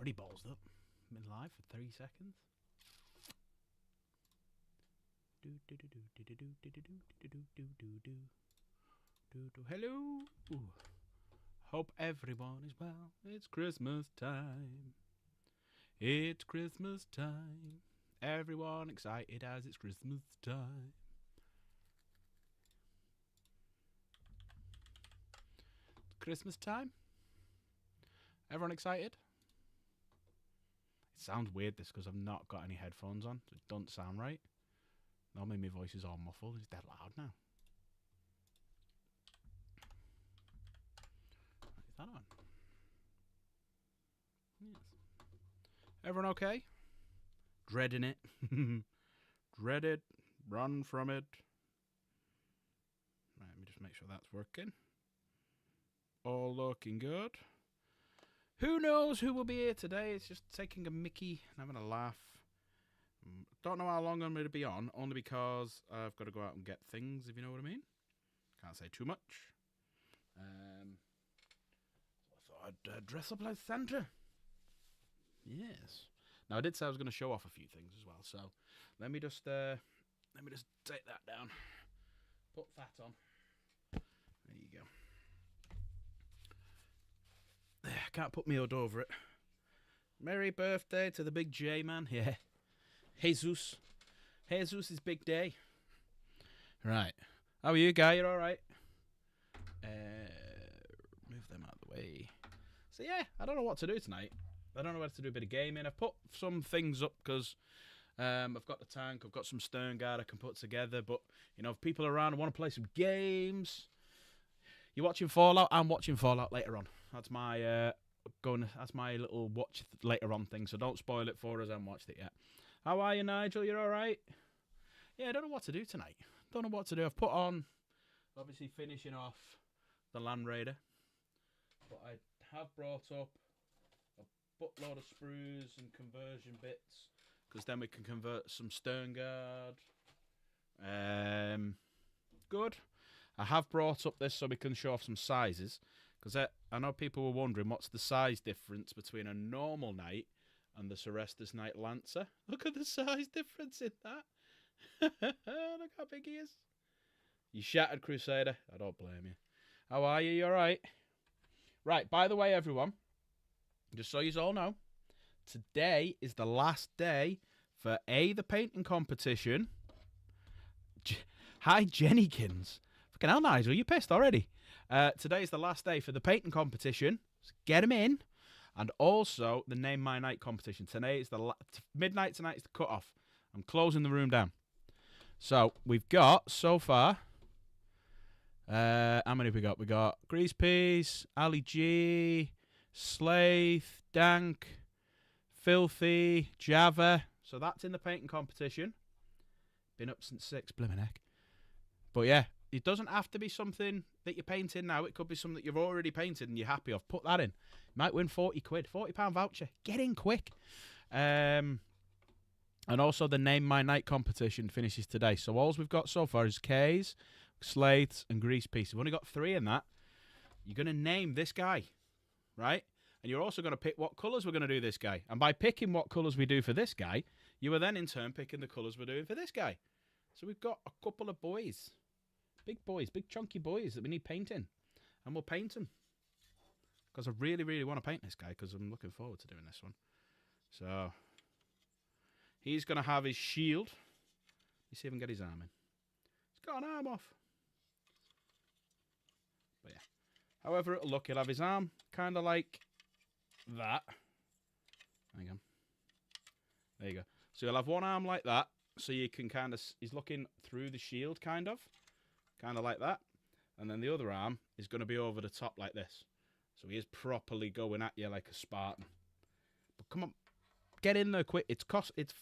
already ballsed up. Been live for 3 seconds. Hello. Hope everyone is well. It's Christmas time. It's Christmas time. Everyone excited as it's Christmas time. Christmas time. Everyone excited? It sounds weird this because I've not got any headphones on, so it doesn't sound right. Normally my voice is all muffled. It's dead loud now. Is that on? Yes. Everyone okay? Dreading it. Dread it. Run from it. Right, let me just make sure that's working. All looking good. Who knows who will be here today? It's just taking a mickey and having a laugh. Don't know how long I'm going to be on, only because I've got to go out and get things, if you know what I mean. Can't say too much. So I thought I'd dress up like Santa. Yes. Now I did say I was going to show off a few things as well, so let me just take that down. Put that on. There you go. I can't put my hood over it. Merry birthday to the big J man. Yeah. Jesus. Jesus' big day. Right. How are you, guy? You're alright? Move them out of the way. So yeah, I don't know what to do tonight. I don't know whether to do a bit of gaming. I've put some things up because I've got the tank. I've got some Stern Guard I can put together. But, you know, if people are around and want to play some games... You're watching Fallout? I'm watching Fallout later on. That's my that's my little watch later on thing, so don't spoil it for us. I haven't watched it yet. How are you, Nigel? You're alright? Yeah, I don't know what to do tonight. Don't know what to do. I've put on, obviously, finishing off the Land Raider. But I have brought up a buttload of sprues and conversion bits, because then we can convert some Stern Guard. Good. I have brought up this so we can show off some sizes, because I know people were wondering what's the size difference between a normal knight and the Serestus Knight Lancer. Look at the size difference in that. Look how big he is. You shattered, Crusader. I don't blame you. How are you? You alright? Right, by the way, everyone, just so you all know, today is the last day for the painting competition. Hi, Jennykins. Fucking hell, Nigel, you pissed already. Today's the last day for the painting competition. So get them in. And also the Name My Night competition. Today is midnight tonight is the cut-off. I'm closing the room down. So we've got, so far, how many have we got? We got Grease Peas, Ali G, Slaith, Dank, Filthy, Java. So that's in the painting competition. Been up since 6, blimmin' heck. But yeah, it doesn't have to be something that you're painting now. It could be something that you've already painted and you're happy of. Put that in. You might win 40 quid. £40 voucher. Get in quick. And also the Name My Night competition finishes today. So all we've got so far is K's, Slates, and Grease Piece. We've only got 3 in that. You're going to name this guy, right? And you're also going to pick what colours we're going to do this guy. And by picking what colours we do for this guy, you are then in turn picking the colours we're doing for this guy. So we've got a couple of boys. Big boys, big chunky boys that we need painting. And we'll paint them. Because I really, really want to paint this guy because I'm looking forward to doing this one. So, he's going to have his shield. Let's see if I can get his arm in. He's got an arm off. But yeah. However it'll look, he'll have his arm kind of like that. Hang on. There you go. So you'll have one arm like that. So you can kind of, he's looking through the shield kind of like that. And then the other arm is going to be over the top like this. So he is properly going at you like a Spartan. But come on, get in there quick. It's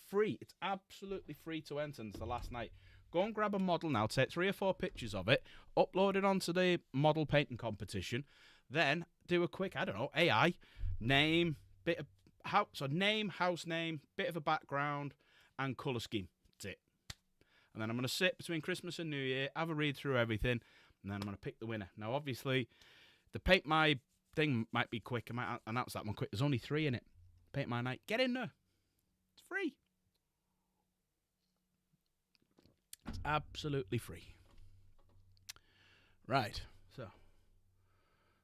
free. It's absolutely free to enter. It's the last night. Go and grab a model now. Take 3 or 4 pictures of it. Upload it onto the model painting competition. Then do a quick, I don't know, AI, name, bit of house, so name, house name, bit of a background, and colour scheme. That's it. And then I'm going to sit between Christmas and New Year, have a read through everything, and then I'm going to pick the winner. Now, obviously, the Paint My thing might be quick. I might announce that one quick. There's only 3 in it. Paint My Night. Get in there. It's free. It's absolutely free. Right. So,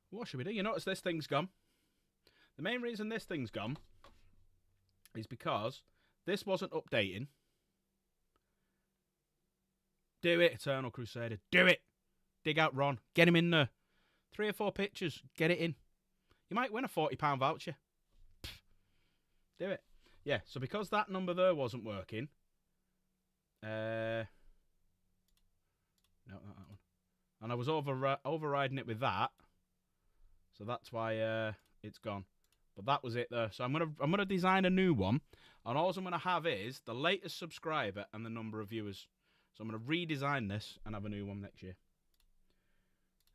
what should we do? You notice this thing's gone. The main reason this thing's gone is because this wasn't updating. Do it, Eternal Crusader. Do it. Dig out Ron. Get him in there. 3 or 4 pictures. Get it in. You might win a £40 voucher. Pfft. Do it. Yeah, so because that number there wasn't working. No, not that one. And I was overriding it with that. So that's why it's gone. But that was it there. So I'm gonna design a new one. And all I'm gonna have is the latest subscriber and the number of viewers. So I'm gonna redesign this and have a new one next year.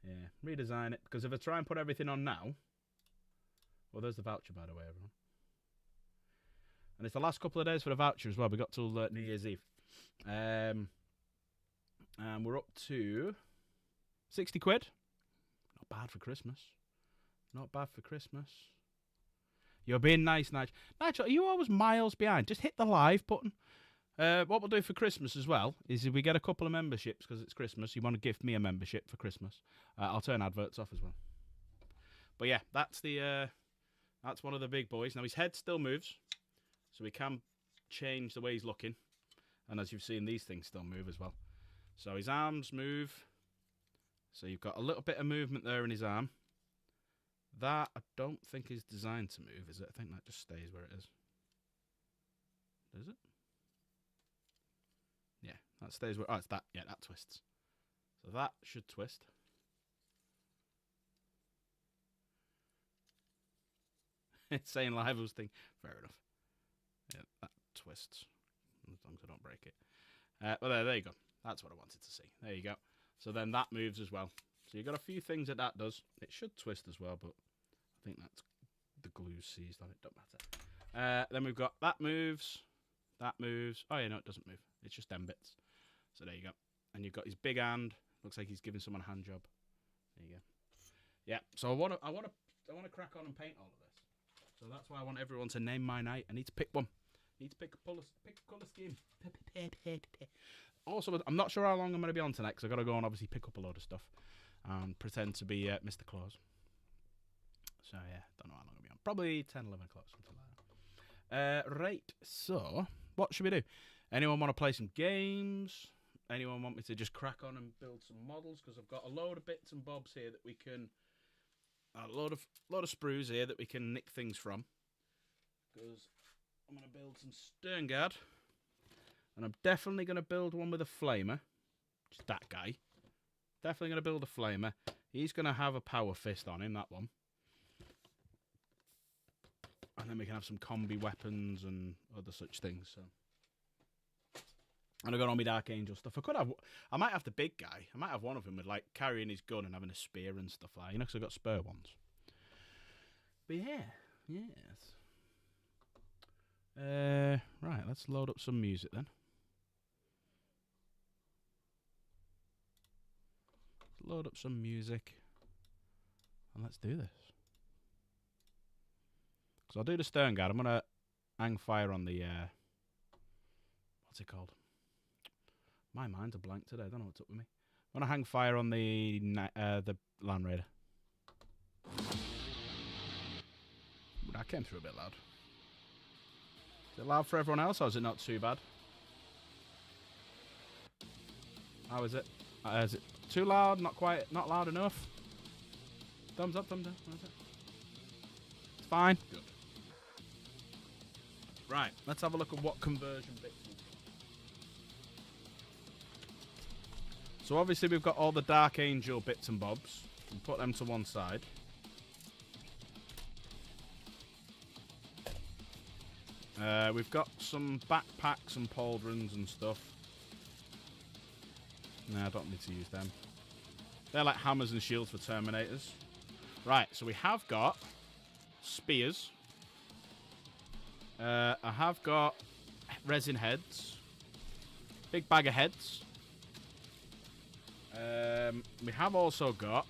Yeah, redesign it. Because if I try and put everything on now. Well, there's the voucher, by the way, everyone. And it's the last couple of days for the voucher as well. We got till New Year's Eve. And we're up to 60 quid. Not bad for Christmas. Not bad for Christmas. You're being nice, Nigel. Nigel, are you always miles behind? Just hit the live button. What we'll do for Christmas as well is if we get a couple of memberships because it's Christmas, you want to gift me a membership for Christmas. I'll turn adverts off as well. But yeah, that's one of the big boys. Now his head still moves, so we can change the way he's looking. And as you've seen, these things still move as well. So his arms move. So you've got a little bit of movement there in his arm. That I don't think is designed to move, is it? I think that just stays where it is. Does it? Yeah, that stays where... Oh, it's that. Yeah, that twists. So that should twist. It's saying live was thing. Fair enough. Yeah, that twists. As long as I don't break it. Well, there you go. That's what I wanted to see. There you go. So then that moves as well. So you've got a few things that does. It should twist as well, but I think that's the glue seized on it. Don't matter. Then we've got that moves. That moves. Oh, yeah, no, it doesn't move. It's just them bits. So there you go. And you've got his big hand. Looks like he's giving someone a hand job. There you go. Yeah. So I want to crack on and paint all of this. So that's why I want everyone to name my night. I need to pick one. I need to pick a colour scheme. Also, I'm not sure how long I'm going to be on tonight because I've got to go and obviously pick up a load of stuff and pretend to be Mr. Claus. So yeah, don't know how long I'm going to be on. Probably 10, 11 o'clock, something like that. Right, so what should we do? Anyone want to play some games? Anyone want me to just crack on and build some models? Because I've got a load of bits and bobs here that we can... A load of sprues here that we can nick things from. Because I'm going to build some Sterngard. And I'm definitely going to build one with a flamer. Just that guy. Definitely going to build a flamer. He's going to have a power fist on him, that one. And then we can have some combi weapons and other such things. So, and I've got all my Dark Angel stuff. I might have the big guy. I might have one of them with like carrying his gun and having a spear and stuff like that. You know, because I've got spare ones. But yeah, yes. Right, let's load up some music then. Load up some music. And let's do this. So I'll do the Sterngard. I'm going to hang fire on the... what's it called? My mind's a blank today. I don't know what's up with me. I'm going to hang fire on the Land Raider. That came through a bit loud. Is it loud for everyone else, or is it not too bad? How is it? Is it too loud? Not quite. Not loud enough? Thumbs up, thumbs down. What is it? It's fine. Good. Right, let's have a look at what conversion bits we've got. So obviously we've got all the Dark Angel bits and bobs. We'll put them to one side. We've got some backpacks and pauldrons and stuff. No, I don't need to use them. They're like hammers and shields for Terminators. Right, so we have got spears. I have got resin heads. Big bag of heads. We have also got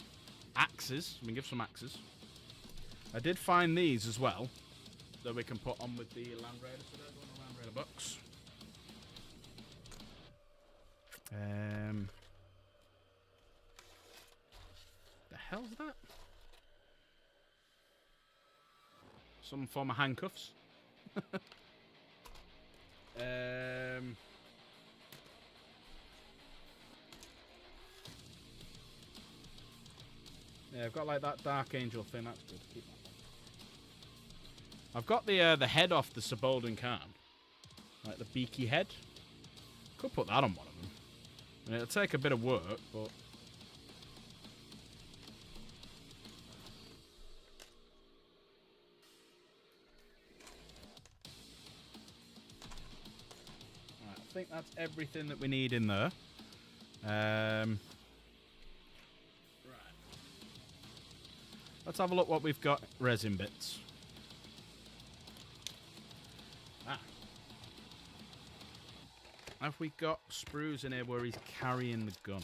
axes. We can give some axes. I did find these as well. that we can put on with the Land Raider. So there's one of the Land Raider books. The hell's that? Some form of handcuffs. Yeah, I've got like that Dark Angel thing. That's good. Keep that one. I've got the head off the Subaltern Khan, like the beaky head. Could put that on one of them. I mean, it'll take a bit of work, but right, I think that's everything that we need in there. Let's have a look what we've got. Resin bits. Have we got sprues in here where he's carrying the gun?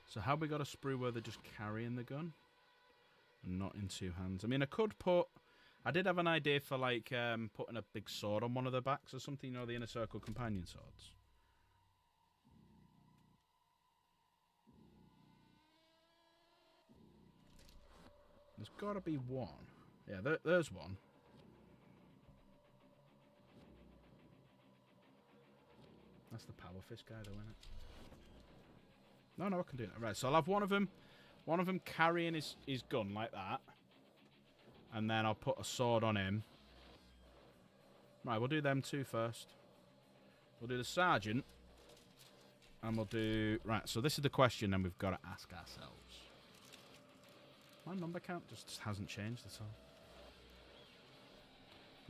So have we got a sprue where they're just carrying the gun? And not in two hands. I mean, I could put... I did have an idea for, like, putting a big sword on one of the backs or something. You know, the Inner Circle companion swords. There's got to be one. Yeah, there's one. That's the Power Fist guy, though, isn't it? No, I can do that. Right, so I'll have one of them carrying his gun like that. And then I'll put a sword on him. Right, we'll do them two first. We'll do the Sergeant. And we'll do... Right, so this is the question then we've got to ask ourselves. My number count just hasn't changed at all.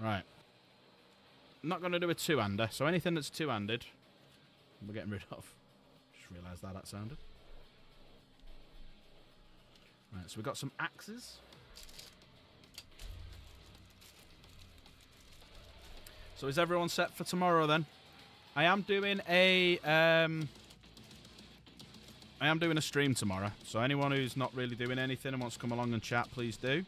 Right. I'm not going to do a two-hander, so anything that's two-handed, we're getting rid of. Just realised how that sounded. Right, so we've got some axes. So is everyone set for tomorrow then? I am doing a stream tomorrow, so anyone who's not really doing anything and wants to come along and chat, please do.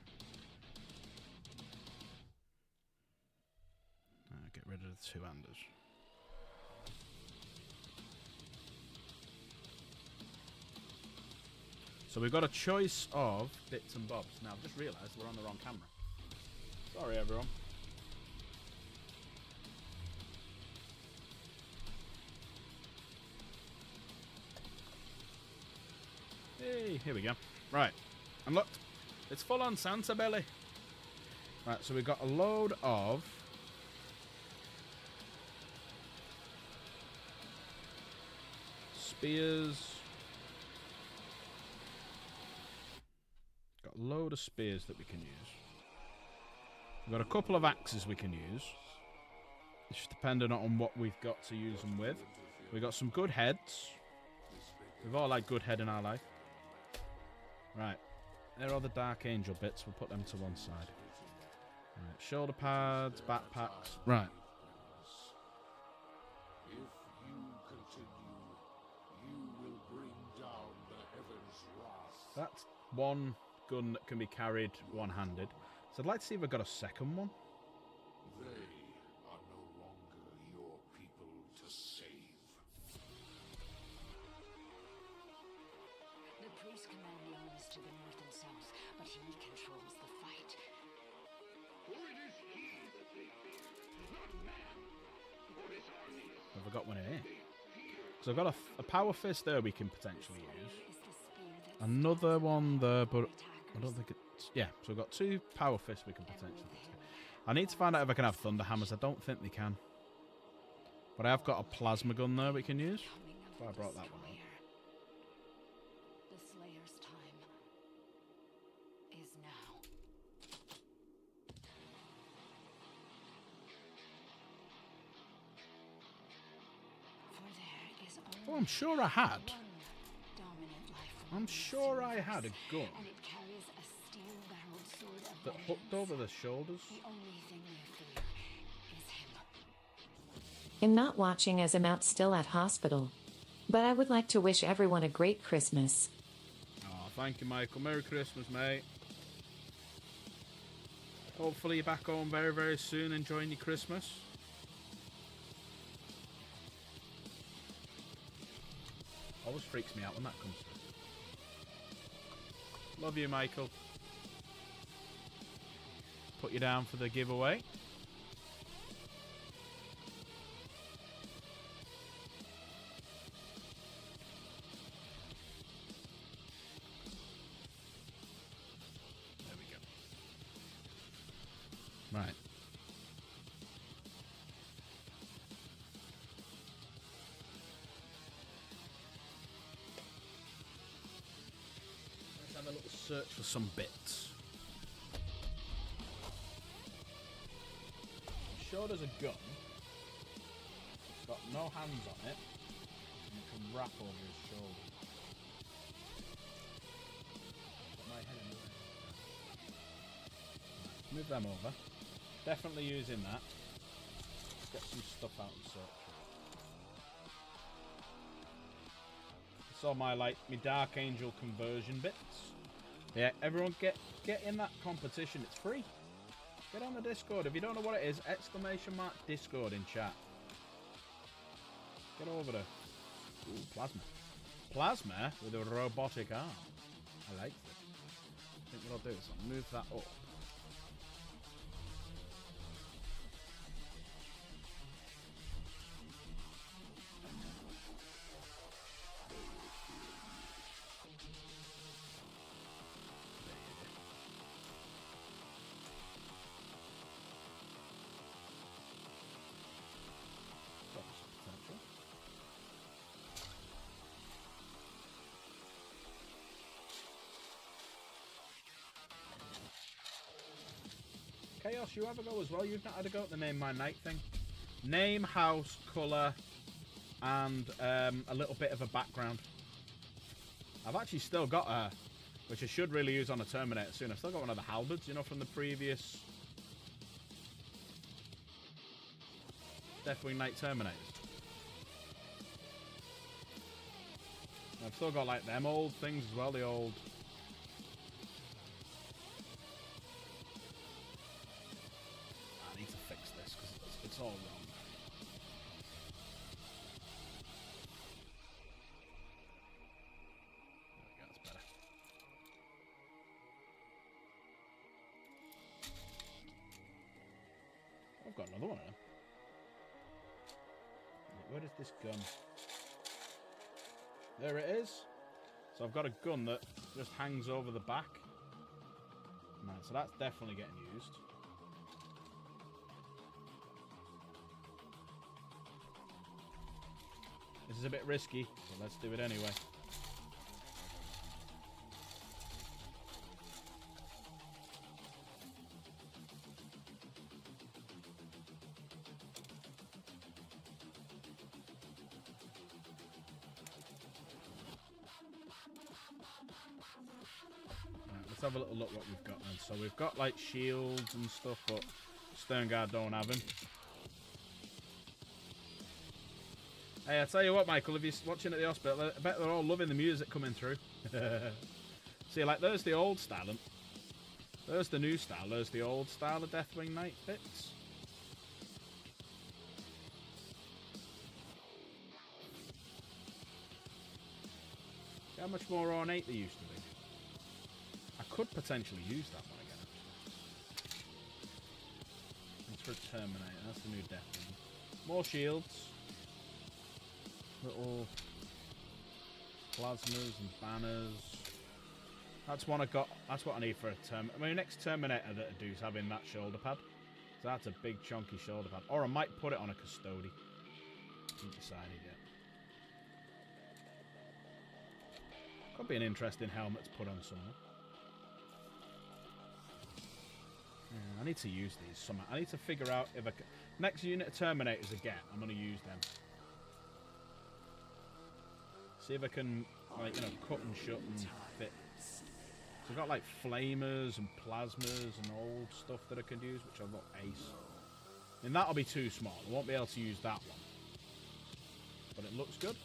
Get rid of the two-handers. So we've got a choice of bits and bobs. Now, I've just realised we're on the wrong camera. Sorry, everyone. Hey, here we go. Right, and look, it's full on Santa Belly. Right, so we've got a load of spears. Got a load of spears that we can use. We've got a couple of axes we can use. It's just dependent on what we've got to use them with. We've got some good heads. We've all had good head in our life. Right, there are the Dark Angel bits. We'll put them to one side. Right, shoulder pads, backpacks. Right. If you continue, you will bring down the heavens' wrath. That's one gun that can be carried one-handed. So I'd like to see if I've got a second one. They are no longer your people to save. The priest command the armies to the north and south, but he controls the fight. For it is he that they fear, not man. For his armies. Have I got one in here? So I've got a power fist there we can potentially use. Another one there, but I don't think it's... Yeah, so we've got two power fists we can potentially use. I need to find out if I can have thunder hammers. I don't think they can. But I have got a plasma gun there we can use. So I brought that one up. The Slayer's time is now. For there is Oh, I'm sure I had. one dominant life form I'm in this sure I had a universe, gun and it carries a steel-barreled sword of that hooked over the shoulders. The only thing they fear is him. I'm not watching as I'm out still at hospital. But I would like to wish everyone a great Christmas. Oh, thank you, Michael. Merry Christmas, mate. Hopefully you're back home very, very soon, enjoying your Christmas. Always freaks me out when that comes through. Love you, Michael. Put you down for the giveaway. There we go. Right. Let's have a little search for some bits. Showed us a gun. It's got no hands on it. And it can wrap over his shoulder. Got my head in the way. Move them over. Definitely using that. Let's get some stuff out and search. It's all my my Dark Angel conversion bits. Yeah, everyone get in that competition. It's free. Get on the Discord. If you don't know what it is, ! Discord in chat. Get over there. Ooh, plasma. Plasma with a robotic arm. I like it. I think what I'll do is I'll move that up. Chaos, you have a go as well. You've not had a go at the Name My Night thing. Name, house, colour, and a little bit of a background. I've actually still got a, which I should really use on a Terminator soon. I've still got one of the halberds, you know, from the previous Deathwing Knight Terminators. I've still got like them old things as well, the old... I need to fix this because it's all wrong. There we go, that's better. I've got another one of them. Where is this gun? There it is. So I've got a gun that just hangs over the back. Right, so that's definitely getting used. This is a bit risky, but let's do it anyway. Let's have a little look what we've got then. So we've got like shields and stuff, but Sternguard don't have him. Hey, I tell you what, Michael, if you're watching at the hospital, I bet they're all loving the music coming through. See, like there's the old style, and there's the new style, there's the old style of Deathwing Knight bits. See how much more ornate they used to be. I could potentially use that one again, actually. Thanks for a Terminator. That's the new Deathwing. More shields. Little plasmas and banners. That's one I got. That's what I need for a Terminator. I mean, next Terminator that I do is having that shoulder pad. So that's a big chunky shoulder pad. Or I might put it on a Custody. Haven't decided yet. Could be an interesting helmet to put on someone. Yeah, I need to use these somehow. I need to figure out if I can... Next unit of Terminators I get, I'm going to use them. See if I can, like, you know, cut and shut and fit. So I've got, like, flamers and plasmas and old stuff that I can use, which I've got ace. I mean, that'll be too small. I won't be able to use that one. But it looks good.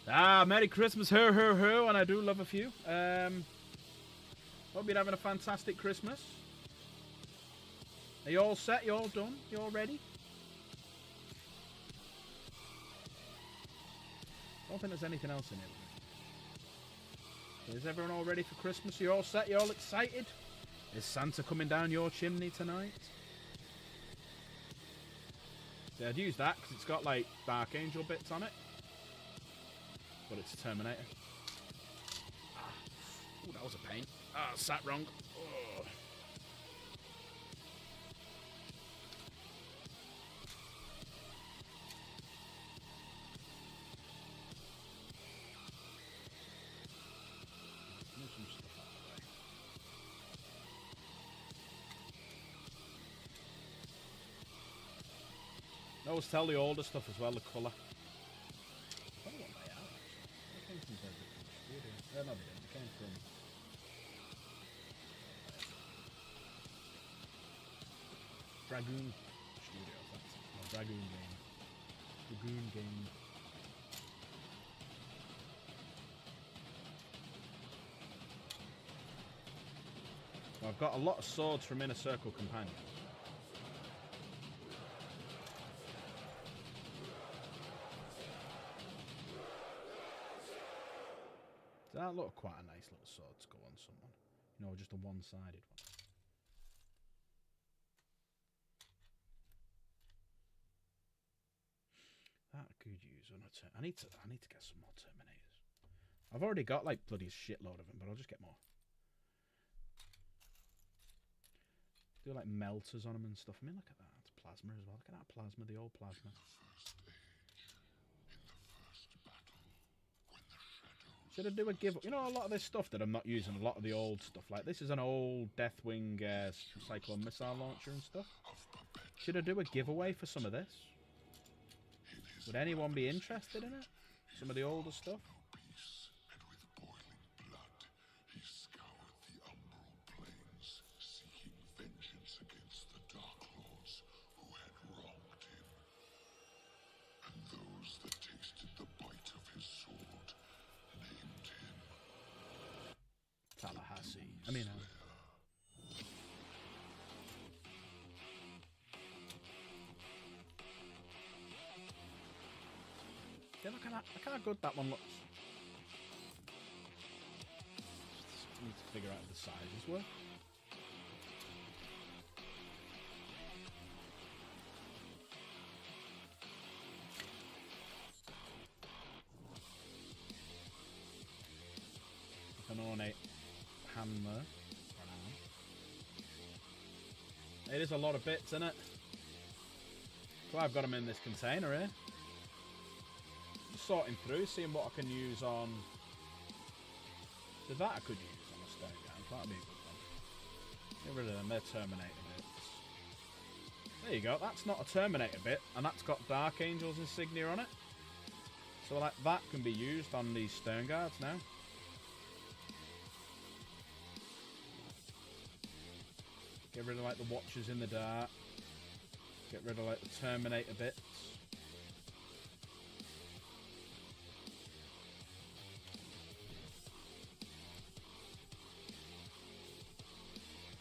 Ah, Merry Christmas, ho, ho, ho, and I do love a few. Hope you're having a fantastic Christmas. Are you all set? You all done? You all ready? I don't think there's anything else in here. Is everyone all ready for Christmas? You all set? You all excited? Is Santa coming down your chimney tonight? See, I'd use that because it's got like Dark Angel bits on it. But it's a Terminator. Ooh, that was a pain. Sat wrong. Oh. Move some stuff out of the way. I always tell the older stuff as well, the colour. I don't know what they are. They came from very different studio. No, they didn't. They came from Dragoon Studios. That's it. No, Dragoon Game. Dragoon Game. Well, I've got a lot of swords from Inner Circle Companions. That looked quite a nice little sword to go on someone. You know, just a one-sided one. That I could use on a I need to get some more Terminators. I've already got like bloody shitload of them, but I'll just get more. Do like melters on them and stuff. I mean, look at that. It's plasma as well. Look at that plasma, the old plasma. Should I do a give? You know, a lot of this stuff that I'm not using, a lot of the old stuff. Like this is an old Deathwing Cyclone missile launcher and stuff. Should I do a giveaway for some of this? Would anyone be interested in it? Some of the older stuff? Tallahassee. I mean, yeah, look how good that one looks. Just need to figure out the sizes work. Like an ornate hammer. It is a lot of bits, isn't it? So I've got them in this container here. Just sorting through, seeing what I can use on. So that I could use on a stone gun. That'd be a good one. Get rid of them, they're Terminator bits. There you go, that's not a Terminator bit, and that's got Dark Angel's insignia on it. So like that can be used on these stone guards now. Get rid of like the Watchers in the Dark. Get rid of like the Terminator bits.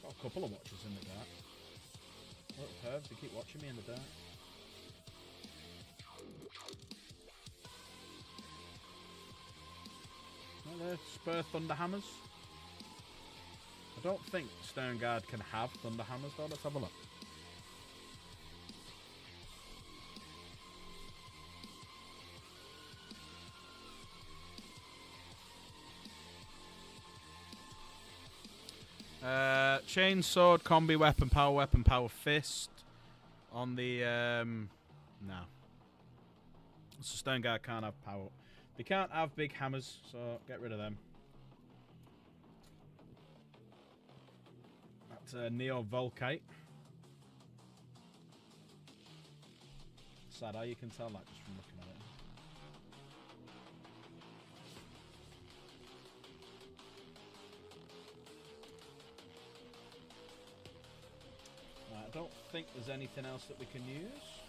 Got a couple of Watchers in the Dark. Little pervs, they keep watching me in the dark. Oh, there, Spur Thunderhammers. I don't think Stone Guard can have Thunderhammers though. Let's have a look. Chain sword, combi weapon, power fist. On the no. So Stone Guard can't have power. They can't have big hammers, so get rid of them. That's Neo Volkite. Sad how you can tell that just from looking at it. Right, I don't think there's anything else that we can use.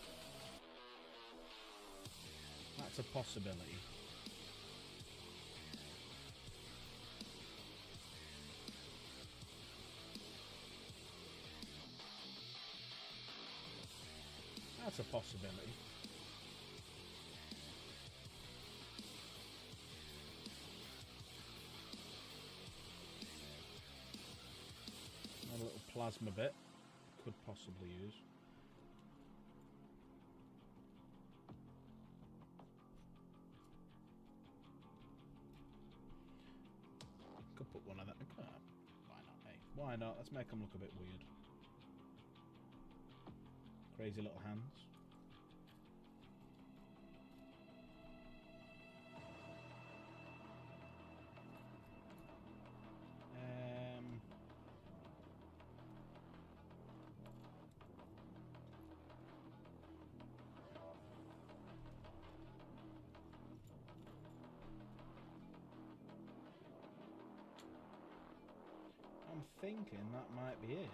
That's a possibility. That's a possibility. A little plasma bit. Could possibly use. Could put one of that. Why not, eh? Why not? Let's make them look a bit weird. Crazy little hands. I'm thinking that might be it.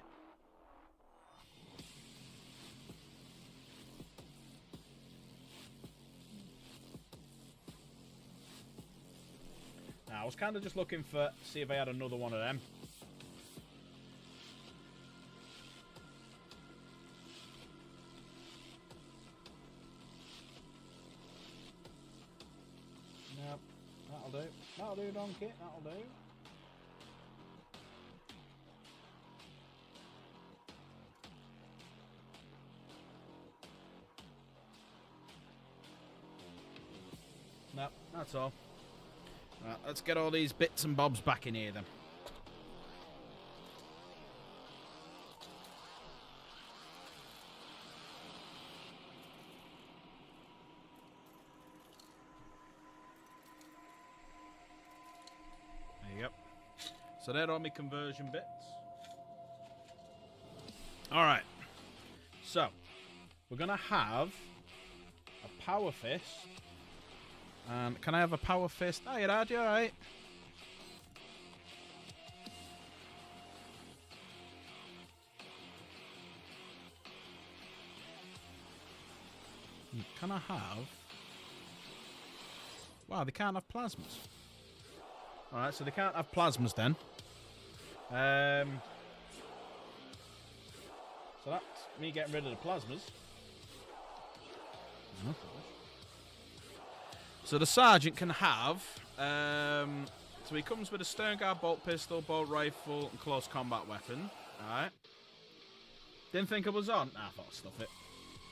Now, I was kind of just looking for, see if I had another one of them. Nope, that'll do. That'll do, donkey. That'll do. Nope, that's all. Right, let's get all these bits and bobs back in here then. There you go. So they're all my conversion bits. Alright. So, we're going to have a power fist. And can I have a power fist? Oh, you're right, you're right. Can I have... Wow, they can't have plasmas. Alright, so they can't have plasmas then. So that's me getting rid of the plasmas. So the sergeant can have, so he comes with a stern guard, bolt pistol, bolt rifle, and close combat weapon. Alright. Didn't think I was on. Nah, I thought I'd stuff it.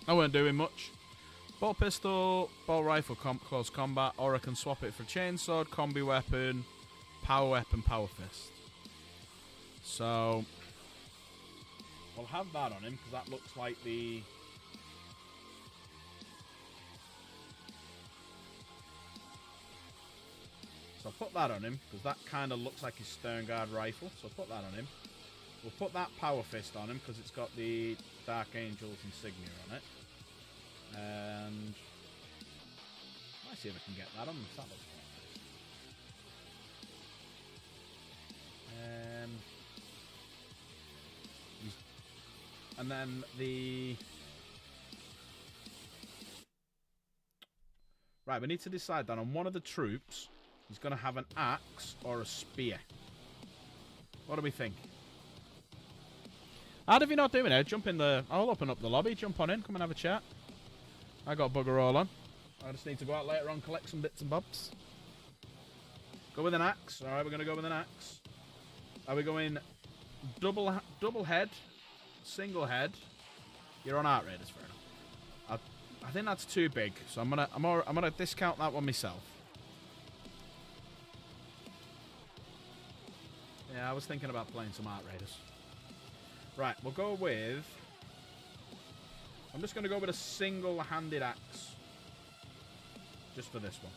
I weren't doing much. Bolt pistol, bolt rifle, close combat, or I can swap it for chainsword, combi weapon, power fist. So, we'll have that on him, because that looks like the... So I'll put that on him, because that kind of looks like his stern guard rifle. So I'll put that on him. We'll put that power fist on him, because it's got the Dark Angel's insignia on it. And... Let's see if I can get that on him. That looks quite nice. And then the... Right, we need to decide that on one of the troops... He's going to have an axe or a spear. What do we think? And if you're not doing it, jump in the... I'll open up the lobby. Jump on in. Come and have a chat. I got bugger all on. I just need to go out later on, collect some bits and bobs. Go with an axe. Alright, we're going to go with an axe. Are we going double head, single head? You're on Art Raiders, fair enough. I think that's too big, so I'm gonna discount that one myself. Yeah, I was thinking about playing some Art Raiders. Right, we'll go with... I'm just going to go with a single-handed axe. Just for this one.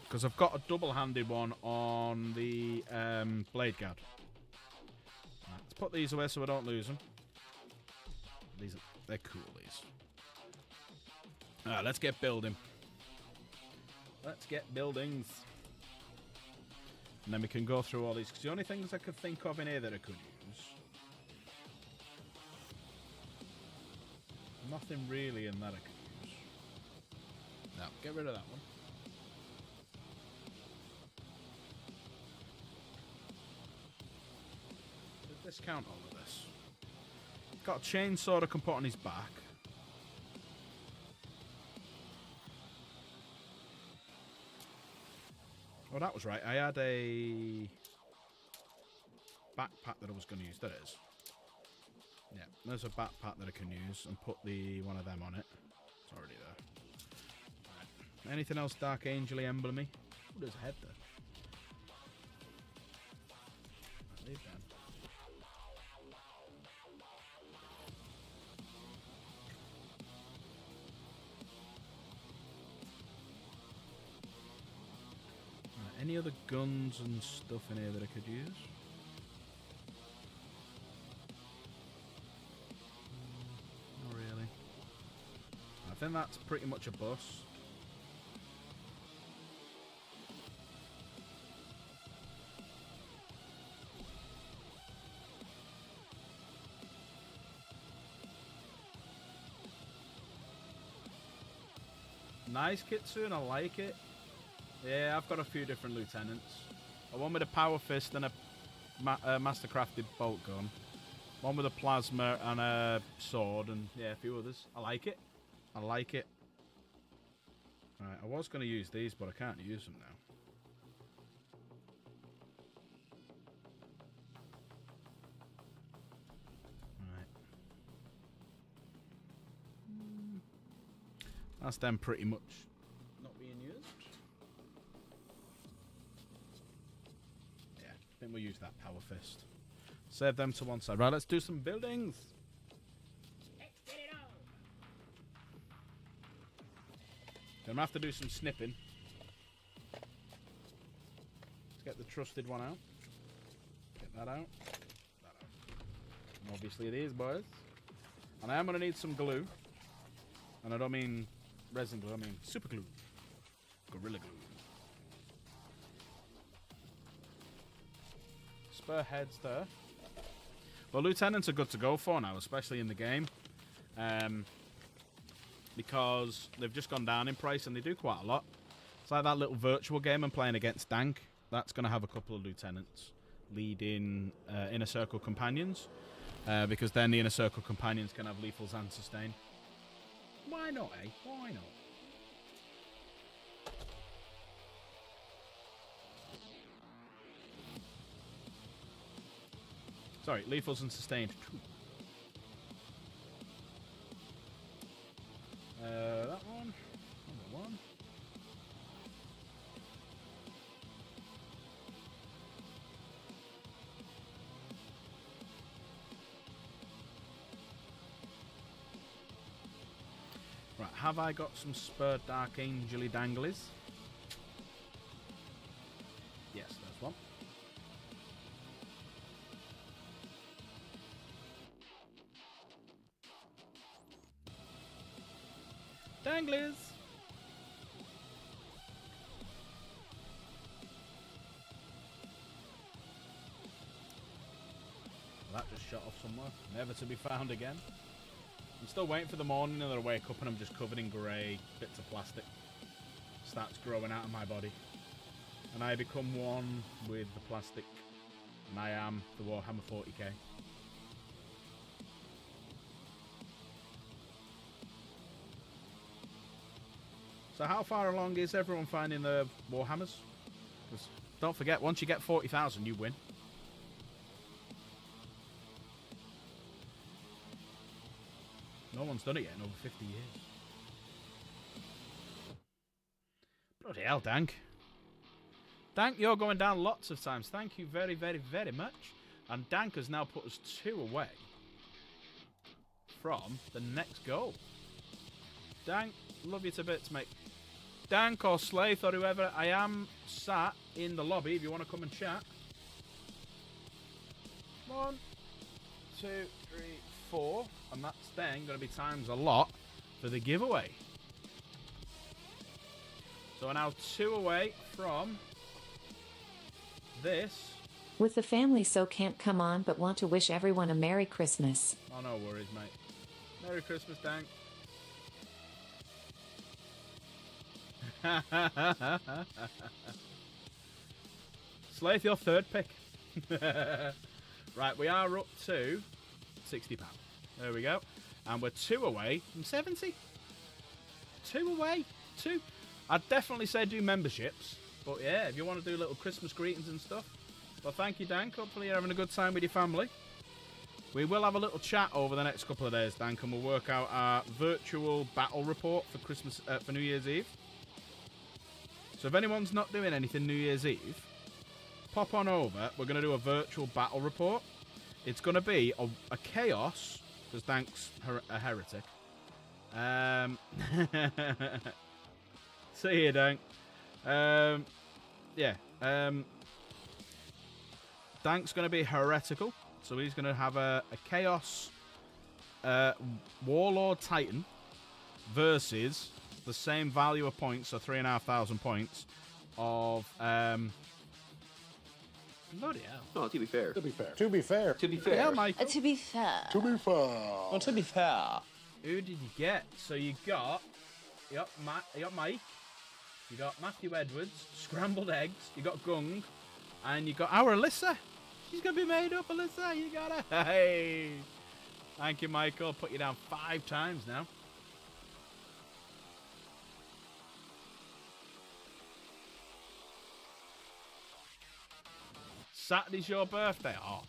Because I've got a double-handed one on the Blade Guard. Right, let's put these away so I don't lose them. They're cool, these. Alright, let's get building. Let's get buildings. And then we can go through all these. Because the only things I could think of in here that I could use... Nothing really in that I could use. No, get rid of that one. Discount all of this. got a chainsaw that can put on his back. Oh, that was right. I had a backpack that I was going to use. There it is. Yeah, there's a backpack that I can use and put one of them on it. It's already there. Right. Anything else Dark Angel-y, emblemy? Oh, there's a head there. Right, leave them. Right, any other guns and stuff in here that I could use? I think that's pretty much a bus. Nice Kitsune, I like it. Yeah, I've got a few different lieutenants. A one with a power fist and a mastercrafted bolt gun. One with a plasma and a sword, and yeah, a few others. I like it. I like it. Alright, I was going to use these, but I can't use them now. Alright. That's them pretty much not being used. Yeah, I think we'll use that power fist. Save them to one side. Right, let's do some buildings. I'm going to have to do some snipping. Let's get the trusted one out. Get that out. That out. And obviously these boys. And I am going to need some glue. And I don't mean resin glue, I mean super glue. Gorilla glue. Spare heads there. Well, lieutenants are good to go for now, especially in the game. Because they've just gone down in price and they do quite a lot. It's like that little virtual game I'm playing against Dank. That's going to have a couple of lieutenants leading inner circle companions. Because then the inner circle companions can have lethals and sustain. Why not, eh? Why not? Sorry, lethals and sustained. That one. Number one. Right, have I got some spurred Dark Angel-y danglies? Yes, there's one. Danglies! That just shot off somewhere, never to be found again. I'm still waiting for the morning and I wake up and I'm just covered in grey bits of plastic. Starts growing out of my body. And I become one with the plastic. And I am the Warhammer 40k. So how far along is everyone finding the Warhammers? Because don't forget, once you get 40,000, you win. No one's done it yet in over 50 years. Bloody hell, Dank. Dank, you're going down lots of times. Thank you very, very, very much. And Dank has now put us 2 away from the next goal. Dank, love you to bits, mate. Dank or Slaith or whoever, I am sat in the lobby if you want to come and chat. 1, 2, 3, 4. And that's then going to be times a lot for the giveaway. So we're now 2 away from this. With the family so can't come on but want to wish everyone a Merry Christmas. Oh, no worries, mate. Merry Christmas, Dank. Slaith, your 3rd pick. Right, we are up to £60. There we go. And we're 2 away from 70. 2 away. 2. I'd definitely say do memberships. But yeah, if you want to do little Christmas greetings and stuff. Well, thank you, Dank. Hopefully you're having a good time with your family. We will have a little chat over the next couple of days, Dank, and we'll work out our virtual battle report for Christmas, for New Year's Eve. So if anyone's not doing anything New Year's Eve, pop on over. We're going to do a virtual battle report. It's going to be a chaos, because Dank's a heretic. See you, Dank. Dank's going to be heretical, so he's going to have a chaos warlord titan versus the same value of points, so 3,500 points of bloody hell. Oh, to be fair. To be fair. To be fair. Yeah, Michael. To be fair. To be fair. Well, to be fair. Who did you get? So you got Mike, you got Matthew Edwards, Scrambled Eggs, you got Gung, and you got our Alyssa. She's gonna be made up, Alyssa. You got her. Hey, thank you, Michael. Put you down 5 times now. Saturday's your birthday. Oh,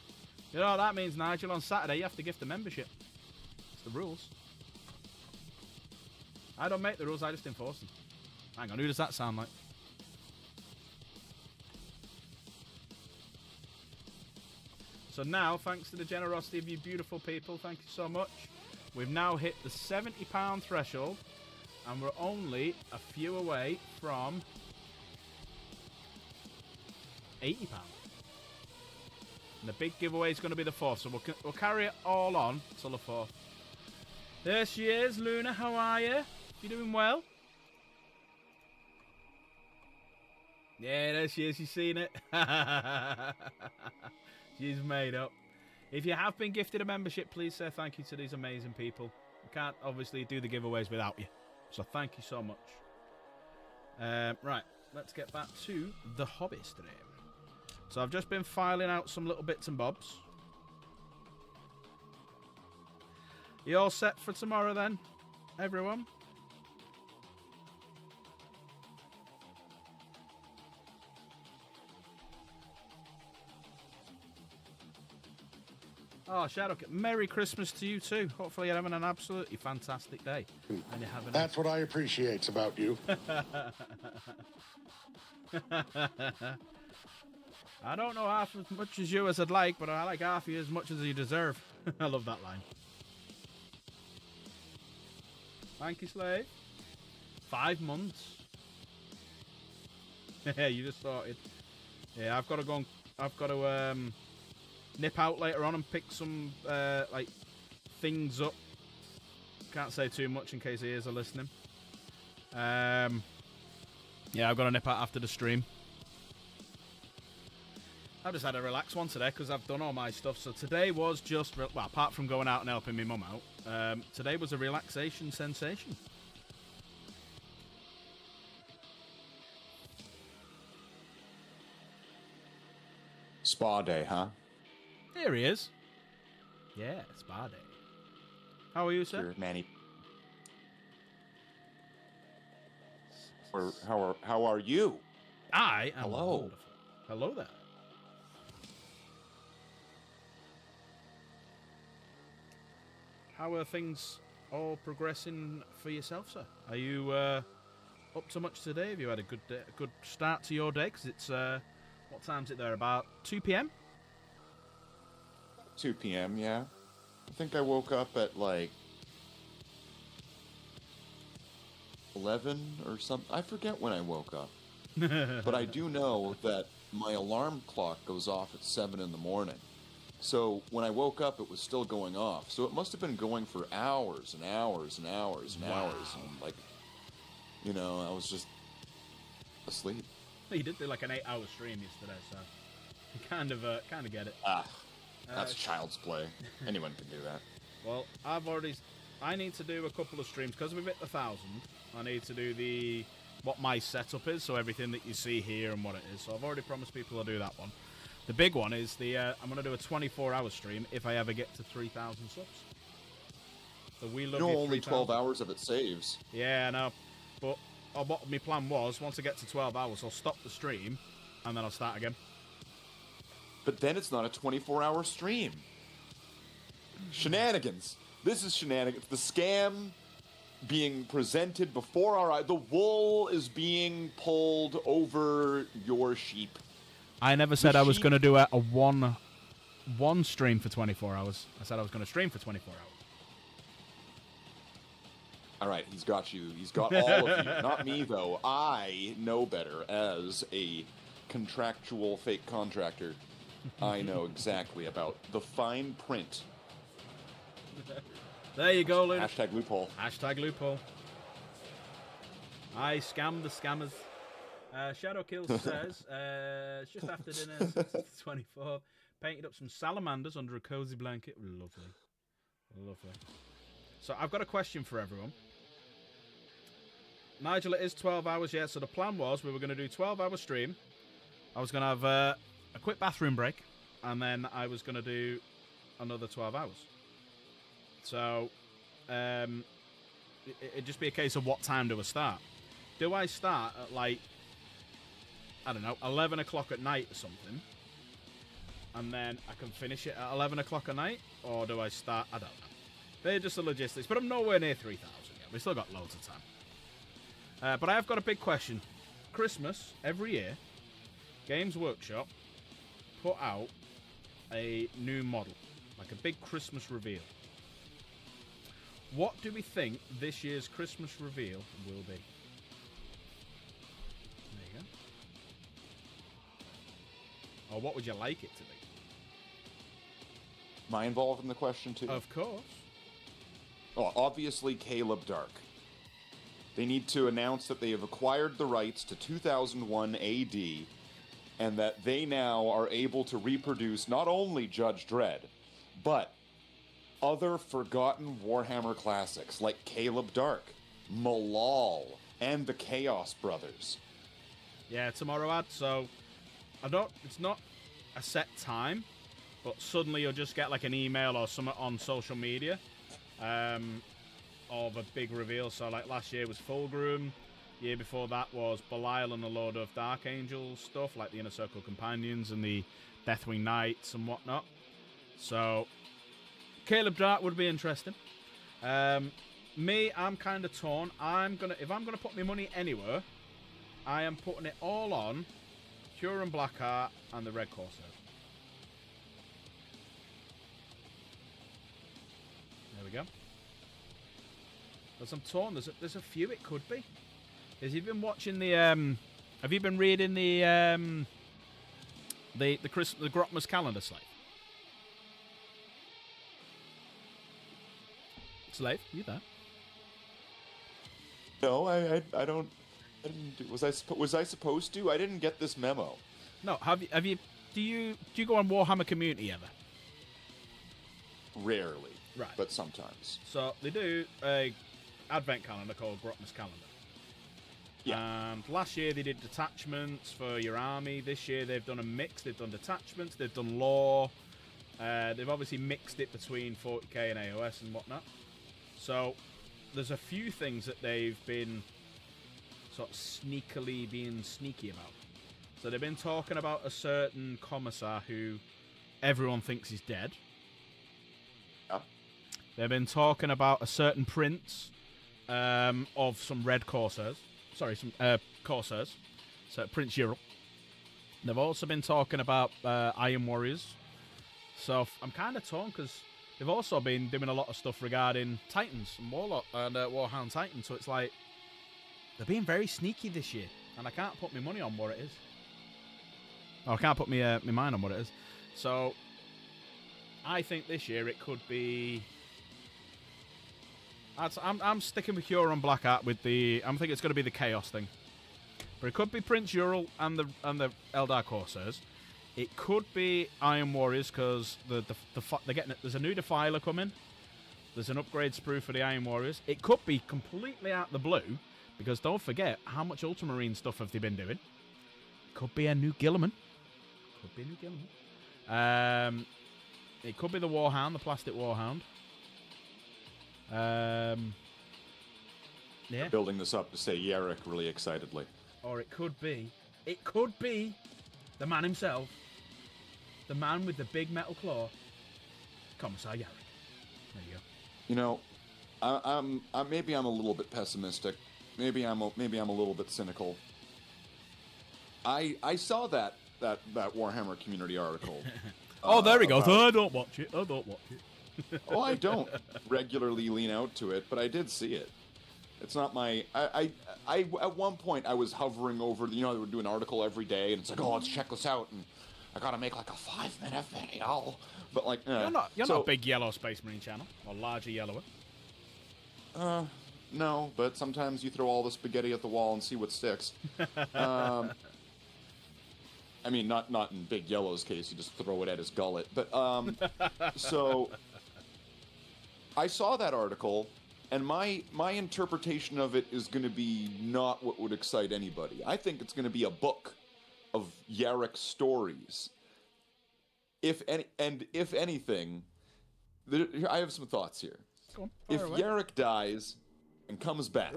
you know what that means, Nigel. On Saturday, you have to gift a membership. It's the rules. I don't make the rules, I just enforce them. Hang on, who does that sound like? So now, thanks to the generosity of you beautiful people, thank you so much. We've now hit the £70 threshold, and we're only a few away from £80. And the big giveaway is going to be the 4th, so we'll carry it all on till the 4th. There she is, Luna, how are you? You doing well? Yeah, there she is, you've seen it. She's made up. If you have been gifted a membership, please say thank you to these amazing people. We can't obviously do the giveaways without you, so thank you so much. Right, let's get back to the hobby stream. So I've just been filing out some little bits and bobs. You all set for tomorrow then, everyone? Oh, Shadow, Merry Christmas to you too. Hopefully you're having an absolutely fantastic day. And you're having That's what I appreciate about you. I don't know half as much as you as I'd like, but I like half of you as much as you deserve. I love that line. Thank you, Slave. 5 months. Yeah, you just sorted. Yeah, I've got to go and, I've got to nip out later on and pick some like things up. Can't say too much in case ears are listening. Yeah, I've got to nip out after the stream. I've just had a relaxed one today because I've done all my stuff. So today was just, well, apart from going out and helping my mum out, today was a relaxation sensation. Spa day, huh? Here he is. Yeah, spa day. How are you, sir? Sure, Manny. Or how are you? I am Hello. wonderful. Hello there. How are things all progressing for yourself, sir? Are you up to much today? Have you had a good day, a good start to your day? Because it's what time's it there? About 2 p.m. 2 p.m. Yeah, I think I woke up at like 11 or something. I forget when I woke up, but I do know that my alarm clock goes off at 7 in the morning. So when I woke up, it was still going off. So it must have been going for hours and hours and hours and hours. And like, you know, I was just asleep. You did do like an 8-hour stream yesterday, so you kind of get it. That's child's play. Anyone can do that. Well, I need to do a couple of streams because we've hit the 1,000. I need to do what my setup is, so everything that you see here and what it is. So I've already promised people I'll do that one. The big one is I'm going to do a 24-hour stream if I ever get to 3,000 subs. The We Love You know, You only 3000. 12 hours of it saves. Yeah, I know. But what my plan was, once I get to 12 hours, I'll stop the stream, and then I'll start again. But then it's not a 24-hour stream. Shenanigans. This is shenanigans. The scam being presented before our eyes. The wool is being pulled over your sheep. I never said I was going to do a one stream for 24 hours. I said I was going to stream for 24 hours. All right, he's got you. He's got all of you. Not me, though. I know better as a contractual fake contractor. I know exactly about the fine print. There you go, Luke. Hashtag loophole. Hashtag loophole. I scammed the scammers. Shadow Kills says, it's just after dinner, since it's the 24th. Painted up some salamanders under a cozy blanket. Lovely. Lovely. So I've got a question for everyone. Nigel, it is 12 hours, yeah. So the plan was we were going to do 12-hour stream. I was going to have a quick bathroom break. And then I was going to do another 12 hours. So it'd just be a case of what time do I start. Do I start at, like, I don't know, 11 o'clock at night or something? And then I can finish it at 11 o'clock at night? Or do I start, I don't know. They're just the logistics. But I'm nowhere near 3,000 yet. We've still got loads of time. But I have got a big question. Christmas, every year, Games Workshop put out a new model. Like a big Christmas reveal. What do we think this year's Christmas reveal will be? There you go. Or what would you like it to be? Am I involved in the question, too? Of course. Oh, obviously Caleb Dark. They need to announce that they have acquired the rights to 2001 AD, and that they now are able to reproduce not only Judge Dredd, but other forgotten Warhammer classics like Caleb Dark, Malal, and the Chaos Brothers. Yeah, tomorrow ad. So it's not a set time, but suddenly you'll just get like an email or something on social media of a big reveal. So like last year was Fulgrim, year before that was Belial and a load of Dark Angels stuff like the Inner Circle Companions and the Deathwing Knights and whatnot. So Caleb Dark would be interesting. Me, I'm kind of torn. If I'm gonna put my money anywhere, I am putting it all on Huron Blackheart and the Red Corsair. There we go. Because I'm torn. There's a few it could be. Have you been watching the? Have you been reading the Grotma's calendar, Slave? Slave, you there? No, I don't. I didn't do, was I supposed to? I didn't get this memo. No, have you? Do you go on Warhammer Community ever? Rarely, Right. but sometimes. So they do a advent calendar called Grotma's calendar. Yeah. And last year they did detachments for your army. This year they've done a mix. They've done detachments. They've done lore. They've obviously mixed it between 40k and AOS and whatnot. So there's a few things that they've been sort of sneakily being sneaky about. So they've been talking about a certain commissar who everyone thinks is dead. Yeah. They've been talking about a certain prince of some red corsairs. Sorry, some corsairs. So Prince Ural. They've also been talking about Iron Warriors. So I'm kind of torn because they've also been doing a lot of stuff regarding Titans and Warlock and Warhound Titans. So it's like they're being very sneaky this year, and I can't put my money on what it is. Or I can't put my mind on what it is. So I think this year it could be. I'm sticking with Huron Blackheart with the. I'm thinking it's going to be the Chaos thing, but it could be Prince Ural and the Eldar Corsairs. It could be Iron Warriors because they're getting it. There's a new Defiler coming. There's an upgrade sprue for the Iron Warriors. It could be completely out the blue because don't forget how much Ultramarine stuff have they been doing. Could be a new Gilliman. It could be the Warhound, the Plastic Warhound. Yeah. Building this up to say Yarrick really excitedly. Or it could be the man himself, the man with the big metal claw, Commissar Yarrick. There you go. You know, maybe I'm a little bit pessimistic. Maybe I'm a little bit cynical. I saw that Warhammer community article. Oh, there he goes. About- I don't watch it. Oh, I don't regularly lean out to it, but I did see it. It's not my. I at one point I was hovering over. You know, they would do an article every day, and it's like, oh, let's check this out, and I gotta make like a 5-minute video. But like, You're not a big yellow Space Marine channel, or larger yellower. No, but sometimes you throw all the spaghetti at the wall and see what sticks. I mean, not in Big Yellow's case, you just throw it at his gullet. But, so, I saw that article, and my interpretation of it is going to be not what would excite anybody. I think it's going to be a book of Yarrick stories. If anything, I have some thoughts here. Go on, If fire away. Yarrick dies and comes back...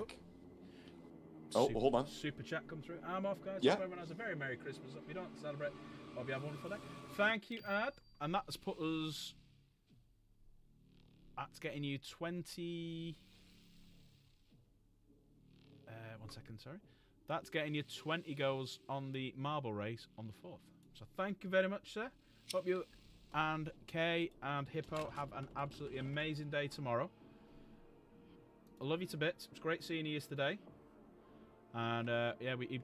hold on. Super chat come through. I'm off, guys. Yeah. Hope everyone has a very Merry Christmas. If you don't celebrate, hope you have a wonderful day. Thank you, Ad. And that's put us... That's getting you 20... 1 second, sorry. That's getting you 20 goals on the marble race on the 4th. So thank you very much, sir. Hope you and Kay and Hippo have an absolutely amazing day tomorrow. I love you to bits. It's great seeing you today. And yeah, we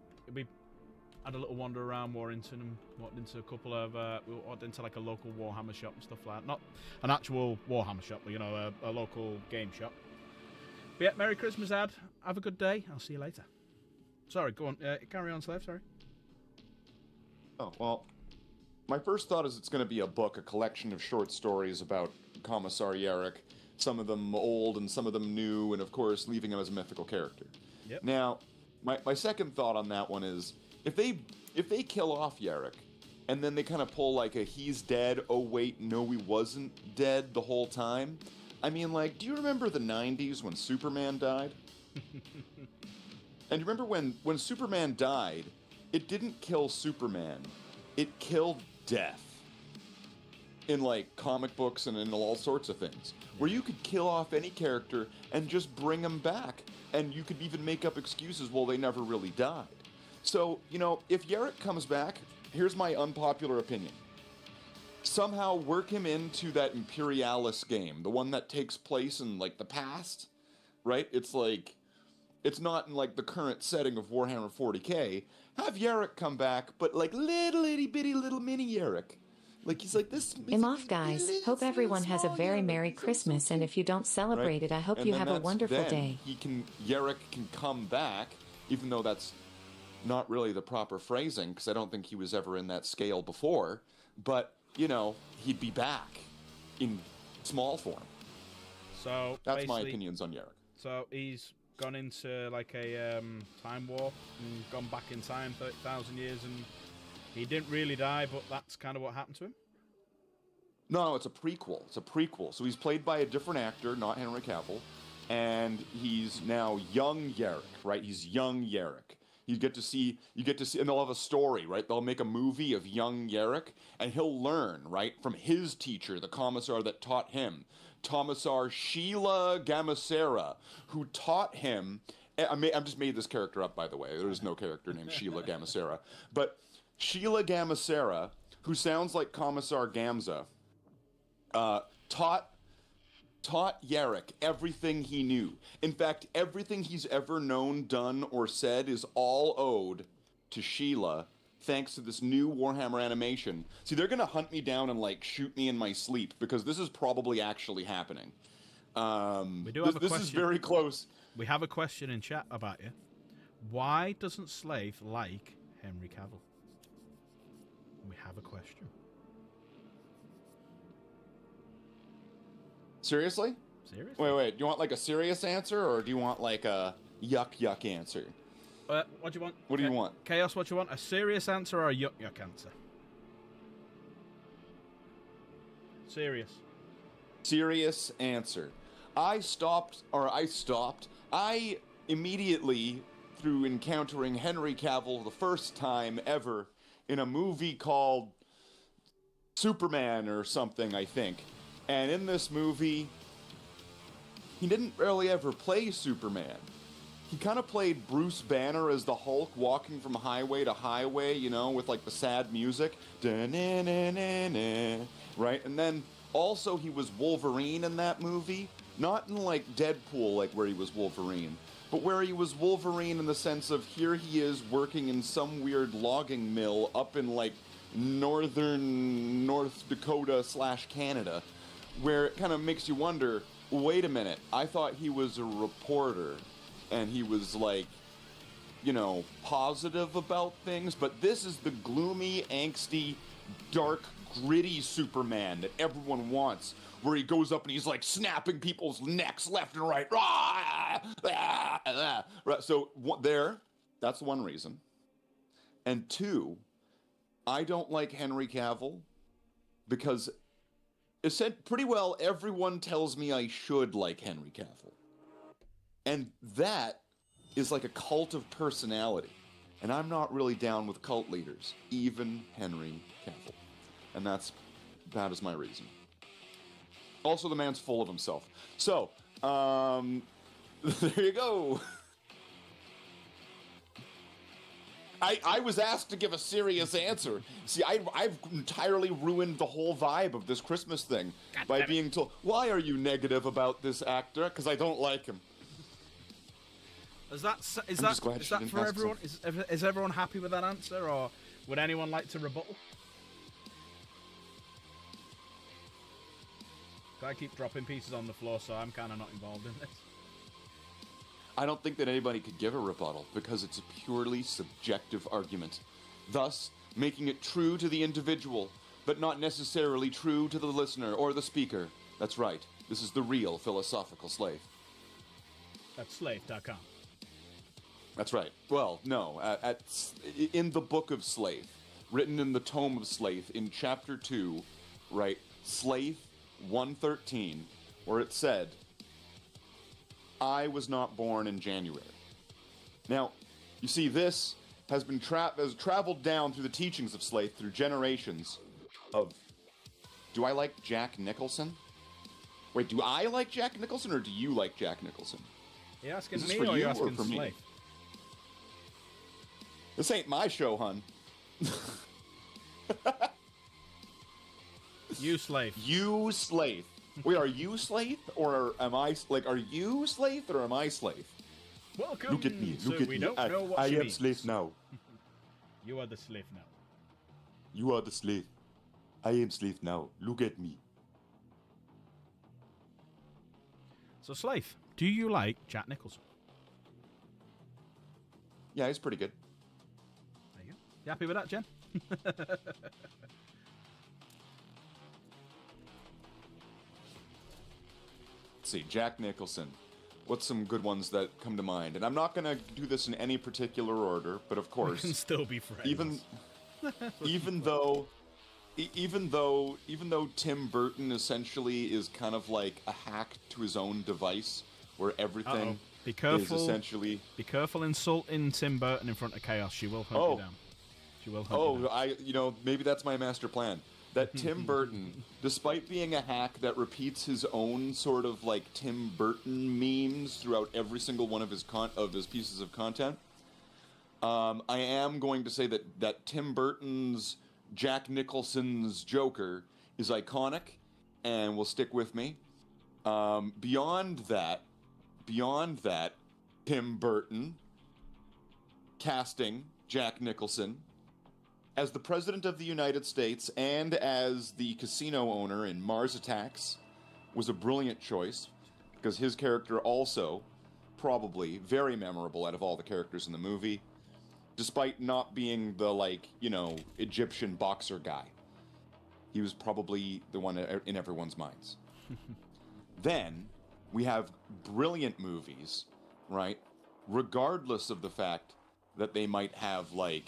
had a little wander around Warrington and walked into a couple of we walked into like a local Warhammer shop and stuff like that. Not an actual Warhammer shop, but you know, a local game shop. But yeah, Merry Christmas, Ad. Have a good day. I'll see you later. Sorry, go on. Carry on, Slave. Sorry. Oh, well, my first thought is it's going to be a book, a collection of short stories about Commissar Yarrick, some of them old and some of them new, and of course leaving him as a mythical character. Yep. Now, my second thought on that one is, if they kill off Yarrick, and then they kind of pull like a he's dead, oh wait, no he wasn't dead the whole time. I mean, like, do you remember the 90s when Superman died? And you remember when Superman died, it didn't kill Superman, it killed death. In like comic books and in all sorts of things, where you could kill off any character and just bring them back, and you could even make up excuses, well, they never really died. So, you know, if Yarrick comes back, here's my unpopular opinion. Somehow work him into that Imperialis game, the one that takes place in like the past, right? It's like, it's not in like the current setting of Warhammer 40k. Have Yarrick come back, but like little itty bitty little mini Yarrick. Like he's like this. I'm off, guys. Hope everyone has a very Merry Christmas, and if you don't celebrate it, I hope you have a wonderful day. Yarrick can come back, even though that's not really the proper phrasing, because I don't think he was ever in that scale before. But you know, he'd be back in small form. So that's my opinions on Yarrick. So he's gone into like a time warp and gone back in time 30,000 years, and he didn't really die, but that's kind of what happened to him. No, it's a prequel. It's a prequel. So he's played by a different actor, not Henry Cavill, and he's now young Yarrick, right? He's young Yarrick. You get to see, and they'll have a story, right? They'll make a movie of young Yarrick, and he'll learn, right, from his teacher, the commissar that taught him, Commissar Sheila Gamacera, who taught him. I just made this character up, by the way. There is no character named Sheila Gamacera, but Sheila Gamacera, who sounds like Commissar Gamza, taught Yarrick everything he knew. In fact, everything he's ever known, done, or said is all owed to Sheila, thanks to this new Warhammer animation. See, they're going to hunt me down and, like, shoot me in my sleep, because this is probably actually happening. We do have a question. This is very close. We have a question in chat about you. Why doesn't Slave like Henry Cavill? We have a question. Seriously? Seriously? Wait. Do you want like a serious answer, or do you want like a yuck answer? What do you want? What do you want? Chaos, what do you want? A serious answer or a yuck answer? Serious. Serious answer. I immediately, through encountering Henry Cavill the first time ever in a movie called Superman or something, I think. And in this movie, he didn't really ever play Superman. He kind of played Bruce Banner as the Hulk, walking from highway to highway, you know, with like the sad music. Da-na-na-na-na, right? And then also he was Wolverine in that movie. Not in like Deadpool, like where he was Wolverine, but where he was Wolverine in the sense of here he is working in some weird logging mill up in like northern North Dakota / Canada, where it kind of makes you wonder, wait a minute, I thought he was a reporter and he was like, you know, positive about things, but this is the gloomy, angsty, dark, gritty Superman that everyone wants, where he goes up and he's like snapping people's necks left and right. Right, so that's one reason. And two, I don't like Henry Cavill because it said pretty well everyone tells me I should like Henry Cavill. And that is like a cult of personality. And I'm not really down with cult leaders, even Henry Cavill. And that is my reason. Also, the man's full of himself. So, there you go. I was asked to give a serious answer. See, I've entirely ruined the whole vibe of this Christmas thing by being told, why are you negative about this actor? Because I don't like him. Is that for everyone? Is everyone happy with that answer, or would anyone like to rebuttal? I keep dropping pieces on the floor, so I'm kind of not involved in this. I don't think that anybody could give a rebuttal because it's a purely subjective argument, thus making it true to the individual, but not necessarily true to the listener or the speaker. That's right. This is the real philosophical slave. That's slave.com. That's right. Well, no, in the Book of Slave, written in the Tome of Slave, in Chapter 2, right, Slave 113, where it said, I was not born in January. Now, you see, this has been has traveled down through the teachings of Slave through generations of, do I like Jack Nicholson? Wait, do I like Jack Nicholson, or do you like Jack Nicholson? Are you asking Is this me, for or are you you asking or for me? Slave? This ain't my show, hun. You Slave. You Slave. Wait, are you Slave, or am I, like, are you Slave, or am I Slave? Welcome. Look at me, So look at we me. don't know what I she am means. Slave now. You are the slave now. You are the slave. I am Slave now. Look at me. So, Slave, do you like Jack Nicholson? Yeah, he's pretty good. There you go. You happy with that, Jen? Let's see, Jack Nicholson. What's some good ones that come to mind? And I'm not going to do this in any particular order, but of We course, can still be friends. even though Tim Burton essentially is kind of like a hack to his own device, where everything Be careful. is essentially. Be careful insulting Tim Burton in front of Chaos. She will hunt you down. She will hunt you down. Maybe that's my master plan. That Tim Burton, despite being a hack that repeats his own sort of like Tim Burton memes throughout every single one of his pieces of content, I am going to say that Tim Burton's Jack Nicholson's Joker is iconic and will stick with me. Beyond that, Tim Burton casting Jack Nicholson as the President of the United States and as the casino owner in Mars Attacks was a brilliant choice, because his character also probably very memorable out of all the characters in the movie, despite not being the, like, you know, Egyptian boxer guy. He was probably the one in everyone's minds. Then we have brilliant movies, right? Regardless of the fact that they might have, like,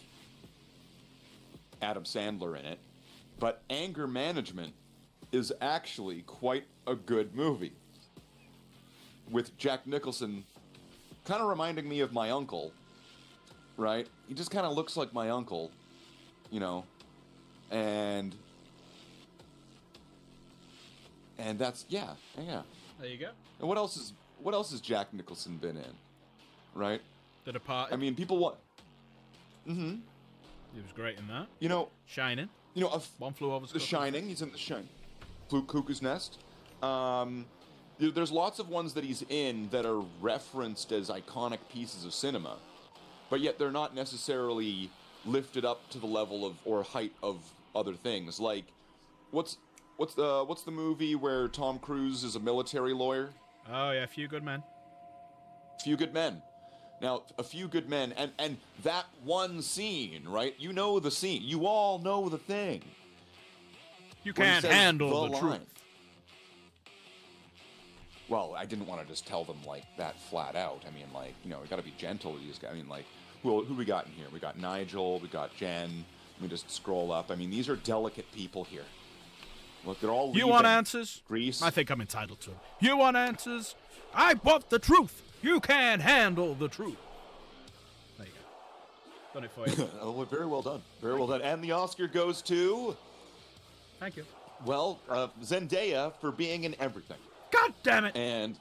Adam Sandler in it. But Anger Management is actually quite a good movie. with Jack Nicholson kind of reminding me of my uncle, right? He just kind of looks like my uncle, you know, and that's yeah. There you go. And what else has Jack Nicholson been in, right? The Departed. I mean, people want. Mm-hmm. He was great in that. You know, Shining. you know, One Flew Over the The Cuckoo's Shining. He's in The Shining. Cuckoo's Nest. There's lots of ones that he's in that are referenced as iconic pieces of cinema, but yet they're not necessarily lifted up to the level of or height of other things. Like, what's the movie where Tom Cruise is a military lawyer? Oh yeah, A Few Good Men. Few Good Men. Now, A Few Good Men, and that one scene, right? You know the scene. You all know the thing. You Where he can't says handle the line. truth. Well, I didn't want to just tell them like that flat out. I mean, like, you know, we got to be gentle with these guys. I mean, like, who we got in here? We got Nigel, we got Jen. Let me just scroll up. I mean, these are delicate people here. Look, they're all You leaving want answers? Greece. I think I'm entitled to them. You want answers? I want the truth. You can't handle the truth. There you go. Done it for you. Oh, very well done. Very well done. And the Oscar goes to, Thank you. well, Zendaya for being in everything. God damn it! And,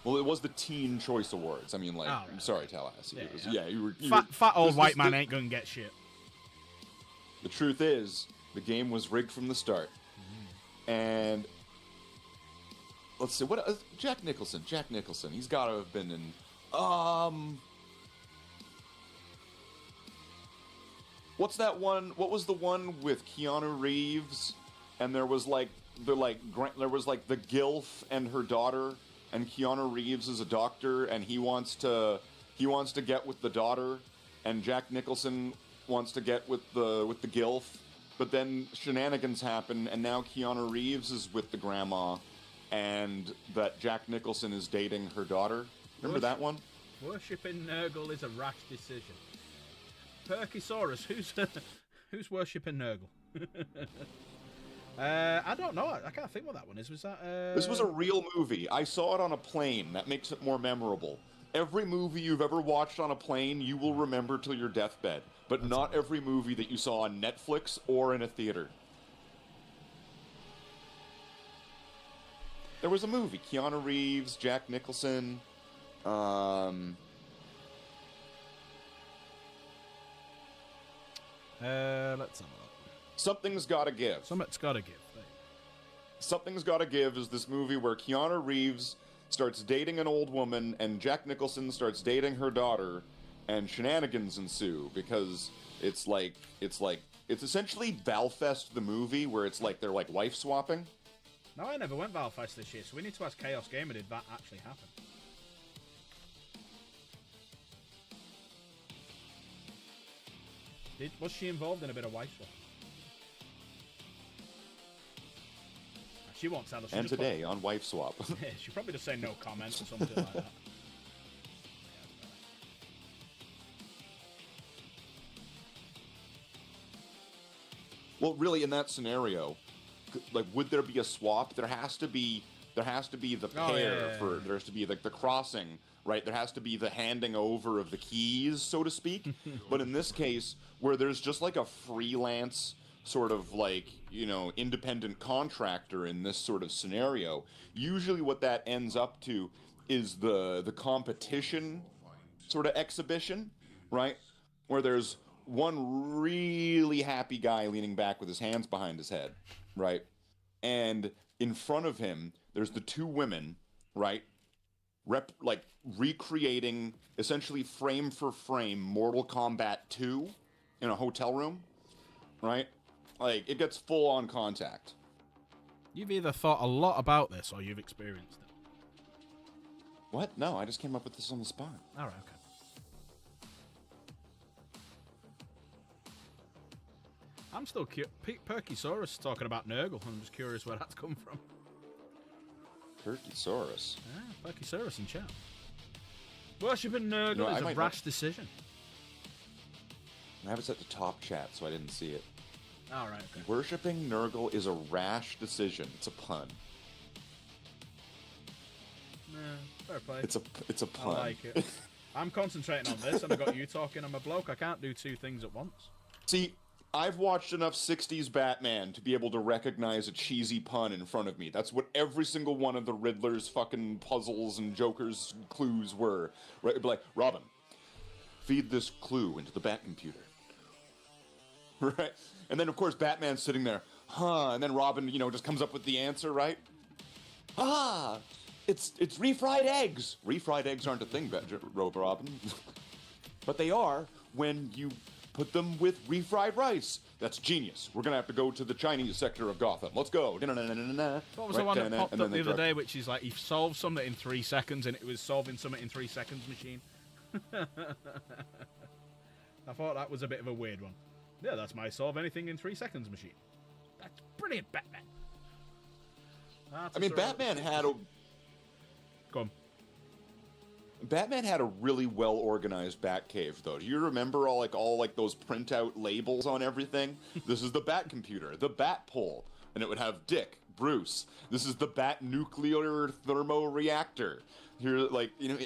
well, it was the Teen Choice Awards. I mean, like, Oh, right. I'm sorry, Tallahassee. Yeah, It was, yeah. you were Fat old this white was man the- ain't gonna get shit. The truth is, the game was rigged from the start. And let's see, what Jack Nicholson. He's got to have been in. What's that one? What was the one with Keanu Reeves? And there was like there was like the Gilf and her daughter, and Keanu Reeves is a doctor, and he wants to get with the daughter, and Jack Nicholson wants to get with the Gilf, but then shenanigans happen, and now Keanu Reeves is with the grandma, and that Jack Nicholson is dating her daughter. Remember that one? Worshipping Nurgle is a rash decision. Perkysaurus, who's worshipping Nurgle? I don't know. I can't think what that one is. Was that? This was a real movie. I saw it on a plane. That makes it more memorable. Every movie you've ever watched on a plane, you will remember till your deathbed. But not every movie that you saw on Netflix or in a theater. There was a movie. Keanu Reeves, Jack Nicholson. Let's have a look. Something's Gotta Give. Something's gotta give. There you Something's Gotta Give is this movie where Keanu Reeves starts dating an old woman and Jack Nicholson starts dating her daughter, and shenanigans ensue because it's essentially Valfest the movie where it's like they're like wife swapping. go. No, I never went Valfest this year, so we need to ask Chaos Gamer, did that actually happen? Was she involved in a bit of wife swap? She won't tell us. And today on Wife Swap. Yeah, she'll probably just say no comment or something like that. Well, really, in that scenario, like, would there be a swap? There has to be the pair for there has to be like the crossing, right? There has to be the handing over of the keys, so to speak. But in this case, where there's just like a freelance sort of like, you know, independent contractor in this sort of scenario, usually what that ends up to is the competition sort of exhibition, right? Where there's one really happy guy leaning back with his hands behind his head, right? And in front of him, there's the two women, right? Recreating essentially frame for frame Mortal Kombat 2 in a hotel room, right? Like, it gets full on contact. You've either thought a lot about this or you've experienced it. What? No, I just came up with this on the spot. All right, okay. I'm still Perkysaurus talking about Nurgle. I'm just curious where that's come from. Turkeysaurus. Yeah, Perkysaurus in chat. Worshipping Nurgle No, I is a might rash not- decision. I have it set to top chat, so I didn't see it. All right, okay. Worshipping Nurgle is a rash decision. It's a pun. Fair play. It's a I pun. like it. I'm concentrating on this, and I got you talking. I'm a bloke. I can't do two things at once. See, I've watched enough 60s Batman to be able to recognize a cheesy pun in front of me. That's what every single one of the Riddler's fucking puzzles and Joker's clues were. Right? It'd be like, Robin, feed this clue into the Bat computer. Right? And then, of course, Batman's sitting there, and then Robin, just comes up with the answer, right? It's refried eggs. Refried eggs aren't a thing, Robin. But they are when you put them with refried rice. That's genius. We're going to have to go to the Chinese sector of Gotham. Let's go. What was the one that popped up the other day, which is like, he solved something in 3 seconds, and it was solving something in 3 seconds machine? I thought that was a bit of a weird one. Yeah, that's my solve anything in 3 seconds machine. That's brilliant, Batman. Batman had a... Go on. Batman had a really well-organized Batcave, though. Do you remember all those printout labels on everything? This is the Bat computer, the Bat pole, and it would have Dick, Bruce. This is the Bat nuclear thermoreactor. Here,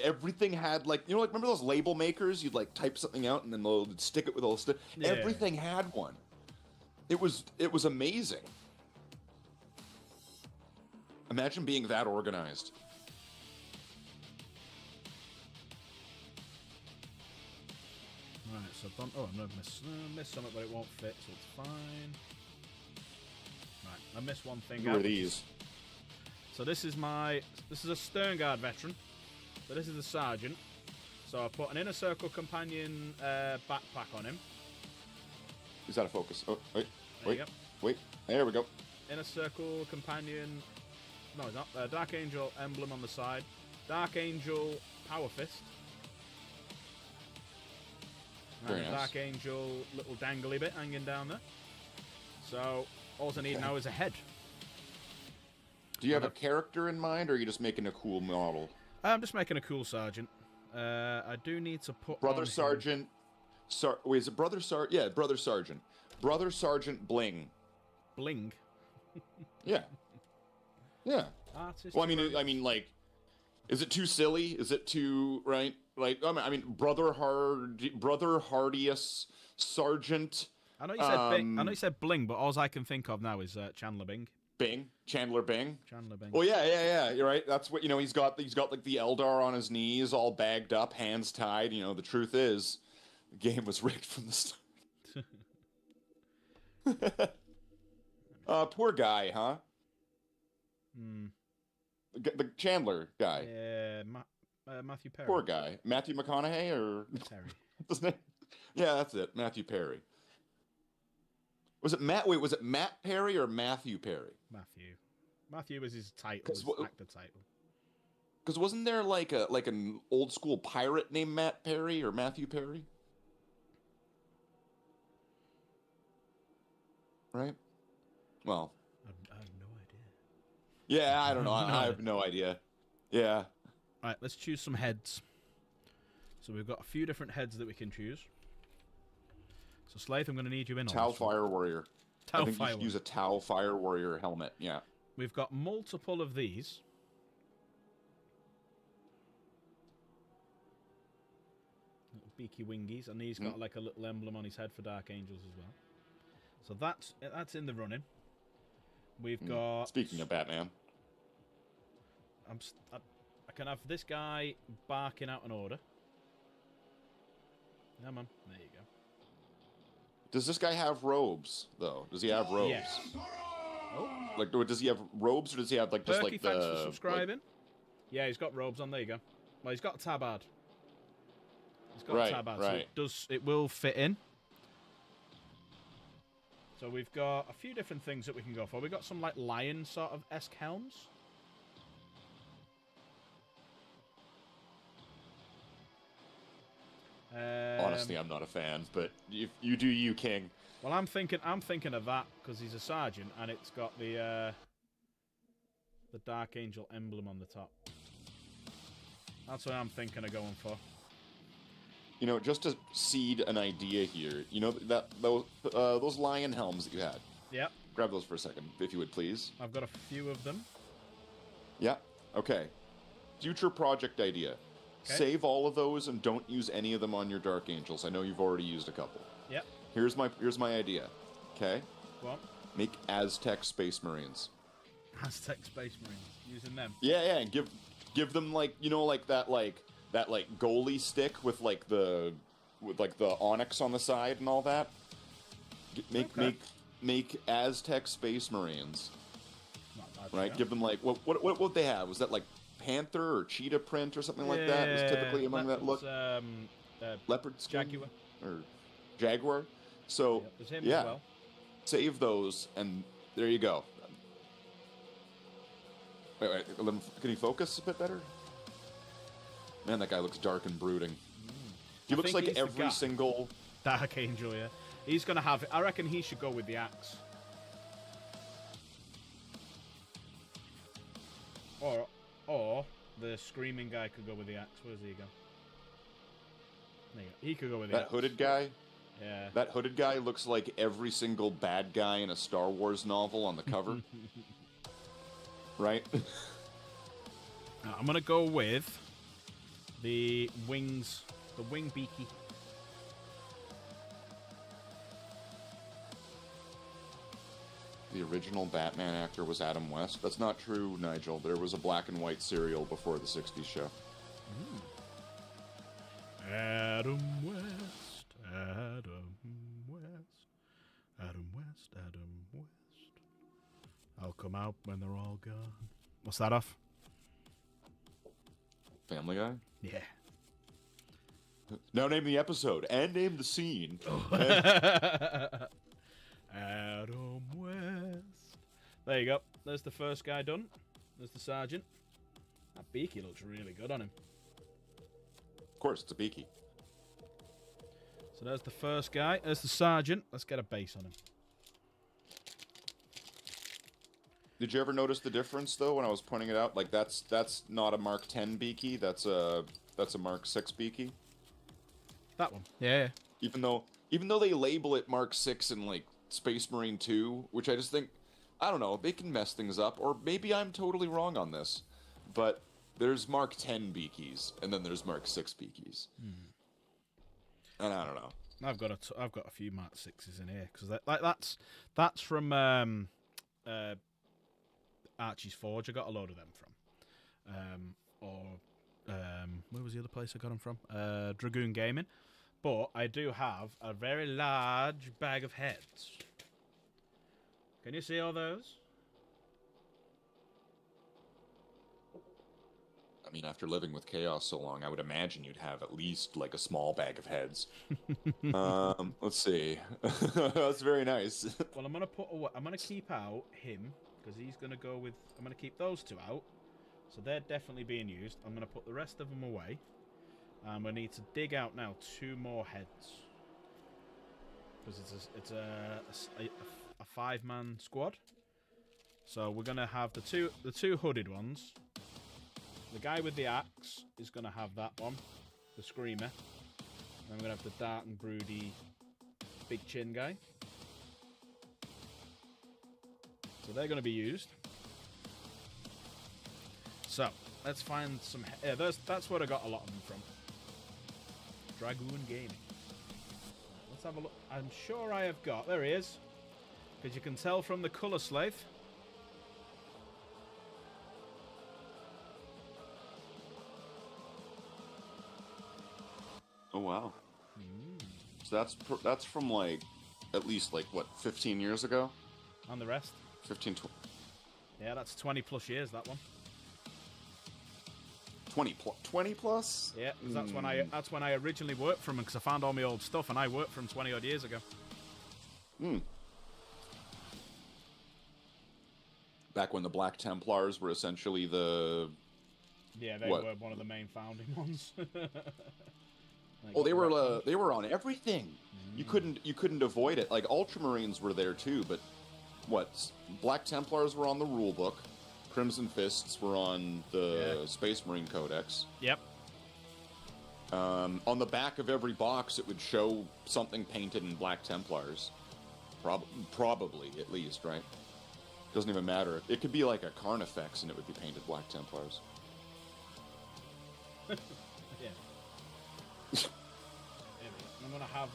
everything had remember those label makers? You'd type something out and then they'd stick it with a stick. Yeah. Everything had one. It was amazing. Imagine being that organized. Right, so I've done. Oh, I'm gonna miss something, but it won't fit, so it's fine. Right, I missed one thing. Who are these? So this is a Stern Guard veteran. So this is the sergeant. So I put an inner circle companion backpack on him. Is that a focus? Oh, wait. There we go. Inner circle companion. No, it's not. Dark Angel emblem on the side. Dark Angel power fist. Very And nice. Dark Angel little dangly bit hanging down there. So all I need now is a head. Do you have a character in mind, or are you just making a cool model? I'm just making a cool sergeant. I do need to put Brother on Sergeant. Wait, is it Brother Sergeant? Yeah, Brother Sergeant. Brother Sergeant Bling. Bling. Yeah. Yeah. Artist. Well, I mean, is it too silly? Is it too right? Brother Hardius Sergeant. I know you said Bing. I know you said Bling, but all I can think of now is Chandler Bing. Chandler Bing. Chandler Bing. Well, yeah. You're right. That's what he's got the Eldar on his knees, all bagged up, hands tied. The truth is, the game was rigged from the start. Poor guy, huh? The Chandler guy. Yeah, Matthew Perry. Poor guy. Matthew McConaughey or Perry. What's his name? Yeah, that's it. Matthew Perry. Was it Matt? Wait, was it Matt Perry or Matthew Perry? Matthew. Matthew was his title, his actor title. Because wasn't there an old school pirate named Matt Perry or Matthew Perry? Right? Well. I have no idea. Yeah, I don't know. I have no idea. Yeah. Alright, let's choose some heads. So we've got a few different heads that we can choose. So Slaith, I'm going to need you in on Tau this one. Fire Warrior. Tau I think Fire you should use a Tau Fire Warrior helmet. Yeah. We've got multiple of these. Little beaky wingies, and he's got like a little emblem on his head for Dark Angels as well. So that's in the running. We've got. Speaking of Batman, I can have this guy barking out an order. Come on, there you go. does this guy have robes though? Does he have robes? Yes. Oh. Does he have robes, or does he have just Perky, like the? thanks for subscribing. Yeah, he's got robes on. There you go. Well, he's got a tabard. He's got a tabard, so it will fit in. So we've got a few different things that we can go for. We've got some like lion sort of esque helms. Honestly, I'm not a fan, but if you do, you king. Well, I'm thinking of that because he's a sergeant and it's got the Dark Angel emblem on the top. That's what I'm thinking of going for. Just to seed an idea here, those lion helms that you had. Yep. Grab those for a second, if you would please. I've got a few of them. Yeah. Okay. future project idea. Okay. Save all of those and don't use any of them on your Dark Angels. I know you've already used a couple. Yep. Here's my idea. Okay? Go on. Make Aztec Space Marines. Aztec Space Marines. Using them. Yeah, and give them like, you know, like that goalie stick with the onyx on the side and all that. Make Aztec Space Marines. Not bad, Right? yeah. Give them like what they have? Was that like panther or cheetah print or something like that? Was typically among that look. Leopard skin? Jaguar. Or jaguar. So There's him yeah, as well. save those and there you go. Wait, can he focus a bit better? Man, that guy looks dark and brooding. He I looks think like he's the every guy. single. Dark Angel, yeah. He's gonna have. I reckon he should go with the axe. Or the screaming guy could go with the axe. Where's he go? There you go. He could go with the That axe. hooded guy. Yeah. That hooded guy looks like every single bad guy in a Star Wars novel on the cover. Right? Now, I'm gonna go with the wings, the wing beaky. The original Batman actor was Adam West. That's not true, Nigel. There was a black and white serial before the 60s show. Adam West, Adam West, Adam West, Adam West. I'll come out when they're all gone. What's that off? Family Guy? Yeah. Now name the episode and name the scene. Adam West. There you go. There's the first guy done. There's the sergeant. That beaky looks really good on him. Of course, it's a beaky. So there's the first guy. There's the sergeant. Let's get a base on him. Did you ever notice the difference though when I was pointing it out? Like that's not a Mark 10 beaky. That's a Mark 6 beaky. That one. Yeah. Even though they label it Mark 6 in like Space Marine 2, which I just think, I don't know, they can mess things up, or maybe I'm totally wrong on this, but there's Mark 10 beakies and then there's Mark 6 beakies, and I don't know. I've got a few Mark 6s in here because that's from Archie's Forge. I got a load of them from, where was the other place I got them from? Dragoon Gaming. But I do have a very large bag of heads. Can you see all those? I mean, after living with Chaos so long, I would imagine you'd have at least like a small bag of heads. Let's see. That's very nice. Well, I'm gonna keep out him because he's gonna go with. I'm gonna keep those two out, so they're definitely being used. I'm gonna put the rest of them away. We need to dig out now 2 more heads because it's a 5-man squad. So we're gonna have the two hooded ones. The guy with the axe is gonna have that one, the screamer. And we're gonna have the dark and broody big chin guy. So they're gonna be used. So let's find some. Yeah, that's where I got a lot of them from. Dragoon Gaming. Let's have a look. I'm sure I have got. There he is. Because you can tell from the colour slate. Oh wow. So that's from like at least like what 15 years ago. And the rest. 15, 20. Yeah, that's 20 plus years. That one. 20 plus? Yeah, because that's when I originally worked from him because I found all my old stuff and I worked from 20 odd years ago. Back when the Black Templars were essentially the. Yeah, they were one of the main founding ones. Oh, they were on everything. You couldn't avoid it. Like Ultramarines were there too, but Black Templars were on the rule book. Crimson Fists were on the Space Marine Codex. Yep. On the back of every box, it would show something painted in Black Templars. Probably, at least, right? Doesn't even matter. It could be like a Carnifex, and it would be painted Black Templars. Yeah. I'm gonna have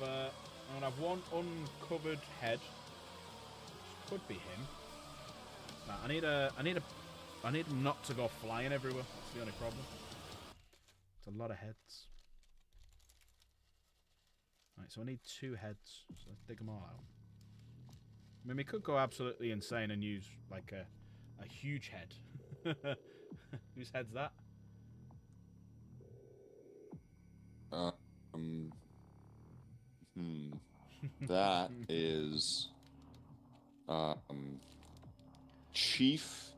one uncovered head. Could be him. Nah, I need him not to go flying everywhere. That's the only problem. It's a lot of heads. Right, so I need 2 heads. So let's dig them all out. I mean, we could go absolutely insane and use like a huge head. Whose head's that? That is Chief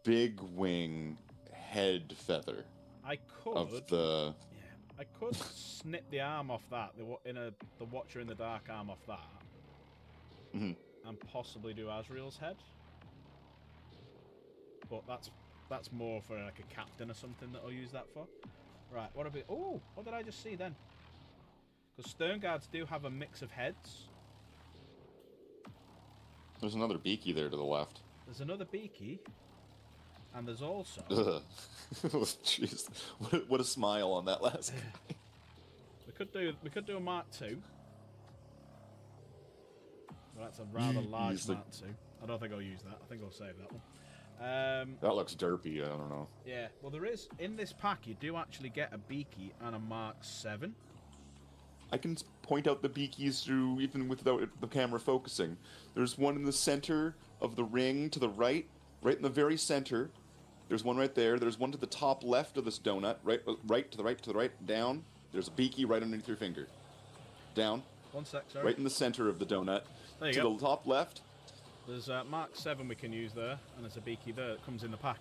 Big Wing Head Feather. I could. Of the. Yeah, I could snip the arm off that. The Watcher in the Dark arm off that. Mm-hmm. And possibly do Azrael's head. But that's more for like a captain or something that I'll use that for. Right, what about... Oh, what did I just see then? Because Stern Guards do have a mix of heads. There's another beaky there to the left. There's another beaky. And there's also... Jeez. What a smile on that last guy. We could do a Mark II. Well, that's a rather large Mark II. I don't think I'll use that. I think I'll save that one. That looks derpy. I don't know. Yeah. Well, there is in this pack. You do actually get a beaky and a Mark VII. I can point out the beakies through even without the camera focusing. There's one in the center of the ring to the right in the very center. There's one right there. There's one to the top left of this donut. Right to the right, down. There's a beaky right underneath your finger. Down. One sec, sorry. Right in the center of the donut. There you to go. The top left. There's a Mark VII we can use there, and there's a beaky there that comes in the pack.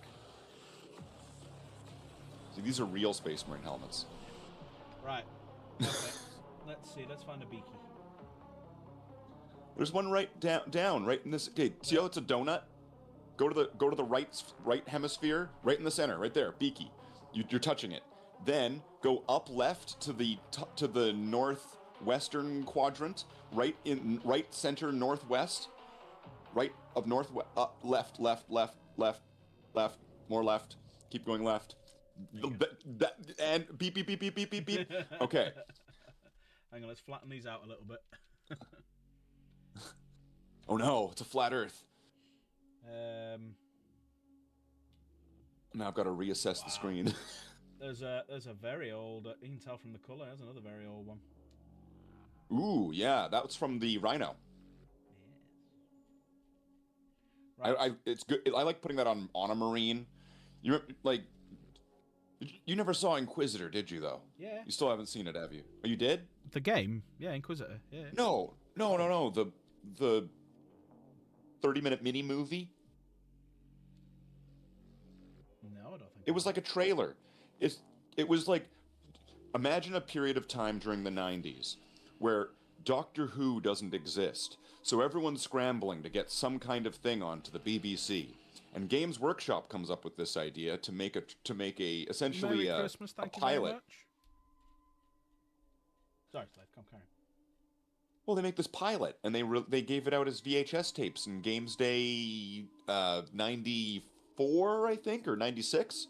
See, these are real Space Marine helmets. Right. Okay. Let's see. Let's find a beaky. There's one right down, right in this. Okay, see how it's a donut? Go to the right hemisphere, right in the center, right there, beaky. You're touching it. Then go up left to the northwestern quadrant, right center northwest, right of left, more left. Keep going left. And beep beep beep beep beep beep beep. Okay. Hang on, let's flatten these out a little bit. Oh no, it's a flat Earth. Now I've got to reassess the screen. There's a very old. You can tell from the color. There's another very old one. Ooh, yeah, that was from the Rhino. Yes. Right. It's good. I like putting that on a Marine. You never saw Inquisitor, did you? Though. Yeah. You still haven't seen it, have you? Oh, you did? The game, yeah, Inquisitor, yeah. No. The 30-minute mini movie. No, I don't think. It was like a trailer. It was like, imagine a period of time during the 90s where Doctor Who doesn't exist, so everyone's scrambling to get some kind of thing onto the BBC. And Games Workshop comes up with this idea to make essentially Merry Christmas, a thank you pilot. very much. Sorry, Slade, come carry. Well, they make this pilot, and they gave it out as VHS tapes in Games Day 94, I think, or 96.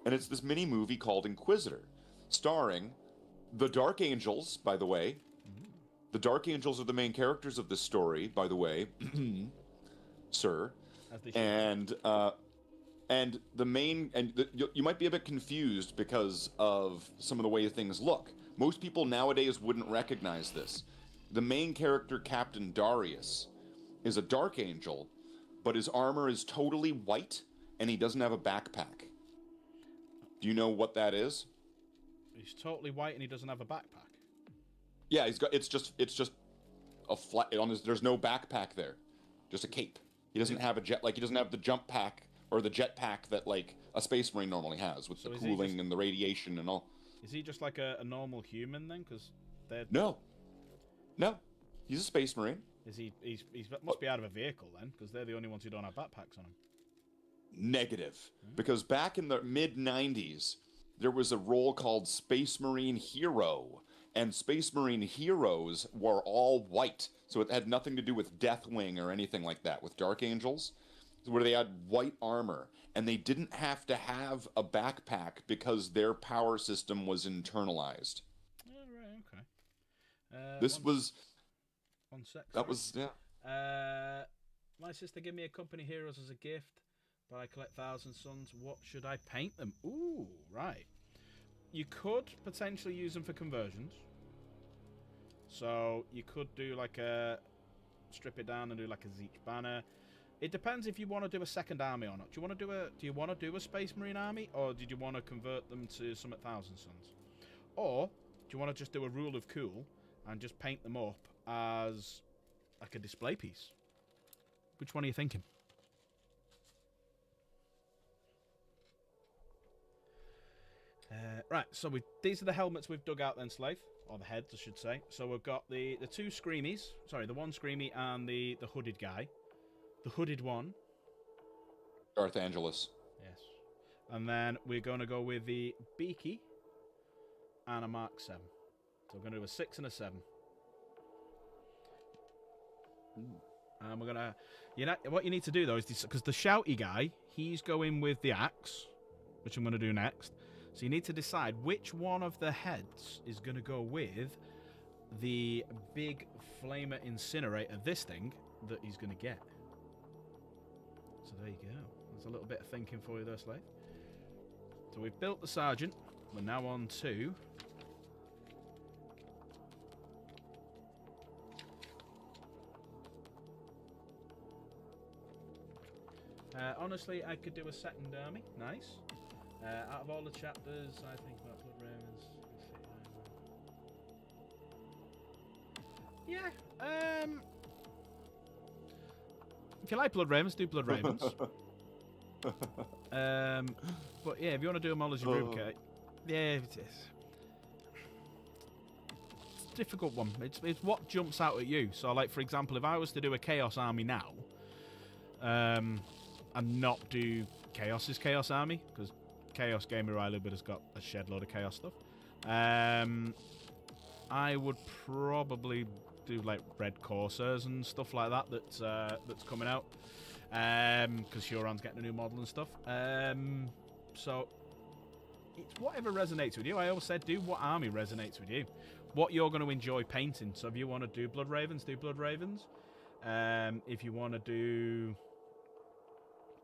And it's this mini movie called Inquisitor, starring the Dark Angels, by the way. The Dark Angels are the main characters of this story, by the way, sir. And the main you might be a bit confused because of some of the way things look. Most people nowadays wouldn't recognize this. The main character, Captain Darius, is a Dark Angel, but his armor is totally white, and he doesn't have a backpack. Do you know what that is? He's totally white and he doesn't have a backpack. Yeah, it's just a flat on his. There's no backpack there, just a cape. He doesn't have he doesn't have the jump pack or the jet pack that like a Space Marine normally has with the cooling and the radiation and all. Is he just like a normal human then? Because they're No, he's a Space Marine. Is he? He's must be out of a vehicle then, because they're the only ones who don't have backpacks on them. Negative, because back in the mid-90s, there was a role called Space Marine Hero, and Space Marine heroes were all white, so it had nothing to do with Deathwing or anything like that, with Dark Angels. where they had white armor, and they didn't have to have a backpack because their power system was internalized. Oh, right, okay. This was... One sec. That sorry. was, yeah. My sister gave me a company heroes as a gift, but I collect Thousand Suns. What should I paint them? Ooh, right. You could potentially use them for conversions. So you could do like a strip it down and do like a Zeech banner. It depends if you want to do a second army or not. Do you want to do a Space Marine army, or did you want to convert them to some at Thousand Suns? Or do you want to just do a rule of cool and just paint them up as like a display piece? Which one are you thinking? Right, so these are the helmets we've dug out then, Slave. Or the heads, I should say. So we've got the two Screamies. Sorry, the one Screamy and the hooded guy. The hooded one. Darth Angelus. Yes. And then we're going to go with the Beaky and a Mark 7. So we're going to do a 6 and a 7. And we're going to... what you need to do, though, is... Because the shouty guy, he's going with the axe, which I'm going to do next. So you need to decide which one of the heads is going to go with the big flamer incinerator, this thing, that he's going to get. So there you go. There's a little bit of thinking for you there, Slave. So we've built the Sergeant. We're now on to... honestly, I could do a second army. Nice. Out of all the chapters, I think about Blood Ravens. Yeah. If you like Blood Ravens, do Blood Ravens. But yeah, if you want to do them all as your group, Kate, yeah, it's a difficult one. It's what jumps out at you. So, like for example, if I was to do a Chaos Army now, and not do Chaos's Chaos Army, because Chaos Gamer Riley has got a shed load of Chaos stuff, I would probably do like Red Corsairs and stuff like that that's coming out, because Huron's getting a new model and stuff. So it's whatever resonates with you. I always said do what army resonates with you, what you're going to enjoy painting. So if you want to do Blood Ravens, do Blood Ravens. If you want to do,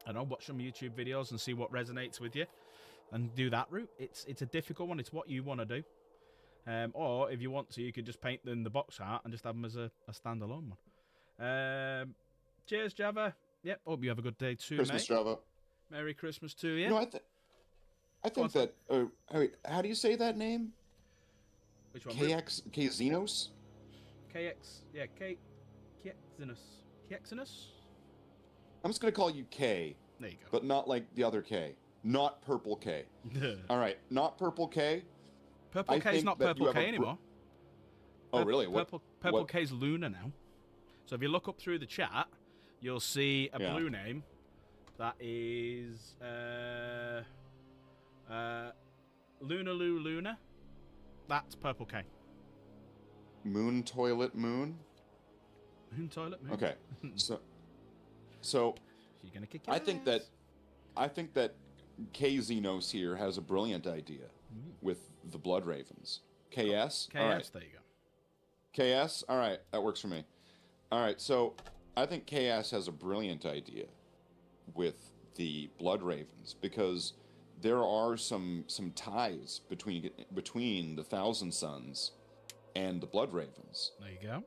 I don't know, watch some YouTube videos and see what resonates with you, and do that route. It's a difficult one. It's what you want to do. Or if you want to, you could just paint them in the box art and just have them as a standalone one. Cheers, Java. Yep. Hope you have a good day too, Christmas, mate. Java. Merry Christmas to you. You know, I think that. How do you say that name? Which one? KX Xenos? KX. Yeah, Kexinus. Kexinus? I'm just gonna call you K. There you go. But not like the other K. Not Purple K. All right, not Purple K. Purple K is not Purple K anymore. Oh, really? Purple K is Luna now. So if you look up through the chat, you'll see a blue name that is Luna. That's Purple K. Moon Toilet Moon. Moon Toilet Moon. Okay, so you're gonna kick your I think that K Xenos here has a brilliant idea with the Blood Ravens. KS. KS. All right. There you go. KS. All right, that works for me. All right, so I think KS has a brilliant idea with the Blood Ravens, because there are some ties between the Thousand Sons and the Blood Ravens. There you go.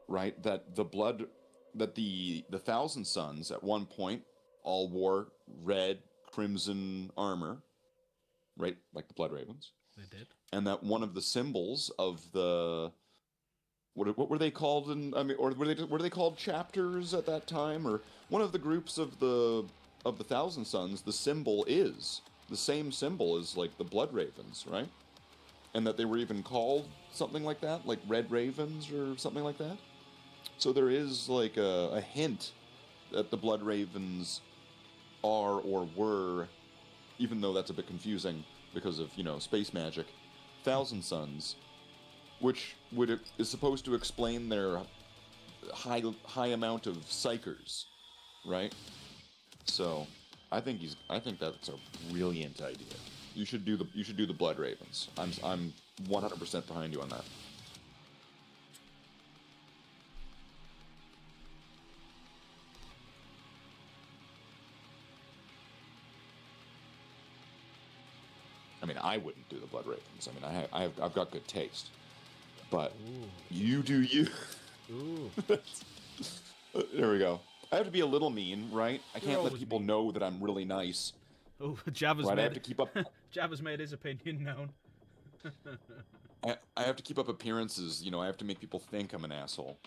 Right, that the Thousand Sons at one point all wore red crimson armor, right, like the Blood Ravens. They did. And that one of the symbols of the what were they called or were they called chapters at that time, or one of the groups of the Thousand Sons, the symbol is the same symbol as like the Blood Ravens, right? And that they were even called something like that, like Red Ravens or something like that. So there is like a hint that the Blood Ravens are or were, even though that's a bit confusing because of, space magic, Thousand Sons, which is supposed to explain their high amount of psychers right? So, I think that's a brilliant idea. You should do the Blood Ravens. I'm 100% behind you on that. I mean, I wouldn't do the Blood Ravens. I mean, I've got good taste, but you do you. Ooh. There we go. I have to be a little mean, right? I can't let always people mean. know that I'm really nice. Oh, Java's Right, made. I have to keep up. Java's made his opinion known. I have to keep up appearances. You know, I have to make people think I'm an asshole.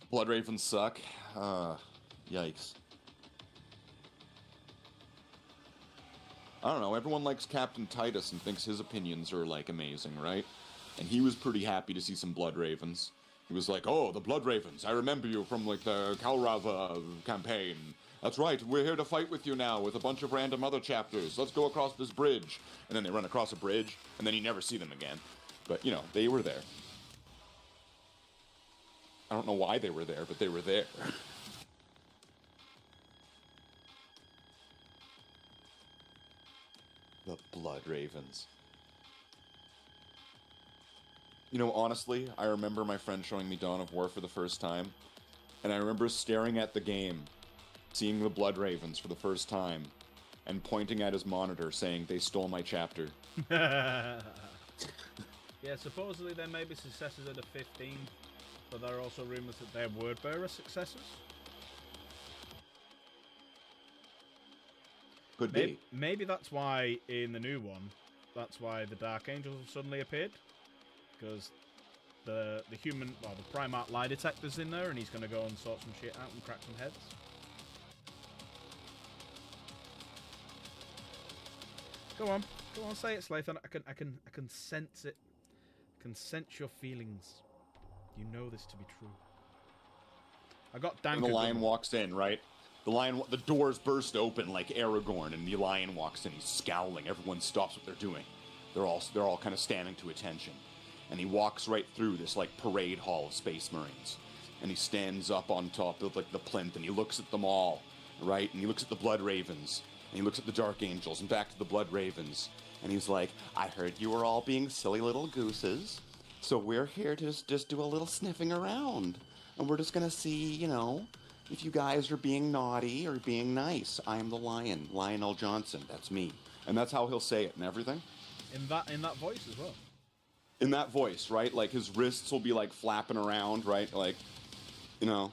Blood Ravens suck. Yikes. I don't know. Everyone likes Captain Titus and thinks his opinions are like amazing, right? And he was pretty happy to see some Blood Ravens. He was like, "Oh, the Blood Ravens! I remember you from like the Kalrava campaign. That's right. We're here to fight with you now with a bunch of random other chapters. Let's go across this bridge." And then they run across a bridge, and then you never see them again. But you know, they were there. I don't know why they were there, but they were there. The Blood Ravens. You know, honestly, I remember my friend showing me Dawn of War for the first time, and I remember staring at the game, seeing the Blood Ravens for the first time, and pointing at his monitor saying, "They stole my chapter." Yeah, supposedly there may be successors of the 15, but there are also rumours that they're Wordbearer successors. Could be. Maybe that's why in the new one, that's why the Dark Angels have suddenly appeared. Because the human, well, the Primarch lie detector's in there, and he's going to go and sort some shit out and crack some heads. Go on, say it, Slathan. I can sense it. I can sense your feelings. You know this to be true. I got Dank. And the lion walks in, right? The doors burst open like Aragorn, and the lion walks in. He's scowling. Everyone stops what they're doing. They're all kind of standing to attention. And he walks right through this like parade hall of Space Marines, and he stands up on top of like the plinth, and he looks at them all, right? And he looks at the Blood Ravens, and he looks at the Dark Angels, and back to the Blood Ravens, and he's like, "I heard you were all being silly little gooses, so we're here to just do a little sniffing around, and we're just gonna see, you know, if you guys are being naughty or being nice. I'm the lion, Lionel Johnson. That's me." And that's how he'll say it and everything. In that voice as well. In that voice, right? Like his wrists will be like flapping around, right? Like, you know.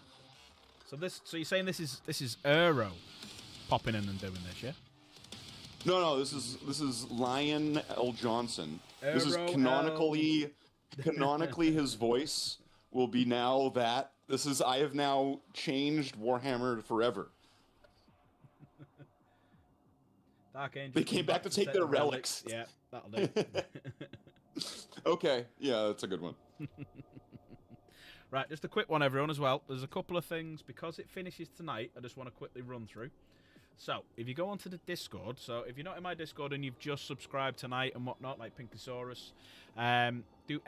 So you're saying this is Eero popping in and doing this, yeah? No, this is Lion L. Johnson. This is Eero canonically his voice will be now that. I have now changed Warhammer forever. Dark Angels. They came back to take their relics. Yeah, that'll do. Okay, yeah, that's a good one. Right, just a quick one, everyone, as well. There's a couple of things, because it finishes tonight, I just want to quickly run through. So, if you go onto the Discord, so if you're not in my Discord and you've just subscribed tonight and whatnot, like Pinkosaurus, do !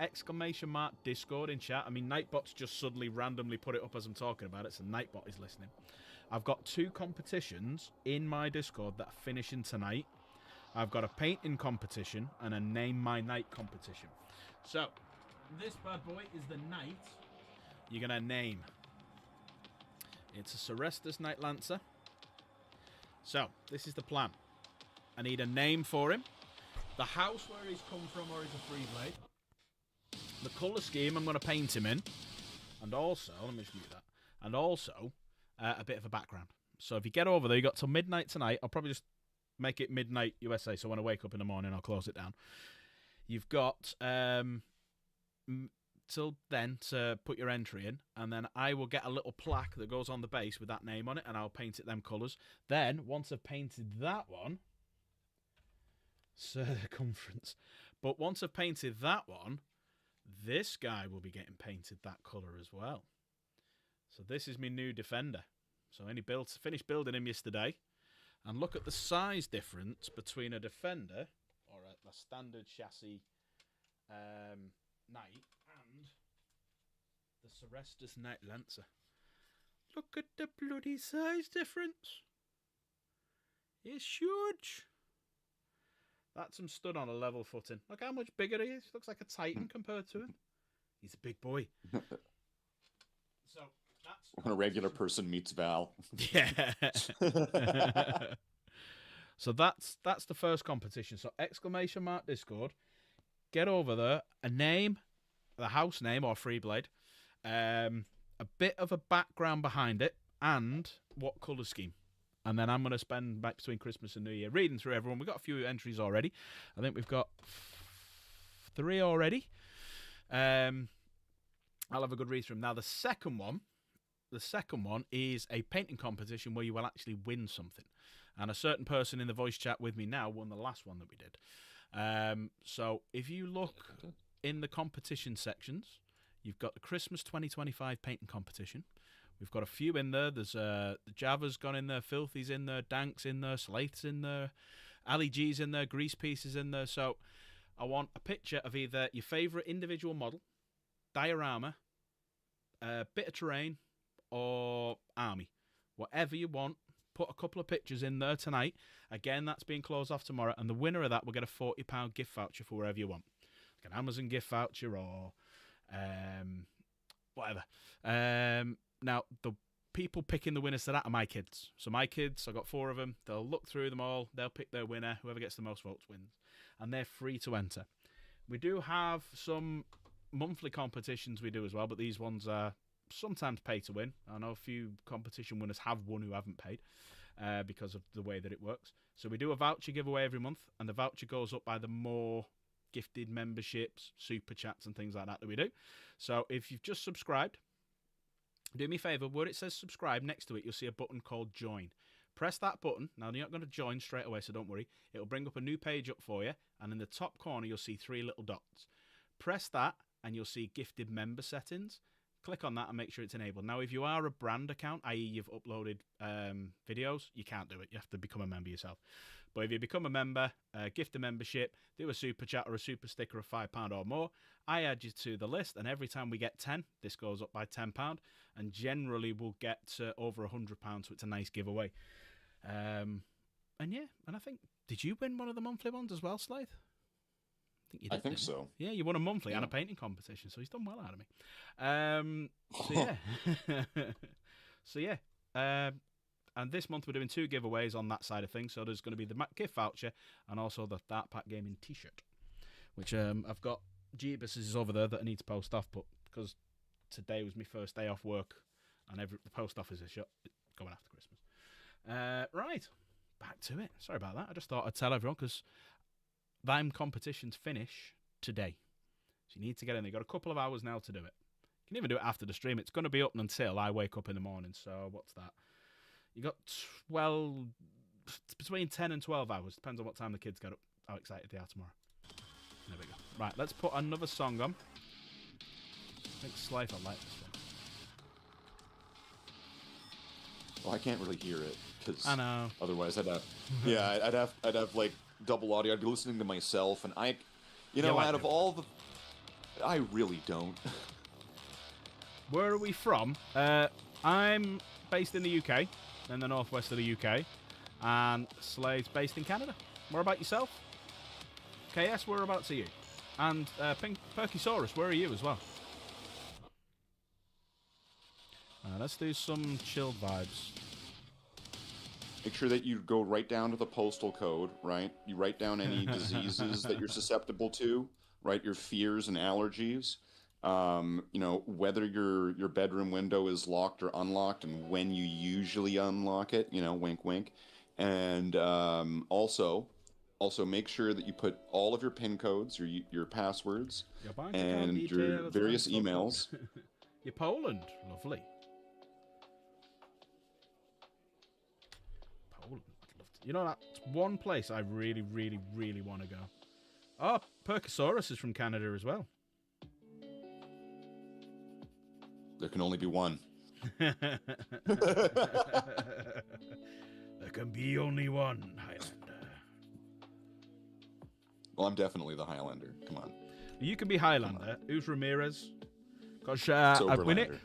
Discord in chat. I mean, Nightbot's just suddenly randomly put it up as I'm talking about it, so Nightbot is listening. I've got 2 competitions in my Discord that are finishing tonight. I've got a painting competition and a Name My Knight competition. So, this bad boy is the knight you're going to name. It's a Serestus Knight Lancer. So, this is the plan. I need a name for him. The house where he's come from, or he's a free blade. The colour scheme I'm going to paint him in. And also, let me just mute that. And also, a bit of a background. So if you get over there, you got till midnight tonight. I'll probably just make it midnight USA, so when I wake up in the morning, I'll close it down. You've got till then to put your entry in, and then I will get a little plaque that goes on the base with that name on it, and I'll paint it them colours. Then, once I've painted that one, circumference, but once I've painted that one, this guy will be getting painted that colour as well. So this is my new defender. So I only finished building him yesterday. And look at the size difference between a defender, or a standard chassis knight, and the Serestus Knight Lancer. Look at the bloody size difference. It's huge. That's him stood on a level footing. Look how much bigger he is. Looks like a titan compared to him. He's a big boy. So that's When a regular person meets Val. yeah. So that's the first competition. So exclamation mark Discord. Get over there. A name, the house name or Freeblade. A bit of a background behind it, and what colour scheme. And then I'm going to spend back between Christmas and New Year reading through everyone. We've got a few entries already. I think we've got 3 already. I'll have a good read through them. Now, the second one is a painting competition where you will actually win something. And a certain person in the voice chat with me now won the last one that we did. So if you look in the competition sections, you've got the Christmas 2025 painting competition. We've got a few in there. There's the Java's gone in there, Filthy's in there, Dank's in there, Slate's in there, Ali G's in there, Grease Piece's in there. So I want a picture of either your favourite individual model, diorama, bit of terrain, or army. Whatever you want. Put a couple of pictures in there tonight. Again, that's being closed off tomorrow. And the winner of that will get a £40 gift voucher for wherever you want. Like an Amazon gift voucher or whatever. Now, the people picking the winners to that are my kids. So my kids, I've got 4 of them. They'll look through them all. They'll pick their winner. Whoever gets the most votes wins. And they're free to enter. We do have some monthly competitions we do as well, but these ones are sometimes pay to win. I know a few competition winners have won who haven't paid because of the way that it works. So we do a voucher giveaway every month, and the voucher goes up by the more gifted memberships, super chats, and things like that we do. So if you've just subscribed, do me a favour, where it says subscribe, next to it you'll see a button called join. Press that button. Now, you're not going to join straight away, so don't worry. It'll bring up a new page up for you, and in the top corner you'll see 3 little dots. Press that, and you'll see gifted member settings. Click on that and make sure it's enabled. Now, if you are a brand account, i.e. you've uploaded videos, you can't do it. You have to become a member yourself. But if you become a member, gift a membership, do a super chat or a super sticker of £5 or more, I add you to the list, and every time we get 10, this goes up by £10, and generally we'll get over £100, so it's a nice giveaway. And yeah, and I think, did you win one of the monthly ones as well, Slade? I think so. Yeah, you won a monthly and a painting competition, so he's done well out of me. So yeah. And this month we're doing 2 giveaways on that side of things. So there's going to be the gift voucher and also the Dart Pack Gaming T-shirt, which I've got Jeebus over there that I need to post off, but because today was my first day off work and the post office is shut, going after Christmas. Right, back to it. Sorry about that. I just thought I'd tell everyone because them competitions finish today. So you need to get in there. You've got a couple of hours now to do it. You can even do it after the stream. It's going to be up until I wake up in the morning. So what's that? You got between 10 and 12 hours. Depends on what time the kids get up, how excited they are tomorrow. There we go. Right, let's put another song on. I think Slife will like this one. Well, I can't really hear it because I know. Otherwise, I'd have like double audio. I'd be listening to myself, and out of all the, I really don't. Where are we from? I'm based in the UK, in the northwest of the UK, and Slade's based in Canada. Where about yourself? KS, whereabouts are you? And Perkysaurus, where are you as well? Let's do some chilled vibes. Make sure that you go right down to the postal code, right? You write down any diseases that you're susceptible to, right? Your fears and allergies. Whether your bedroom window is locked or unlocked and when you usually unlock it, wink, wink. And also make sure that you put all of your PIN codes, your passwords, and your various emails. You're Poland. Lovely. Poland. I'd love to. That's one place I really, really, really want to go. Oh, Perkysaurus is from Canada as well. There can only be one. There can be only one Highlander. Well, I'm definitely the Highlander. Come on. You can be Highlander. Who's Ramirez? Because Sober we lander.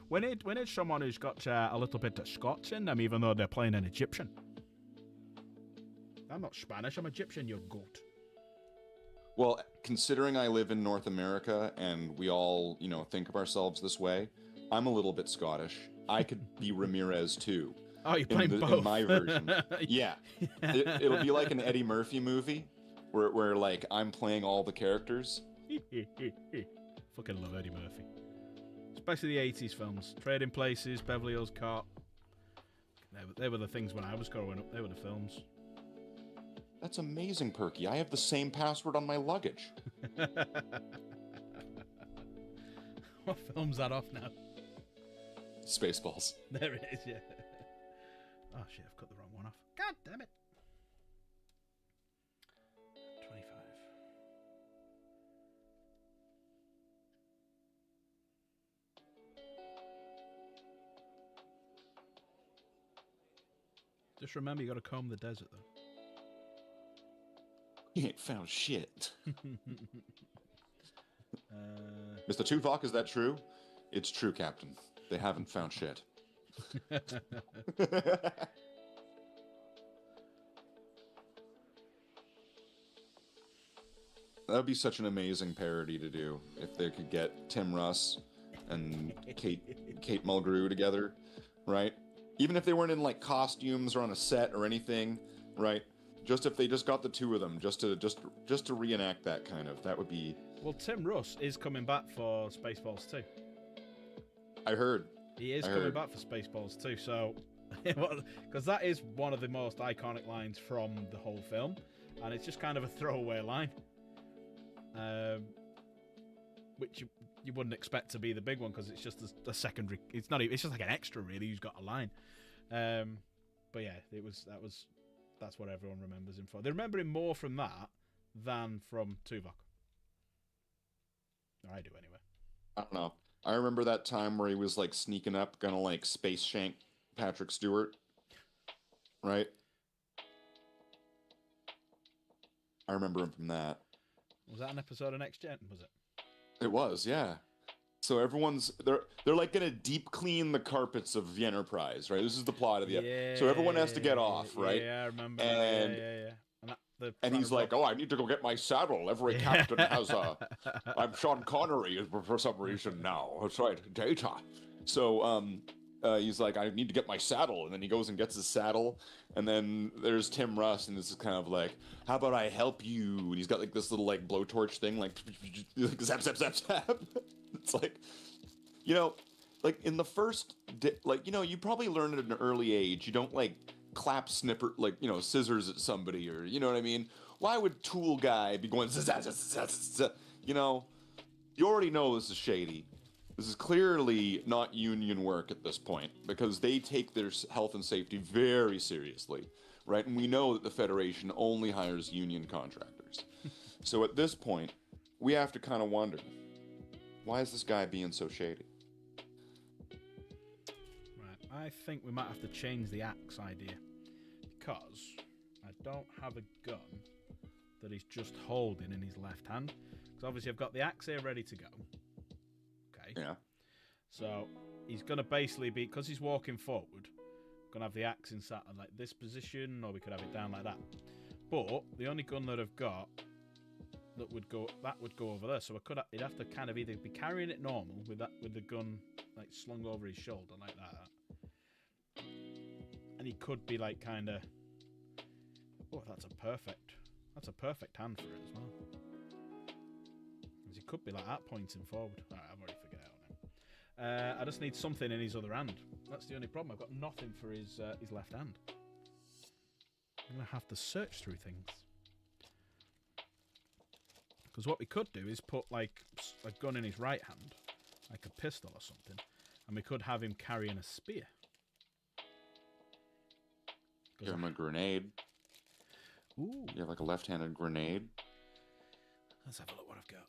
need someone who's got a little bit of Scots in them, even though they're playing an Egyptian. I'm not Spanish. I'm Egyptian. You goat. Well, considering I live in North America and we all, think of ourselves this way, I'm a little bit Scottish. I could be Ramirez too. Oh, you're playing both. In my version. Yeah. It'll be like an Eddie Murphy movie where like I'm playing all the characters. Fucking love Eddie Murphy. Especially the 80s films. Trading Places, Beverly Hills Cop. They were the things when I was growing up. They were the films. That's amazing, Perky. I have the same password on my luggage. What film's that off now? Spaceballs. There it is, yeah. Oh shit, I've cut the wrong one off. God damn it. 25. Just remember, you got to comb the desert, though. You ain't found shit. Mr. Tuvok, is that true? It's true, Captain. They haven't found shit. That would be such an amazing parody to do if they could get Tim Russ and Kate Mulgrew together, right? Even if they weren't in like costumes or on a set or anything, right? Just if they just got the two of them, just to reenact that kind of, that would be. Well, Tim Russ is coming back for Spaceballs 2. I heard. He is coming back for Spaceballs 2, so because that is one of the most iconic lines from the whole film, and it's just kind of a throwaway line, which you wouldn't expect to be the big one because it's just a secondary. It's not. It's just like an extra, really. Who's got a line. But yeah, that's what everyone remembers him for. They remember him more from that than from Tuvok. I do anyway. I don't know. I remember that time where he was like sneaking up, gonna like space shank Patrick Stewart, right? I remember him from that. Was that an episode of Next Gen? Was it? It was, yeah. So they're like gonna deep clean the carpets of the Enterprise, right? This is the plot of the episode. So everyone has to get off, right? Yeah, I remember. And And he's like, "Oh, I need to go get my saddle. Every captain has a." I'm Sean Connery for some reason now. That's right, Data. So he's like, "I need to get my saddle," and then he goes and gets his saddle, and then there's Tim Russ, and this is kind of like, "How about I help you?" And he's got like this little like blowtorch thing, like zap zap zap zap. It's like, like in the first, you probably learn at an early age. You don't like clap snipper scissors at somebody, or you know what I mean. Why would tool guy be going you already know this is shady. This is clearly not union work at this point, because they take their health and safety very seriously, right? And we know that the Federation only hires union contractors. So at this point we have to kind of wonder, why is this guy being so shady? I think we might have to change the axe idea, because I don't have a gun that he's just holding in his left hand. Because obviously I've got the axe here ready to go. Okay. Yeah. So he's going to basically be, because he's walking forward, going to have the axe inside like this position, or we could have it down like that. But the only gun that I've got that would go over there. So he'd have to kind of either be carrying it normal with the gun like slung over his shoulder like that. And he could be like kind of, that's a perfect hand for it as well. Because he could be like that, pointing forward. Alright, I've already figured it out now. I just need something in his other hand. That's the only problem. I've got nothing for his left hand. I'm gonna have to search through things. Because what we could do is put like a gun in his right hand, like a pistol or something, and we could have him carrying a spear. Give him a grenade. Ooh. You have like a left-handed grenade. Let's have a look what I've got.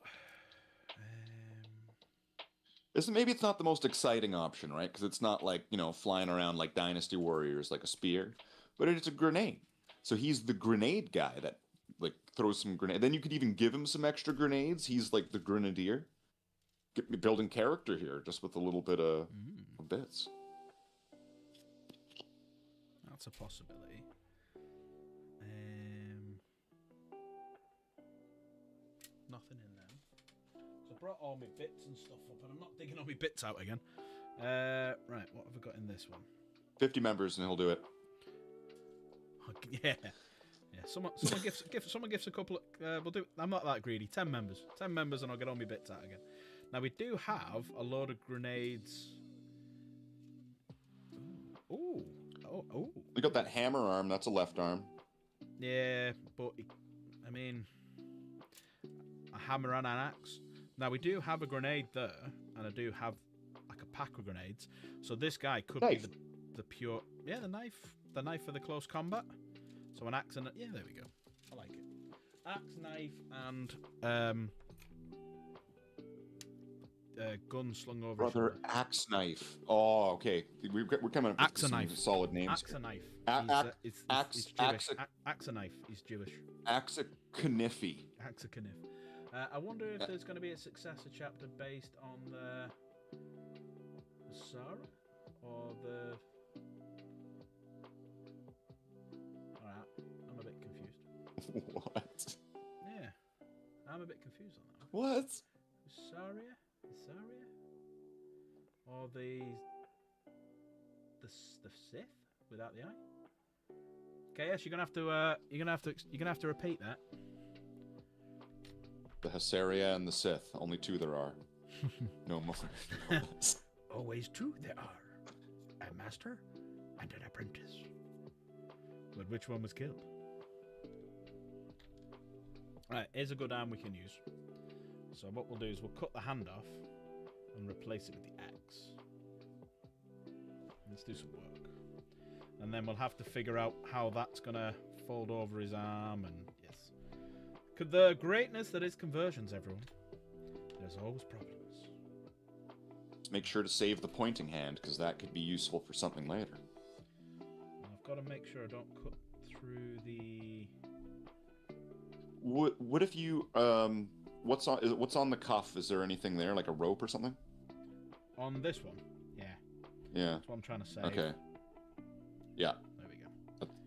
Maybe it's not the most exciting option, right? Because it's not like, flying around like Dynasty Warriors like a spear, but it's a grenade. So he's the grenade guy that like throws some grenade. Then you could even give him some extra grenades. He's like the grenadier. building character here, just with a little bit of bits. That's a possibility. Nothing in them. So I brought all my bits and stuff up, and I'm not digging all my bits out again. Right, what have I got in this one? 50 members, and he'll do it. Yeah. Someone gives a couple. We'll do. I'm not that greedy. 10 members, and I'll get all my bits out again. Now we do have a load of grenades. Oh. We got that hammer arm. That's a left arm. Yeah, but I mean, a hammer and an axe. Now we do have a grenade there, and I do have like a pack of grenades. So this guy could be the pure. Yeah, the knife for the close combat. So an axe and yeah, there we go. I like it. Axe, knife, and gun slung over. Brother, axe knife. Oh, okay. We're coming up with some solid names. Axe and knife. He's Jewish. Axe and knife. He's Jewish. Axe Kniffy. Axe Kniff. I wonder if there's going to be a successor chapter based on the Sarah or the. Alright, I'm a bit confused. What? Yeah, I'm a bit confused on that. What? Saria? Or the Sith without the eye? Okay, yes, you're gonna have to repeat that. The Hassaria and the Sith, only two there are. No more. No less. Always two there are. A master and an apprentice. But which one was killed? Right, here's a good arm we can use. So what we'll do is we'll cut the hand off and replace it with the axe. Let's do some work. And then we'll have to figure out how that's going to fold over his arm and yes. The greatness that is conversions, everyone. There's always problems. Make sure to save the pointing hand, because that could be useful for something later. I've got to make sure I don't cut through the... What if you... What's on the cuff? Is there anything there, like a rope or something? On this one? Yeah. Yeah. That's what I'm trying to say. Okay. Yeah. There we go.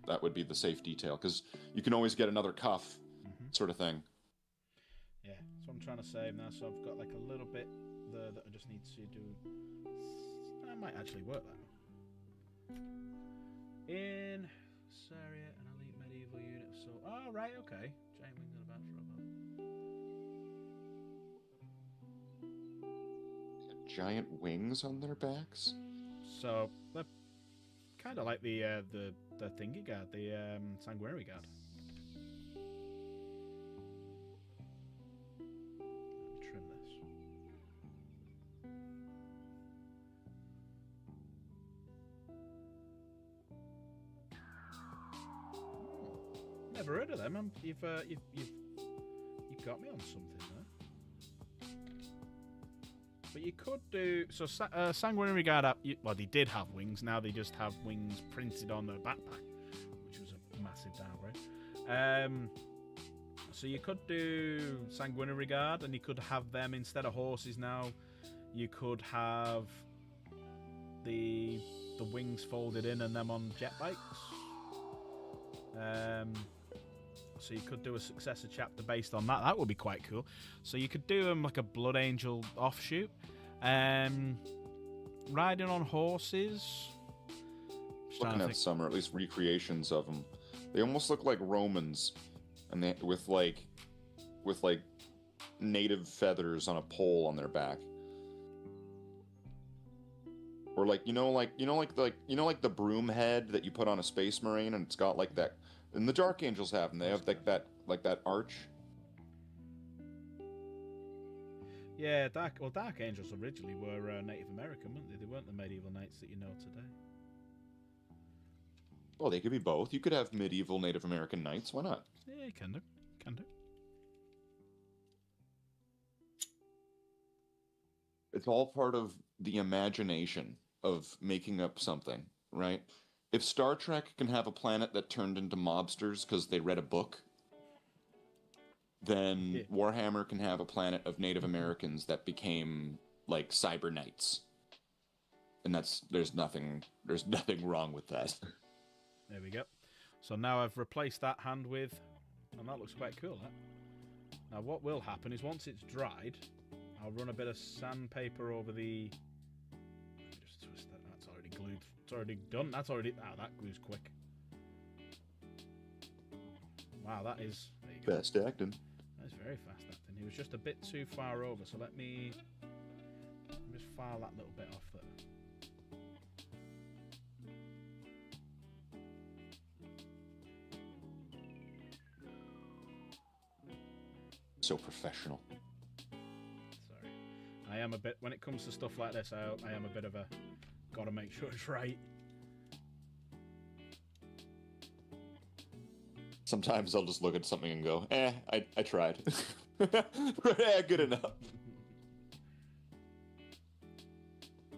That would be the safe detail, because you can always get another cuff, sort of thing. Yeah, that's what I'm trying to save now. So I've got like a little bit there that I just need to do. That might actually work though. In Saria, an elite medieval unit of soul. Oh, right, okay. Giant wings on a bat for a bow. Giant wings on their backs? So they're kind of like the thingy guard, the sanguinary guard. Trim this. Never heard of them. You've got me on something there. But you could do so. Sanguinary guard up. Well, they did have wings. Now they just have wings printed on their backpack, which was a massive downgrade. So you could do sanguinary guard, and you could have them instead of horses. Now you could have the wings folded in and them on jet bikes. So you could do a successor chapter based on that. That would be quite cool. So you could do them like a Blood Angel offshoot. Riding on horses. Looking at some, or at least recreations of them. They almost look like Romans, and they with like native feathers on a pole on their back. Or like the broom head that you put on a Space Marine, and it's got like that. And the Dark Angels have them. They have like that arch. Yeah, Dark Angels originally were Native American, weren't they? They weren't the medieval knights that you know today. Well, they could be both. You could have medieval Native American knights. Why not? Yeah, you can do. It's all part of the imagination of making up something, right? If Star Trek can have a planet that turned into mobsters because they read a book, then Warhammer can have a planet of Native Americans that became like cyber knights. And there's nothing wrong with that. There we go. So now I've replaced that hand with, and that looks quite cool, that. Now what will happen is once it's dried, I'll run a bit of sandpaper over the... Let me just twist that. That's already glued. It's already done. That's already... Ah, that glues quick. Wow, that is... There you go. Fast acting. That's very fast acting. He was just a bit too far over, so let me just file that little bit off there. So professional. Sorry. I am a bit... When it comes to stuff like this, I am a bit of a... Gotta make sure it's right. Sometimes I'll just look at something and go, I tried. Yeah, good enough.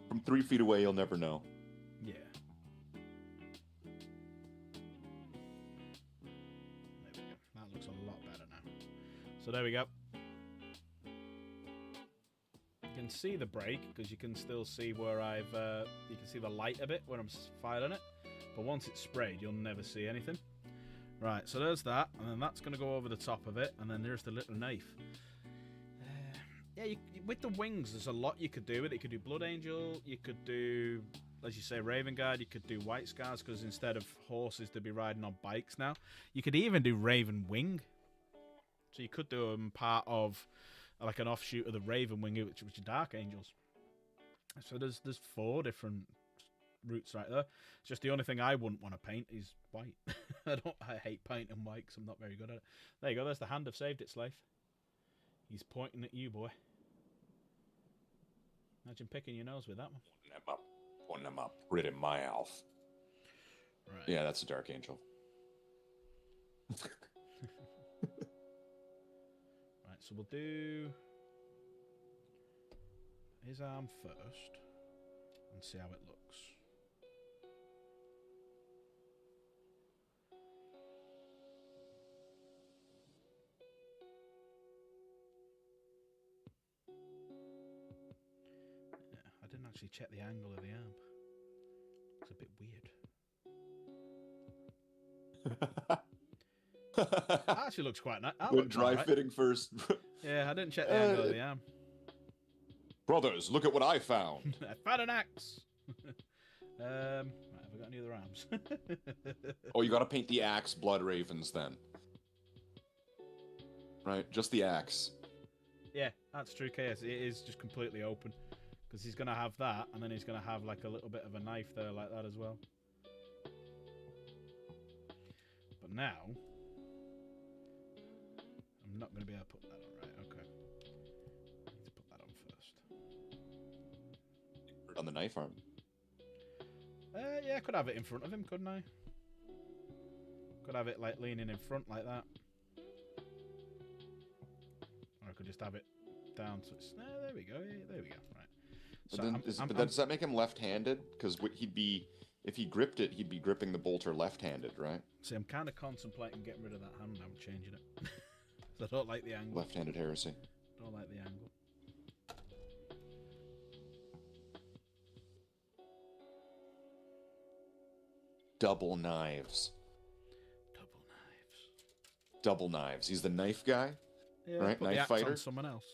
From 3 feet away, you'll never know. Yeah. There we go. That looks a lot better now. So there we go. You can see the break because you can still see where I've... you can see the light of it when I'm filing it. But once it's sprayed, you'll never see anything. Right, so there's that, and then that's going to go over the top of it, and then there's the little knife. Yeah, with the wings, there's a lot you could do with it. You could do Blood Angel, you could do, as you say, Raven Guard, you could do White Scars, because instead of horses, they'd be riding on bikes now. You could even do Raven Wing. So you could do them part of, like, an offshoot of the Raven Wing, which are Dark Angels. So there's 4 different routes right there. It's just the only thing I wouldn't want to paint is white. I hate painting white because I'm not very good at it. There you go, there's the hand of Saved It, Slave. He's pointing at you, boy. Imagine picking your nose with that one. Putting them up, right in my mouth. Right. Yeah, that's a Dark Angel. Right, so we'll do his arm first and see how it looks. I didn't actually check the angle of the arm. It's a bit weird. That actually looks quite nice. Dry fitting first. Yeah, I didn't check the angle of the arm. Brothers, look at what I found. I found an axe. Right, have I got any other arms? Oh, you gotta paint the axe Blood Ravens then. Right, just the axe. Yeah, that's true, KS. It is just completely open. Because he's going to have that, and then he's going to have like a little bit of a knife there like that as well. But now, I'm not going to be able to put that on, right? Okay. I need to put that on first. On the knife arm. Yeah, I could have it in front of him, couldn't I? Could have it like leaning in front like that. Or I could just have it down so it's... there we go, there we go, right. But, So then, does that make him left-handed? Because he'd be, if he gripped it, he'd be gripping the bolter left-handed, right? See, I'm kind of contemplating getting rid of that hand now and changing it. I don't like the angle. Left-handed heresy. Don't like the angle. Double knives. Double knives. Double knives. He's the knife guy, Yeah, right? put the Knife axe fighter. on someone else.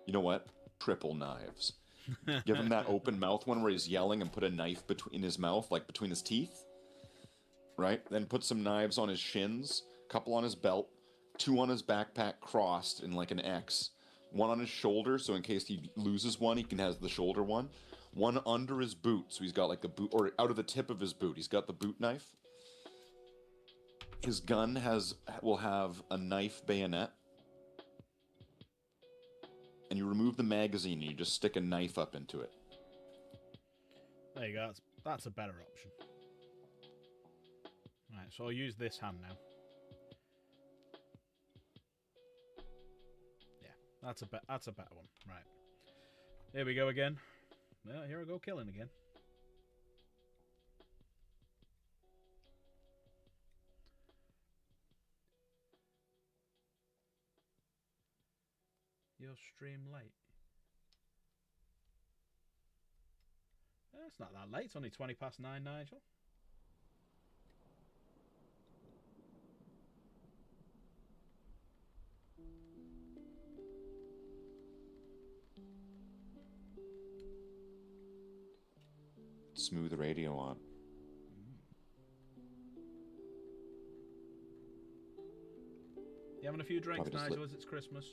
You know what? Triple knives. Give him that open mouth one where he's yelling and put a knife in his mouth, like between his teeth. Right? Then put some knives on his shins, a couple on his belt, 2 on his backpack crossed in like an X, 1 on his shoulder, so in case he loses one, he can have the shoulder one. 1 under his boot, so he's got like the boot, or out of the tip of his boot, he's got the boot knife. His gun will have a knife bayonet. And you remove the magazine and you just stick a knife up into it. There you go. That's a better option. Right, so I'll use this hand now. Yeah, that's a better one. Right. Here we go again. Well, here I go killing again. your stream late? It's not that late. It's only 9:20, Nigel. Smooth radio on. You having a few drinks, Probably just Nigel, as it's Christmas?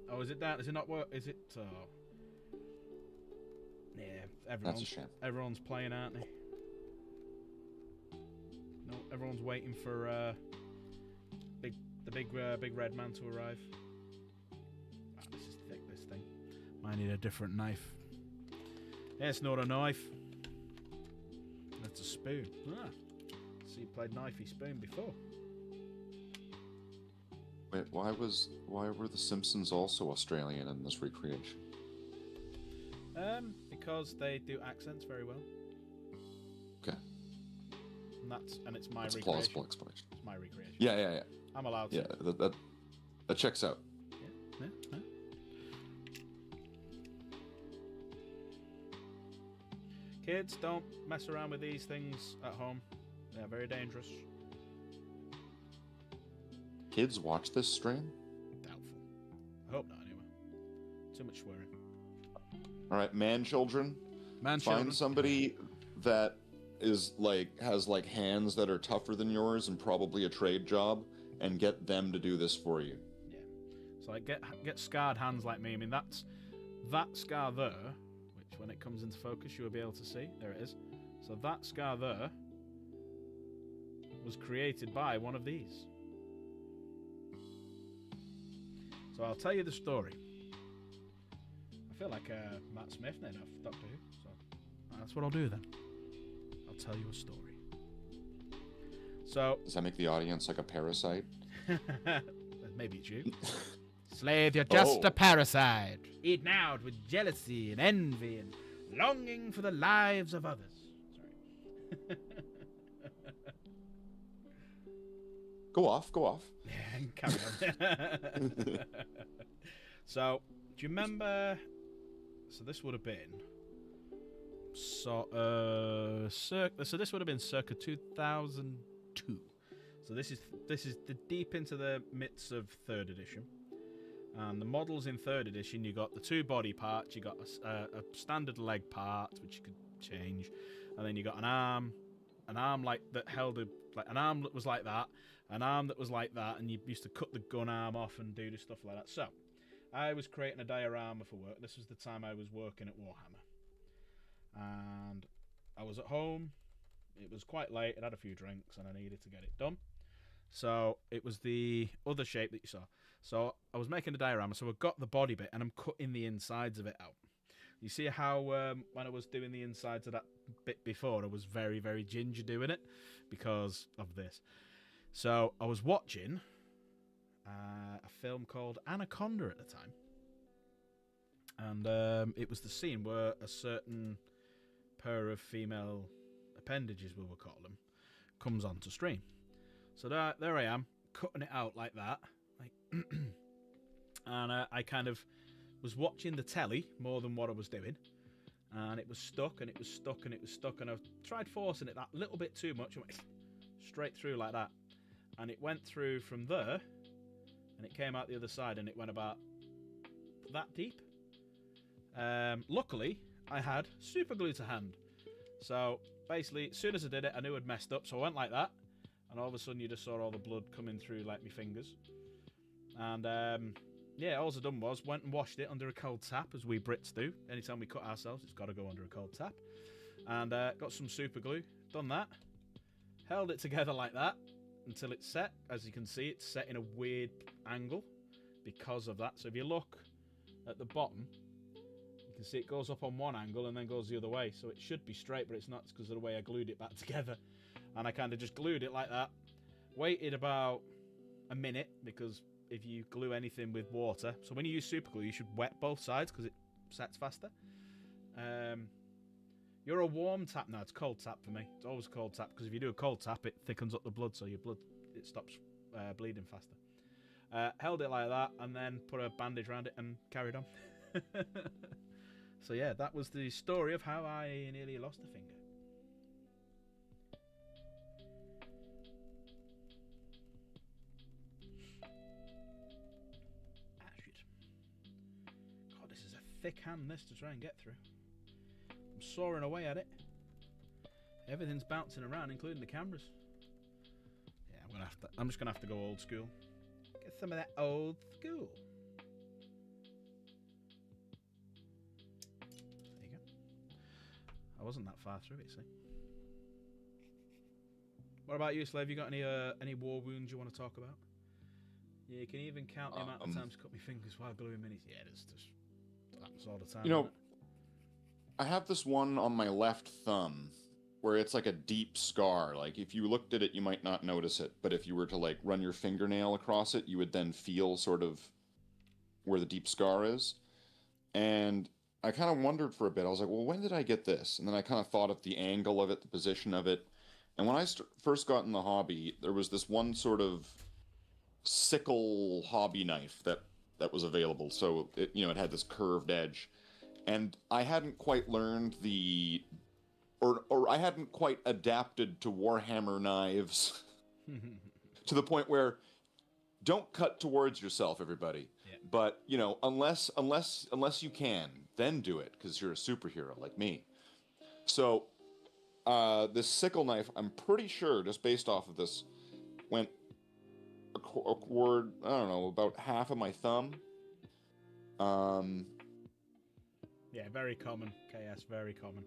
Oh, is it that? Is it not work? Is it? Yeah, That's a shame. everyone's playing, aren't they? No, everyone's waiting for the big red man to arrive. Ah, this is thick, this thing. Might need a different knife. It's not a knife. That's a spoon. Ah, so you played knifey spoon before. Wait, why were the Simpsons also Australian in this recreation? Because they do accents very well. Okay. And it's my That's a recreation. plausible explanation. It's my recreation. Yeah. I'm allowed to. Yeah, that checks out. Yeah. Kids, don't mess around with these things at home. They're very dangerous. Kids watch this stream? Doubtful. I hope not, anyway. Too much swearing. All right, children. Find somebody that is has hands that are tougher than yours and probably a trade job, and get them to do this for you. Yeah. So get scarred hands like me. I mean, that scar there, which when it comes into focus you will be able to see. There it is. So that scar there was created by one of these. So I'll tell you the story. I feel like Matt Smith now of Doctor Who. So that's what I'll do then. I'll tell you a story. So Does that make the audience like a parasite? maybe it's you. Slave, you're just a parasite, eaten out with jealousy and envy and longing for the lives of others. Sorry. Go off. Yeah, carry on. So, do you remember? So this would have been this would have been circa 2002. So this is the deep into the midst of 3rd edition. And the models in 3rd edition, you got the 2 body parts, you got a standard leg part which you could change, and then you got an arm like that held an arm that was like that, an arm that was like that, and you used to cut the gun arm off and do stuff like that. So I was creating a diorama for work. This was the time I was working at Warhammer, and I was at home. It was quite late. I'd had a few drinks and I needed to get it done. So it was the other shape that you saw. So I was making a diorama, so I got the body bit and I'm cutting the insides of it out. You see how when I was doing the insides of that bit before, I was very, very ginger doing it because of this. So I was watching a film called Anaconda at the time. And it was the scene where a certain pair of female appendages, we will call them, comes onto stream. So there I am, cutting it out like that. And I kind of was watching the telly more than what I was doing. And it was stuck, and it was stuck, and it was stuck. And I tried forcing it that little bit too much. It went straight through like that. And it went through from there, and it came out the other side, and it went about that deep. Luckily, I had super glue to hand. So basically, as soon as I did it, I knew I'd messed up. So I went like that, and all of a sudden you just saw all the blood coming through like my fingers. And yeah, all I done was went and washed it under a cold tap, as we Brits do. Anytime we cut ourselves, it's got to go under a cold tap. And got some super glue, done that, held it together like that until it's set. As you can see, it's set in a weird angle because of that. So if you look at the bottom, you can see it goes up on one angle and then goes the other way. So it should be straight, but it's not. It's because of the way I glued it back together. And I kind of just glued it like that. Waited about a minute, because if you glue anything with water, so when you use super glue, you should wet both sides because it sets faster. You're a warm tap now. It's cold tap for me. It's always cold tap, because if you do a cold tap, it thickens up the blood, so your blood, it stops bleeding faster. Held it like that, and then put a bandage around it and carried on. So yeah, that was the story of how I nearly lost a finger. Ah, shit. God, this is a thick hand, this, to try and get through. I'm sawing away at it. Everything's bouncing around, including the cameras. Yeah, I'm just gonna have to go old school. Get some of that old school. There you go. I wasn't that far through it, see. What about you, Slave? You got any war wounds you want to talk about? Yeah, you can even count the amount of times cut my fingers while gluing minis. Yeah, it's just happens all the time. You know, I have this one on my left thumb where it's like a deep scar. Like, if you looked at it, you might not notice it, but if you were to, like, run your fingernail across it, you would then feel sort of where the deep scar is. And I kind of wondered for a bit. I was like, well, when did I get this? And then I kind of thought of the angle of it, the position of it. And when I first got in the hobby, there was this one sort of sickle hobby knife that was available. So, it had this curved edge. And I hadn't quite learned or I hadn't quite adapted to Warhammer knives to the point where don't cut towards yourself, everybody. Yeah. But, unless you can, then do it, because you're a superhero like me. So, this sickle knife, I'm pretty sure, just based off of this, went a cord, I don't know, about half of my thumb. Yeah, very common. KS, very common.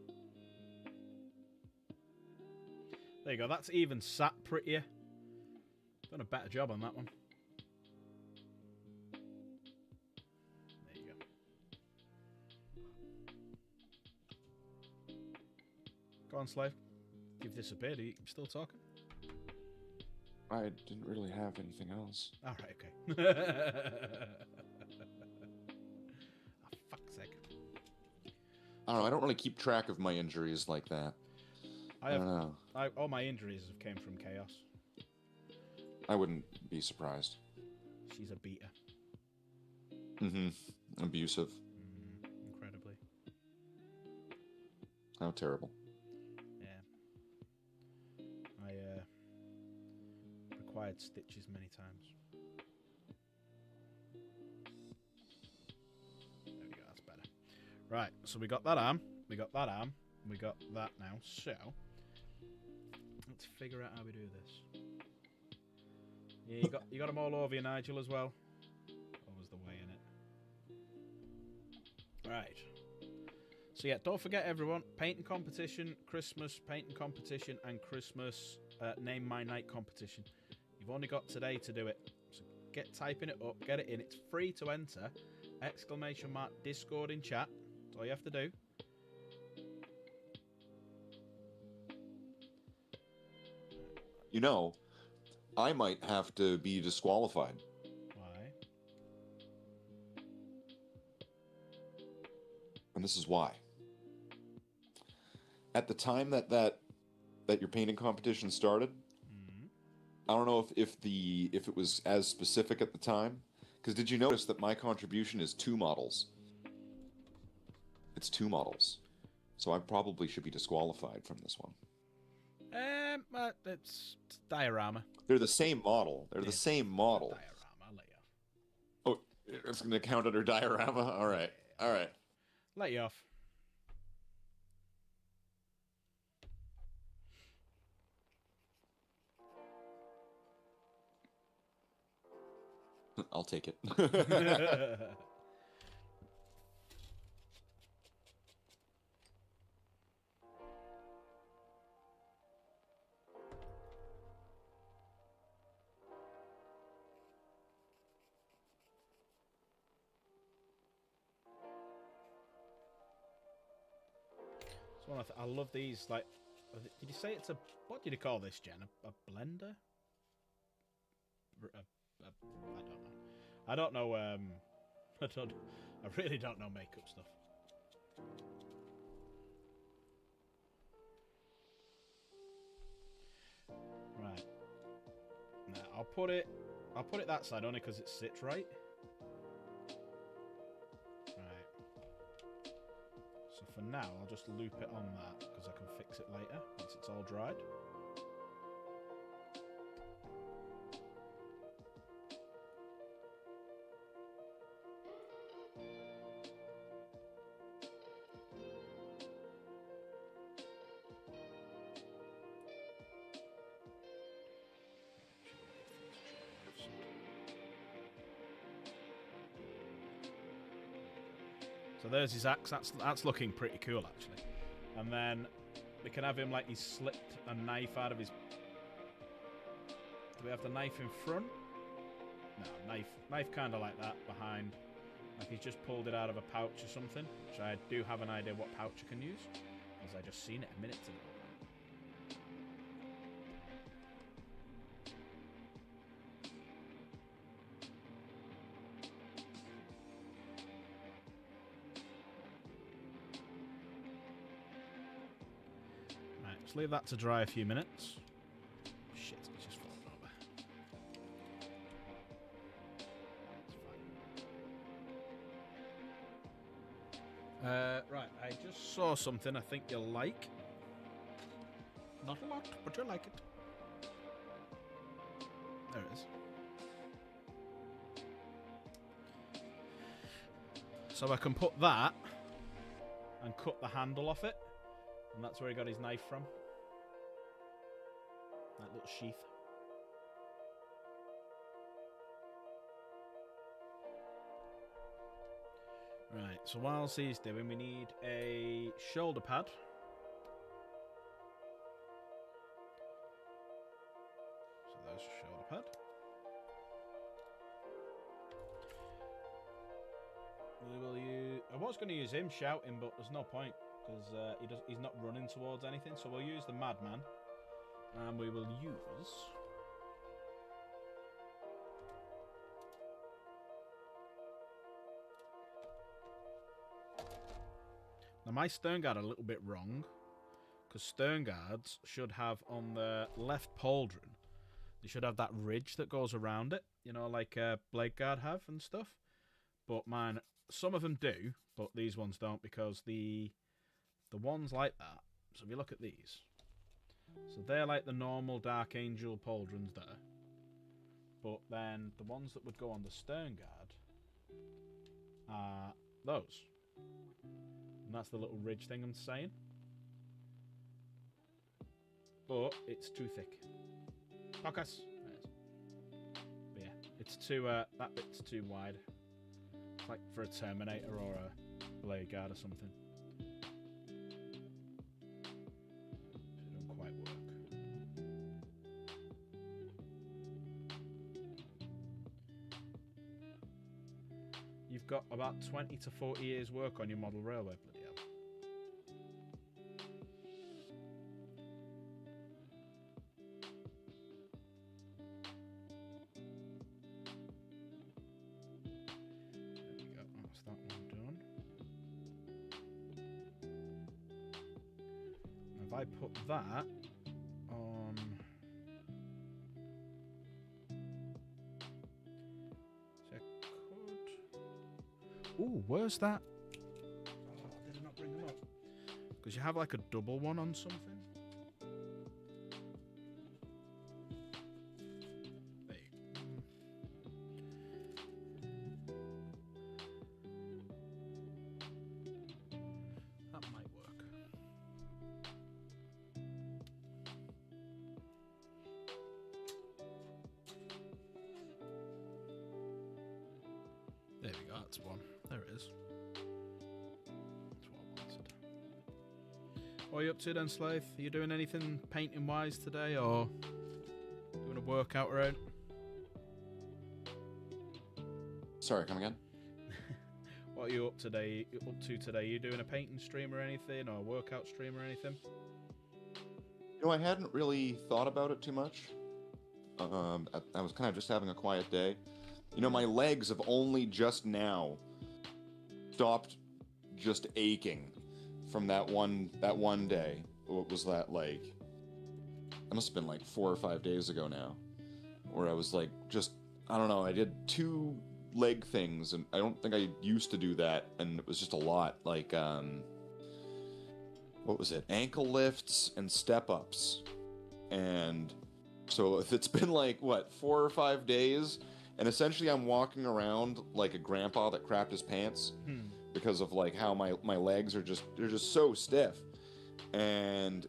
There you go. That's even sat prettier. Done a better job on that one. There you go. Go on, Slave. You've disappeared. Are you still talking? I didn't really have anything else. All right, okay. Oh, fuck's sake. I don't know. I don't really keep track of my injuries like that. I don't know. All my injuries have came from Chaos. I wouldn't be surprised. She's a beater. Mm-hmm. Abusive. Incredibly. How terrible. Yeah. I required stitches many times. There we go, that's better. Right, so we got that arm. We got that arm. We got that now. So, let's figure out how we do this. Yeah, you got them all over you, Nigel, as well. Always the way in it. Right. So yeah, don't forget, everyone, painting competition, Christmas painting competition, and Christmas Name My Night competition. You've only got today to do it. So get typing it up, get it in. It's free to enter. ! Discord in chat. That's all you have to do. I might have to be disqualified. Why? And this is why. At the time that your painting competition started, I don't know if it was as specific at the time. Because did you notice that my contribution is 2 models? It's 2 models. So I probably should be disqualified from this one. It's diorama. They're the same model. They're the same model. Diorama, I'll let you off. Oh, it's going to count under diorama? All right. All right. Let you off. I'll take it. I love these. Like, did you say it's a? What did you call this, Jen? A blender? I don't know. I really don't know makeup stuff. Right. Now I'll put it I'll put it that side only because it sits right. Right. So for now, I'll just loop it on that because I can fix it later once it's all dried. So there's his axe. That's looking pretty cool, actually. And then we can have him like he's slipped a knife out of his... Do we have the knife in front? No, knife kind of like that behind. Like he's just pulled it out of a pouch or something. Which I do have an idea what pouch I can use, because I just seen it a minute ago. Just leave that to dry a few minutes. Shit, it's just falling over. It's fine. Right, I just saw something I think you'll like. Not a lot, but you'll like it. There it is. So I can put that and cut the handle off it. And that's where he got his knife from. That little sheath. Right, so whilst he's doing, we need a shoulder pad. So there's a shoulder pad. We will use... I was going to use him shouting, but there's no point. Because he's not running towards anything. So we'll use the madman. And we will use... Now my stern guard are a little bit wrong. Because stern guards should have on the left pauldron, they should have that ridge that goes around it. You know, like blade guard have and stuff. But mine, some of them do. But these ones don't, because the ones like that, so if you look at these, so they're like the normal Dark Angel pauldrons there, but then the ones that would go on the stern guard are those, and that's the little ridge thing I'm saying, but it's too thick. Focus. But yeah, it's too that bit's too wide. It's like for a Terminator or a blade guard or something. You've got about 20 to 40 years work on your model railway, bloody hell. There we go, that's that one done. If I put that on... Ooh, where's that? Oh, did I not bring them up? Because you have like a double one on something. There you go. That might work. There we go, that's one. There it is. That's what I wanted. What are you up to then, Slaith? Are you doing anything painting-wise today, or doing a workout around? Sorry, come again? What are you up to today? Are you doing a painting stream or anything, or a workout stream or anything? You know, I hadn't really thought about it too much. I was kind of just having a quiet day. You know, my legs have only just now stopped just aching from that one day. What was that like? It must have been like 4 or 5 days ago now, where I was like just I don't know. I did 2 leg things, and I don't think I used to do that, and it was just a lot. Like, what was it? Ankle lifts and step ups. And so if it's been like, what, 4 or 5 days, and essentially I'm walking around like a grandpa that crapped his pants because of like how my legs are they're just so stiff. And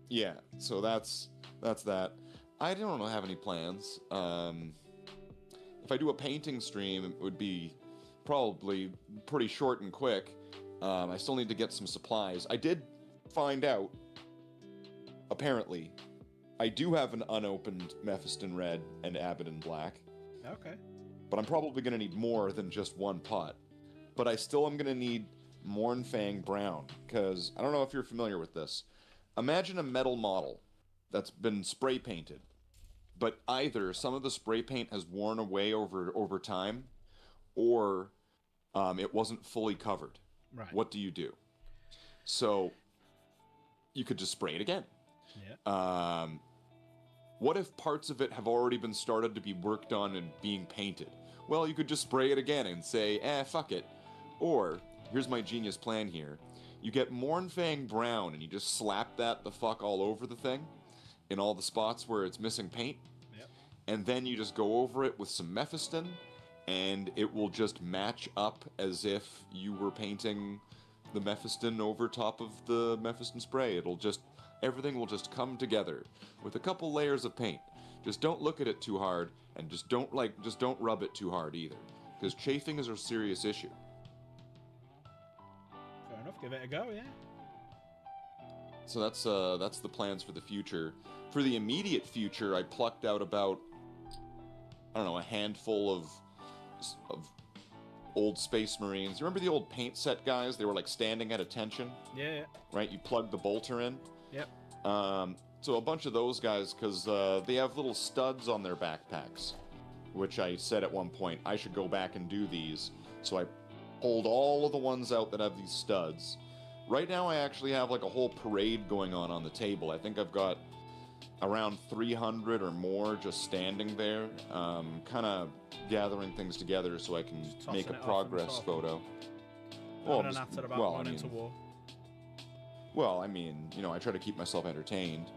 yeah, so that's that. I don't have any plans. If I do a painting stream, it would be probably pretty short and quick. I still need to get some supplies. I did find out, apparently, I do have an unopened Mephiston Red and Abaddon Black. Okay. But I'm probably going to need more than just 1 pot. But I still am going to need Mournfang Brown, because I don't know if you're familiar with this. Imagine a metal model that's been spray painted, but either some of the spray paint has worn away over time, or it wasn't fully covered. Right. What do you do? So you could just spray it again. Yeah. What if parts of it have already been started to be worked on and being painted? Well, you could just spray it again and say, fuck it. Or, here's my genius plan here. You get Mournfang Brown and you just slap that the fuck all over the thing in all the spots where it's missing paint. Yep. And then you just go over it with some Mephiston, and it will just match up as if you were painting the Mephiston over top of the Mephiston spray. Everything will just come together with a couple layers of paint. Just don't look at it too hard, and just don't rub it too hard either, because chafing is a serious issue. Fair enough. Give it a go. Yeah. So that's the plans for the future. For the immediate future, I plucked out about, I don't know, a handful of old Space Marines. You remember the old paint set guys? They were like standing at attention. Yeah. Right? You plug the bolter in. Yep. So a bunch of those guys, because they have little studs on their backpacks, which I said at one point, I should go back and do these. So I pulled all of the ones out that have these studs. Right now I actually have like a whole parade going on the table. I think I've got around 300 or more just standing there, kind of gathering things together so I can make a progress photo. Well, into war. Well, I mean, I try to keep myself entertained,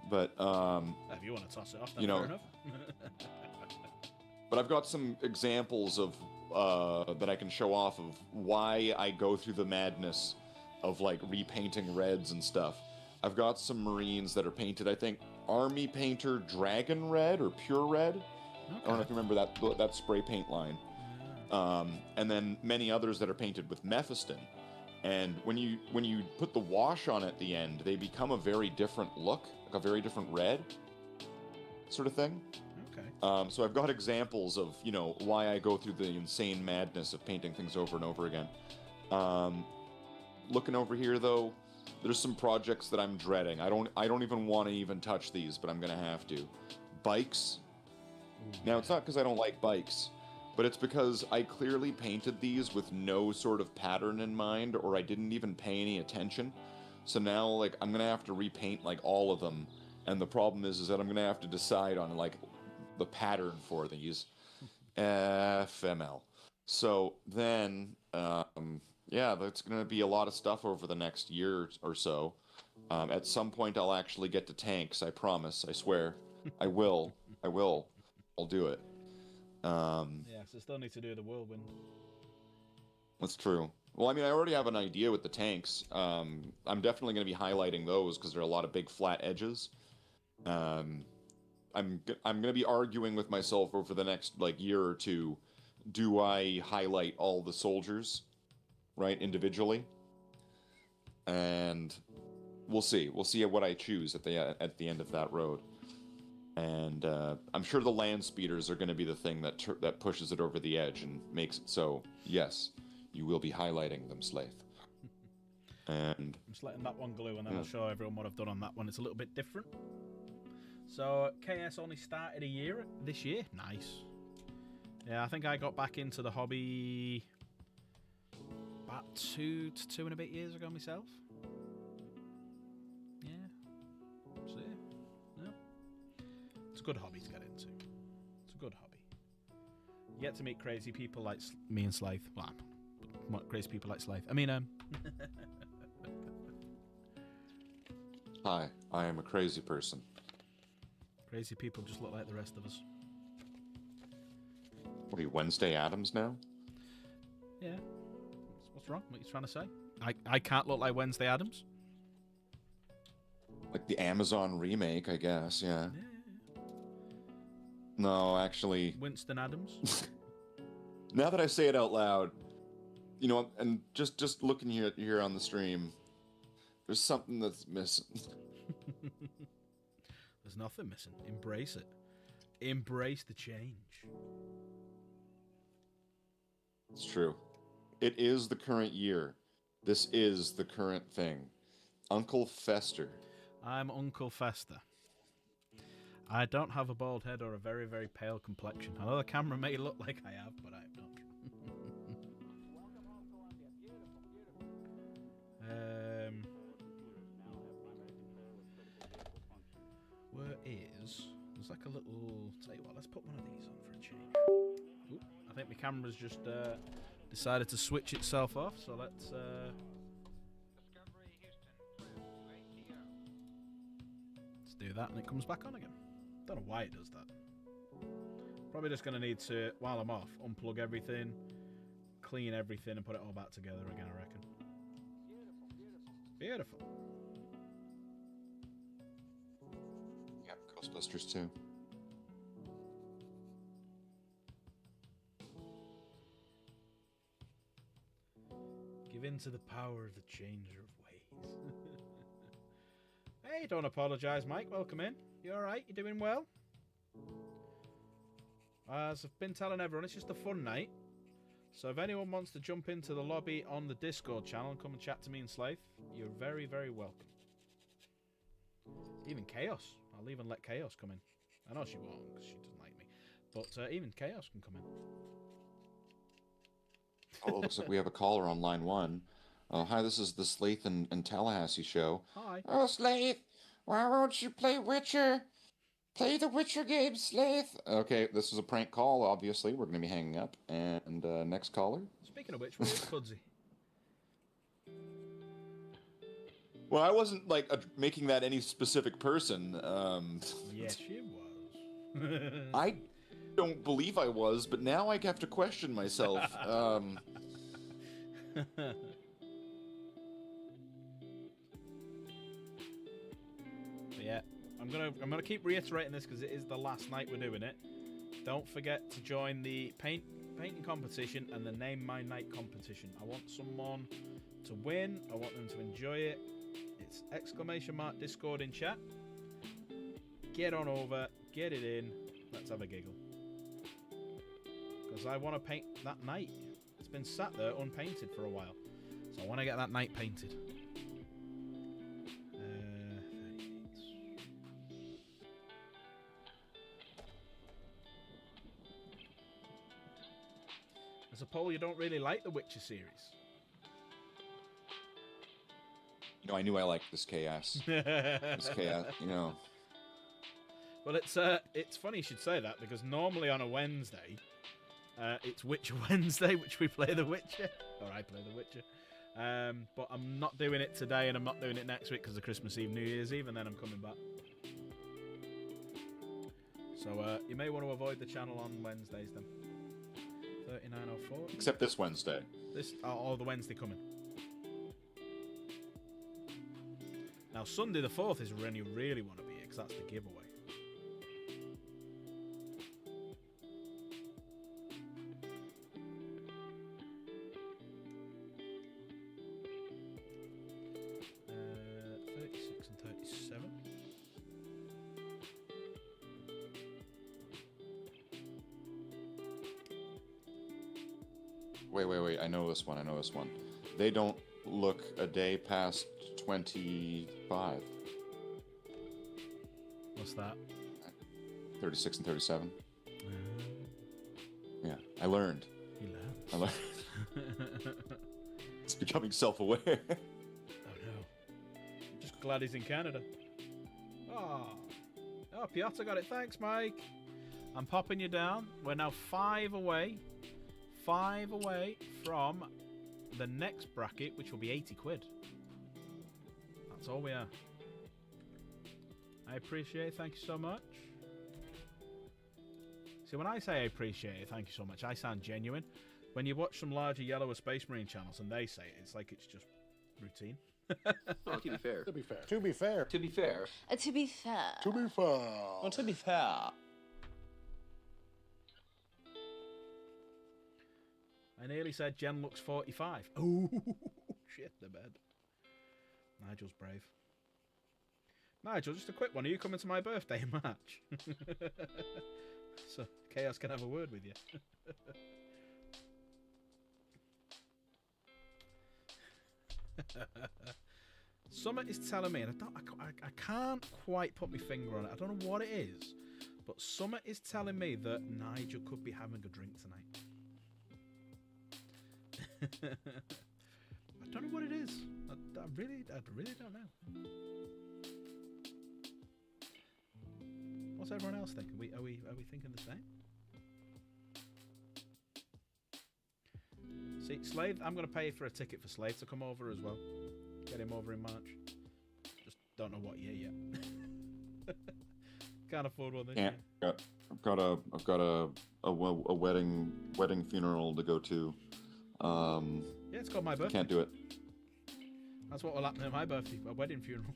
but if you want to toss it off, then fair enough. But I've got some examples of that I can show off of why I go through the madness of like repainting reds and stuff. I've got some Marines that are painted, I think, Army Painter Dragon Red or Pure Red. Okay. I don't know if you remember that spray paint line. And then many others that are painted with Mephiston. And when you put the wash on at the end, they become a very different look, like a very different red sort of thing. Okay. So I've got examples of, why I go through the insane madness of painting things over and over again. Looking over here, though, there's some projects that I'm dreading. I don't even want to even touch these, but I'm going to have to. Bikes. Now, it's not because I don't like bikes, but it's because I clearly painted these with no sort of pattern in mind, or I didn't even pay any attention. So now, like, I'm going to have to repaint, like, all of them. And the problem is that I'm going to have to decide on, like, the pattern for these. FML. So then, yeah, that's going to be a lot of stuff over the next year or so. At some point, I'll actually get to tanks. I promise. I swear. I will. I'll do it. Yeah, so still need to do the whirlwind. That's true. Well, I mean, I already have an idea with the tanks. I'm definitely going to be highlighting those because there are a lot of big flat edges. I'm going to be arguing with myself over the next year or two. Do I highlight all the soldiers, right, individually? And we'll see. We'll see what I choose at the end of that road. And I'm sure the land speeders are going to be the thing that pushes it over the edge and makes it so. Yes, you will be highlighting them, Slaith. And I'm just letting that one glue, and then I'll show everyone what I've done on that one. It's a little bit different. So KS only started this year. Nice. Yeah, I think I got back into the hobby about two and a bit years ago myself. Yeah. So, yeah. It's a good hobby to get into. It's a good get to meet crazy people like me and Slaith. Well, what crazy people like Slaith? I mean, Hi, I am a crazy person. crazy people just look like the rest of us. What are you, Wednesday Addams now? Yeah. What's wrong? What are you trying to say? I can't look like Wednesday Addams? Like the Amazon remake, I guess, yeah. Yeah. No, actually, Winston Adams? now that I say it out loud, you know, and just looking here on the stream, there's something that's missing. There's nothing missing. Embrace it. Embrace the change. It's true. It is the current year. This is the current thing. Uncle Fester. I'm Uncle Fester. I don't have a bald head or a very, very pale complexion. I know the camera may look like I have, but I don't. Where is... There's like a little... Tell you what, let's put one of these on for a change. Ooh, I think my camera's just decided to switch itself off, so let's... Let's do that and it comes back on again. Don't know why it does that. Probably just going to need to, while I'm off, unplug everything, clean everything and put it all back together again, I reckon. Beautiful. Yep, Ghostbusters too. Give in to the power of the changer of ways. Hey, don't apologise, Mike. Welcome in. You alright? You doing well? As I've been telling everyone, it's just a fun night. So if anyone wants to jump into the lobby on the Discord channel and come and chat to me and Slaith, you're very, very welcome. Even Chaos. I'll even let Chaos come in. I know she won't because she doesn't like me. But even Chaos can come in. Oh, it looks like we have a caller on line 1. Hi, this is the Slaith and Tallahassee show. Hi. Oh, Slaith, why won't you play Witcher? Play the Witcher game, Slaith. Okay, this is a prank call, obviously. We're going to be hanging up. And next caller. Speaking of which, where is Pudsey? Well, I wasn't, like, making that any specific person. Yes, she was. I don't believe I was, but now I have to question myself. Yeah, I'm gonna keep reiterating this because it is the last night we're doing it. Don't forget to join the painting competition and the Name My Night competition. I want someone to win. I want them to enjoy it. It's !Discord in chat. Get on over, get it in. Let's have a giggle. Because I want to paint that night. It's been sat there unpainted for a while, so I want to get that night painted. As a poll, you don't really like the Witcher series. You know, I knew I liked this chaos. This chaos, you know. Well, it's funny you should say that because normally on a Wednesday, it's Witcher Wednesday, which we play The Witcher, or I play The Witcher. But I'm not doing it today, and I'm not doing it next week because of Christmas Eve, New Year's Eve, and then I'm coming back. So you may want to avoid the channel on Wednesdays then. 3904. Except this Wednesday. Or the Wednesday coming. Now Sunday the 4th is when you really want to be here because that's the giveaway. Wait, I know this one. They don't look a day past 25. What's that? 36 and 37. Yeah, I learned. He learned. I learned. It's becoming self-aware. Oh no. I'm just glad he's in Canada. Oh, Piotr got it. Thanks, Mike. I'm popping you down. We're now 5 away. 5 away from the next bracket, which will be 80 quid. That's all we are. I appreciate it. Thank you so much. See, when I say I appreciate it, thank you so much, I sound genuine. When you watch some larger Yellow Space Marine channels and they say it, it's like it's just routine. Well, to be fair. To be fair. To be fair. To be fair. To be fair. To be fair. Well, to be fair. I nearly said Jen looks 45. Oh, shit the bed. Nigel's brave. Nigel, just a quick one. Are you coming to my birthday in March? So Chaos can have a word with you. Summer is telling me, and I can't quite put my finger on it. I don't know what it is, but Summer is telling me that Nigel could be having a drink tonight. I don't know what it is. I really don't know. What's everyone else thinking? Are we thinking the same? See, Slade, I'm going to pay for a ticket for Slade to come over as well. Get him over in March. Just don't know what year yet. Can't afford one this year. I've got a wedding funeral to go to. Yeah, it's called my birthday. Can't do it. That's what will happen at my birthday, a wedding funeral.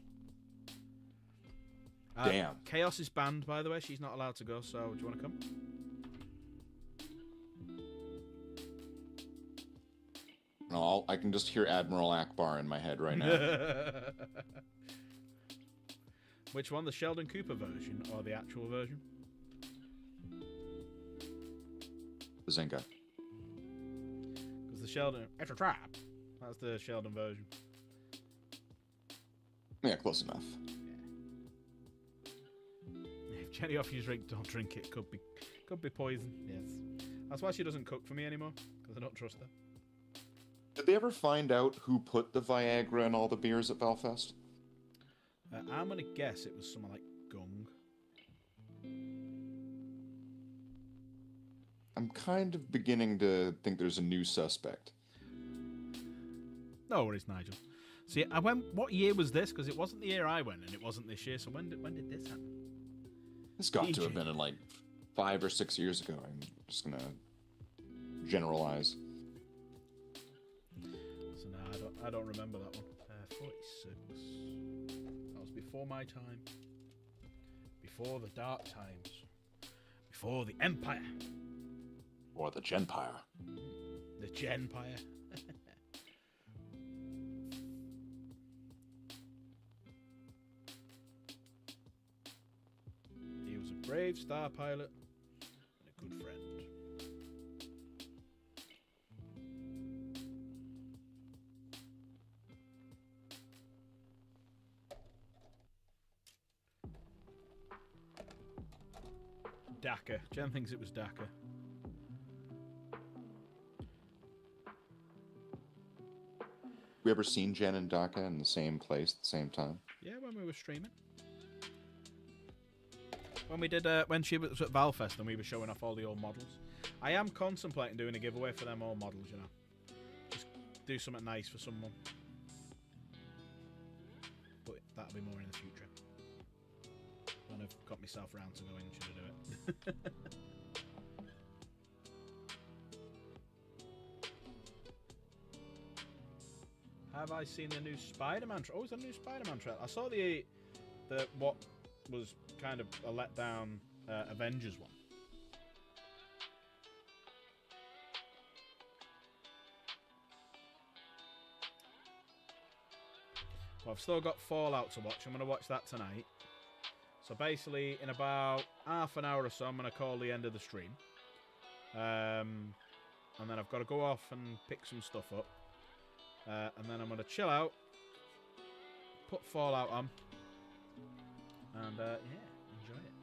Damn. Chaos is banned, by the way. She's not allowed to go, so do you want to come? No, I can just hear Admiral Akbar in my head right now. Which one, the Sheldon Cooper version or the actual version? Zenga. Because the Sheldon... It's a trap. That's the Sheldon version. Yeah, close enough. If Jenny offers you a drink, don't drink it. Could be poison. Yes. That's why she doesn't cook for me anymore, because I don't trust her. Did they ever find out who put the Viagra in all the beers at Valfest? I'm going to guess it was someone like Gung. I'm kind of beginning to think there's a new suspect. No worries, Nigel. See, I went. What year was this? Because it wasn't the year I went, and it wasn't this year. So when did this happen? This got to have been in like 5 or 6 years ago. I'm just gonna generalize. So no, I don't remember that one. 46. That was before my time. Before the dark times. Before the Empire. Or the Genpire. The Genpire. He was a brave star pilot and a good friend. Daka. Jen thinks it was Daka. We ever seen Jen and Daka in the same place at the same time? Yeah, when we were streaming. When we did, when she was at Valfest and we were showing off all the old models. I am contemplating doing a giveaway for them old models, you know. Just do something nice for someone. But that'll be more in the future. When I've got myself round to going, should I do it? Have I seen the new Spider-Man trailer? Oh, is there a new Spider-Man trailer? I saw the what was kind of a letdown Avengers one. Well, I've still got Fallout to watch. I'm going to watch that tonight. So basically, in about half an hour or so, I'm going to call the end of the stream. And then I've got to go off and pick some stuff up. And then I'm going to chill out, put Fallout on, and yeah, enjoy it.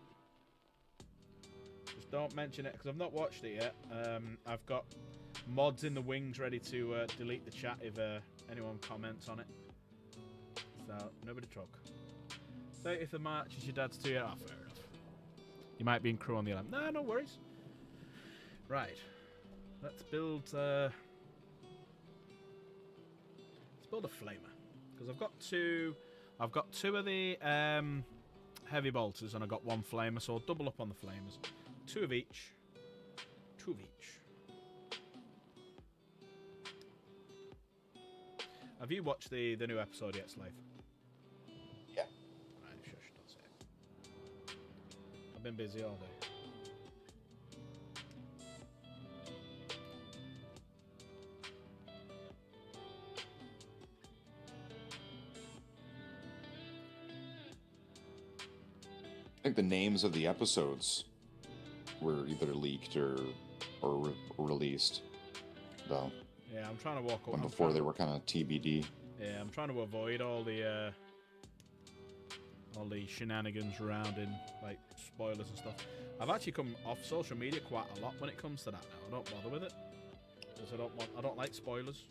Just don't mention it, because I've not watched it yet. I've got mods in the wings ready to delete the chat if anyone comments on it. So, nobody talk. 30th of March is your dad's 2 year. Oh, fair enough. You might be in crew on the 11th. No, no worries. Right. Let's build a flamer. Because I've got two of the heavy bolters and I've got one flamer, so I'll double up on the flamers. Two of each. Have you watched the new episode yet, Slave? Yeah. Right, shush, don't say it. I've been busy all day. I think the names of the episodes were either leaked or released, though. Yeah, I'm trying to walk up. When before they were kind of TBD. Yeah, I'm trying to avoid all the shenanigans surrounding like spoilers and stuff. I've actually come off social media quite a lot when it comes to that now. I don't bother with it because I don't like spoilers.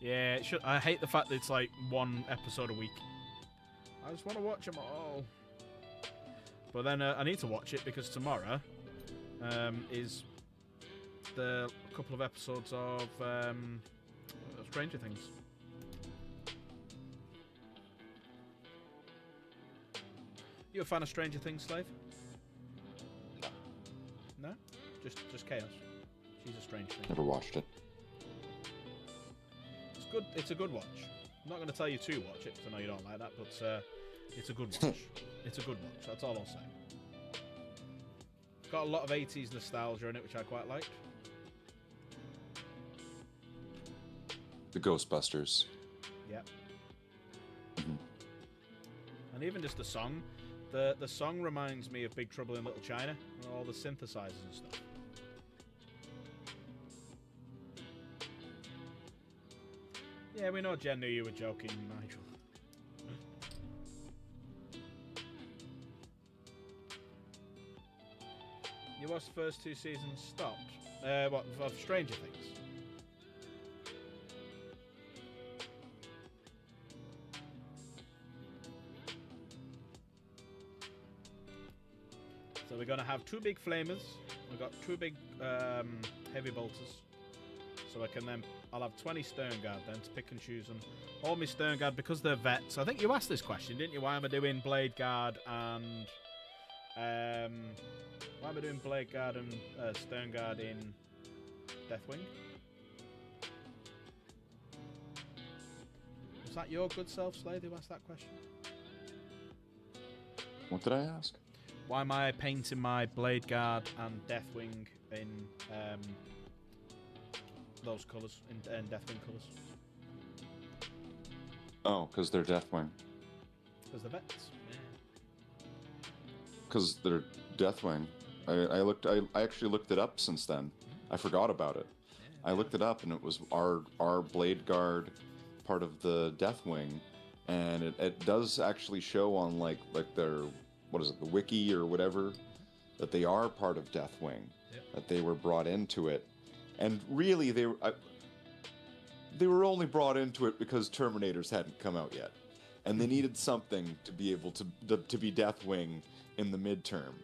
Yeah, I hate the fact that it's like one episode a week. I just want to watch them all. But then I need to watch it because tomorrow is the couple of episodes of Stranger Things. You a fan of Stranger Things, Slave? No? Just Chaos. She's a strange thing. Never watched it. It's good. It's a good watch. I'm not going to tell you to watch it because I know you don't like that, but it's a good watch. It's a good watch. That's all I'll say. It's got a lot of 80s nostalgia in it, which I quite liked. The Ghostbusters. Yeah. Mm-hmm. And even just the song. The song reminds me of Big Trouble in Little China. All the synthesizers and stuff. Yeah, we know Jen knew you were joking, Nigel. You watched the first two seasons stopped? What, of Stranger Things? So we're going to have two big flamers. We've got two big heavy bolters. So I'll have 20 stern guard then to pick and choose them. All my stern guard, because they're vets. I think you asked this question, didn't you? Why am I doing blade guard and why am I doing blade guard and stern guard in Deathwing? Was that your good self, Slade, who asked that question? What did I ask? Why am I painting my blade guard and Deathwing in those colours, in Deathwing colours? Oh, because they're Deathwing. Because they're vets. Yeah. Because they're Deathwing. I actually looked it up since then. I forgot about it. I looked it up and it was our blade guard part of the Deathwing, and it does actually show on like their, what is it, the wiki or whatever, that they are part of Deathwing. Yep. That they were brought into it, and really they were only brought into it because Terminators hadn't come out yet, and they needed something to be able to be Deathwing in the midterm,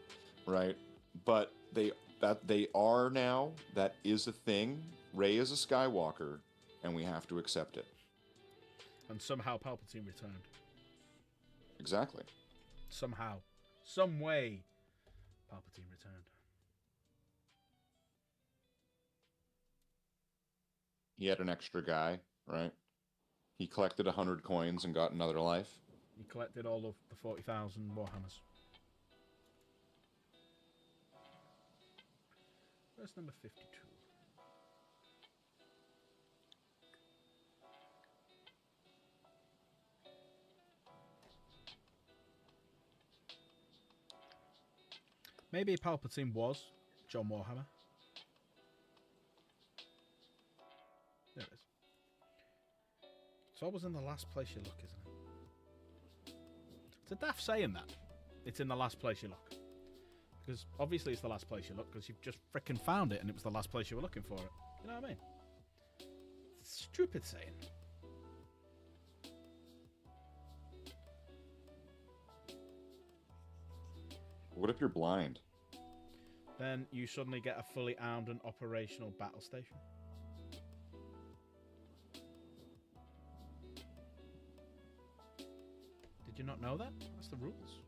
right? But they are now. That is a thing. Rey is a Skywalker, and we have to accept it. And somehow Palpatine returned. Exactly. Somehow. Some way Palpatine returned. He had an extra guy, right? He collected 100 coins and got another life. He collected all of the 40,000 Warhammers. Verse number 52. Maybe Palpatine was John Warhammer. There it is. It's always in the last place you look, isn't it? It's a daft saying that. It's in the last place you look. Because obviously it's the last place you look because you've just frickin' found it and it was the last place you were looking for it. You know what I mean? It's a stupid saying. What if you're blind? Then you suddenly get a fully armed and operational battle station. Did you not know that? That's the rules.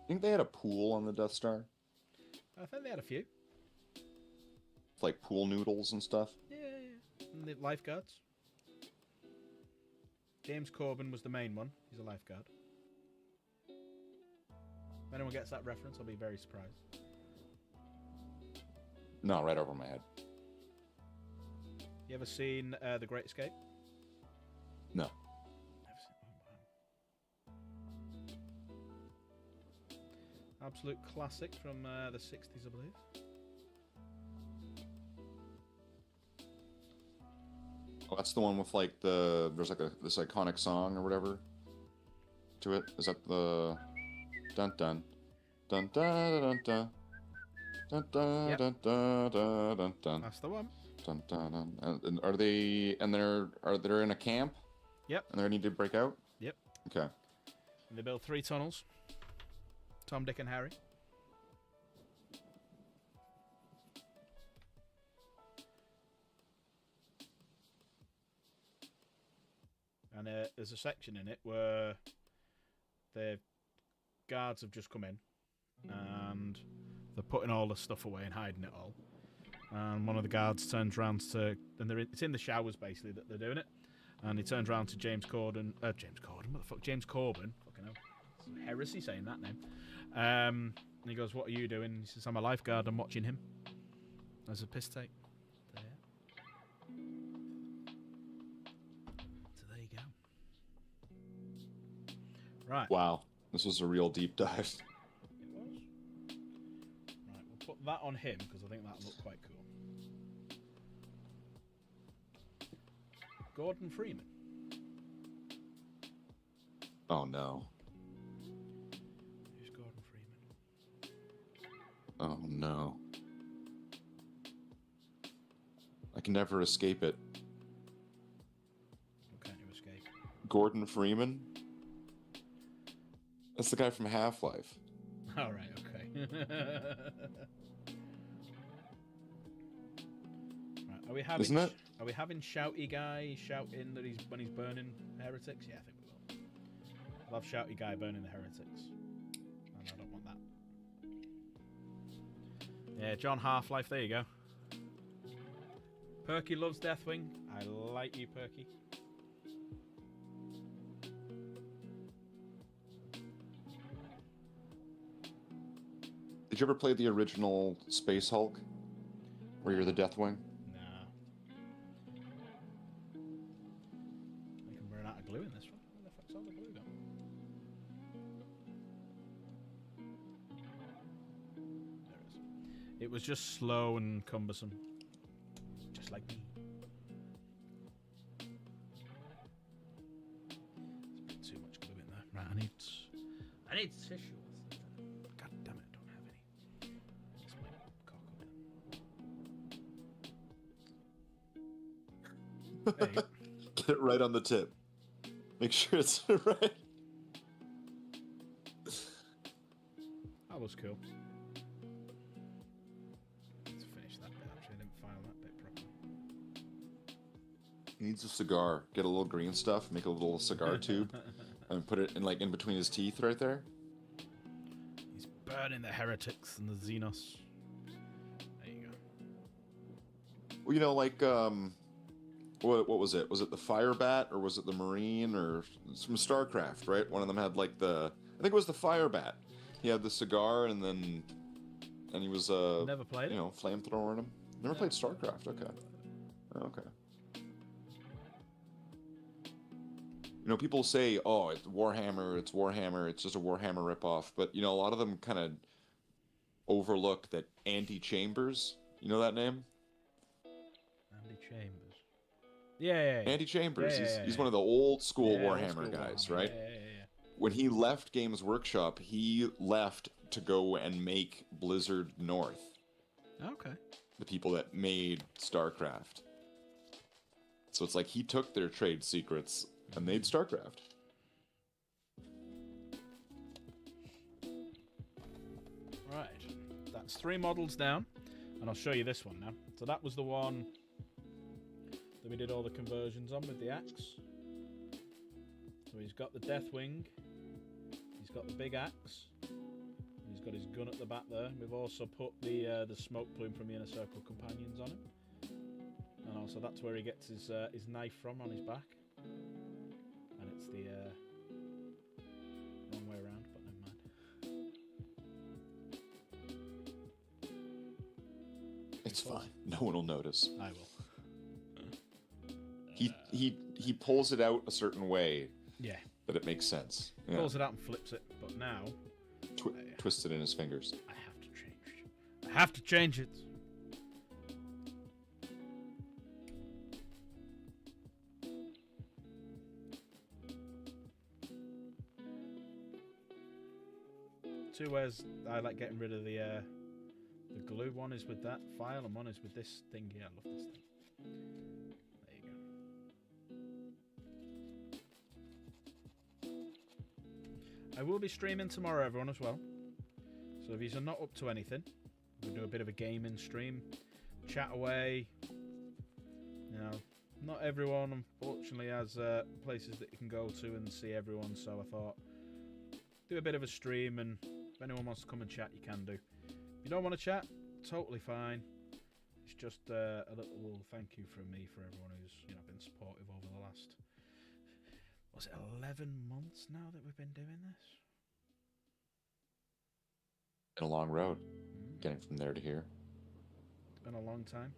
Think they had a pool on the Death Star? I think they had a few. Like pool noodles and stuff? Yeah. And the lifeguards. James Corbin was the main one. He's a lifeguard. If anyone gets that reference, I'll be very surprised. No, right over my head. You ever seen The Great Escape? No. Never seen. Oh, wow. Absolute classic from the 60s, I believe. Oh, that's the one with like there's like this iconic song or whatever to it. Is that the dun dun dun dun dun dun dun dun Yep. dun dun dun dun dun That's the one. dun dun dun. And are they in a camp? Yep. And they need to break out? Yep. Okay. And they build 3 tunnels. Tom, Dick, and Harry. And there's a section in it where the guards have just come in and they're putting all the stuff away and hiding it all. And one of the guards turns around to, and it's in the showers basically that they're doing it. And he turns around to James Corbin. What the fuck? James Corbin. Fucking hell. It's heresy saying that name. And he goes, "What are you doing?" And he says, "I'm a lifeguard. I'm watching him." There's a piss take. There. So there you go. Right. Wow. This was a real deep dive. It was. Right, we'll put that on him because I think that'll look quite cool. Gordon Freeman. Oh no. Who's Gordon Freeman? Oh no. I can never escape it. What can't you escape? Gordon Freeman? That's the guy from Half-Life. All right, okay. Right, are we having? Isn't it? Are we having shouty guy shouting that when he's burning heretics? Yeah, I think we will. I love shouty guy burning the heretics, and I don't want that. Yeah, John Half-Life. There you go. Perky loves Deathwing. I like you, Perky. Did you ever play the original Space Hulk? Where you're the Deathwing? Nah. I can run out of glue in this one. Where the fuck's all the glue gone? There it is. It was just slow and cumbersome. Just like me. There's a bit too much glue in there. Right, I need tissue. God damn it, I don't have any. This might cock up then. There you go. Get it right on the tip. Make sure it's right. That was cool. Let's finish that bit. Actually, I didn't file that bit properly. He needs a cigar. Get a little green stuff, make a little cigar tube, and put it in between his teeth right there. He's burning the heretics and the Xenos. There you go. Well, you know, like what was it? Was it the Fire Bat or was it the Marine or it's from StarCraft? Right? One of them had like I think it was the Fire Bat. He had the cigar and he was Never played it. flamethrowing him. Never played StarCraft. Okay. Okay. You know, people say, "Oh, it's Warhammer. It's Warhammer. It's just a Warhammer ripoff." But you know, a lot of them kind of overlook that Andy Chambers. You know that name? Andy Chambers. Yeah. Andy Chambers. Yeah. He's one of the old school Yeah, old Warhammer school guys, Warhammer. right? Yeah. When he left Games Workshop, he left to go and make Blizzard North, Okay. the people that made StarCraft. So it's like he took their trade secrets and made StarCraft. Right, that's 3 models down, and I'll show you this one now. So that was the one that we did all the conversions on with the axe. So he's got the Deathwing, he's got the big axe, and he's got his gun at the back there. We've also put the smoke plume from the Inner Circle companions on him, and also that's where he gets his knife from, on his back. And it's the wrong way around, but never mind. It's fine. No one will notice. I will. He pulls it out a certain way Yeah. that it makes sense. Yeah. Pulls it out and flips it, but now Twists it in his fingers. I have to change it. I have to change it. Two ways I like getting rid of the glue. One is with that file, and one is with this thing here. I love this thing. There you go. I will be streaming tomorrow, everyone, as well. So if you're not up to anything, we'll do a bit of a gaming stream, chat away. You know, not everyone, unfortunately, has places that you can go to and see everyone. So I thought, do a bit of a stream, and if anyone wants to come and chat, you can do. If you don't want to chat, totally fine. It's just a little thank you from me for everyone who's been supportive over the last, was it 11 months now that we've been doing this? Been a long road, getting from there to here. It's been a long time.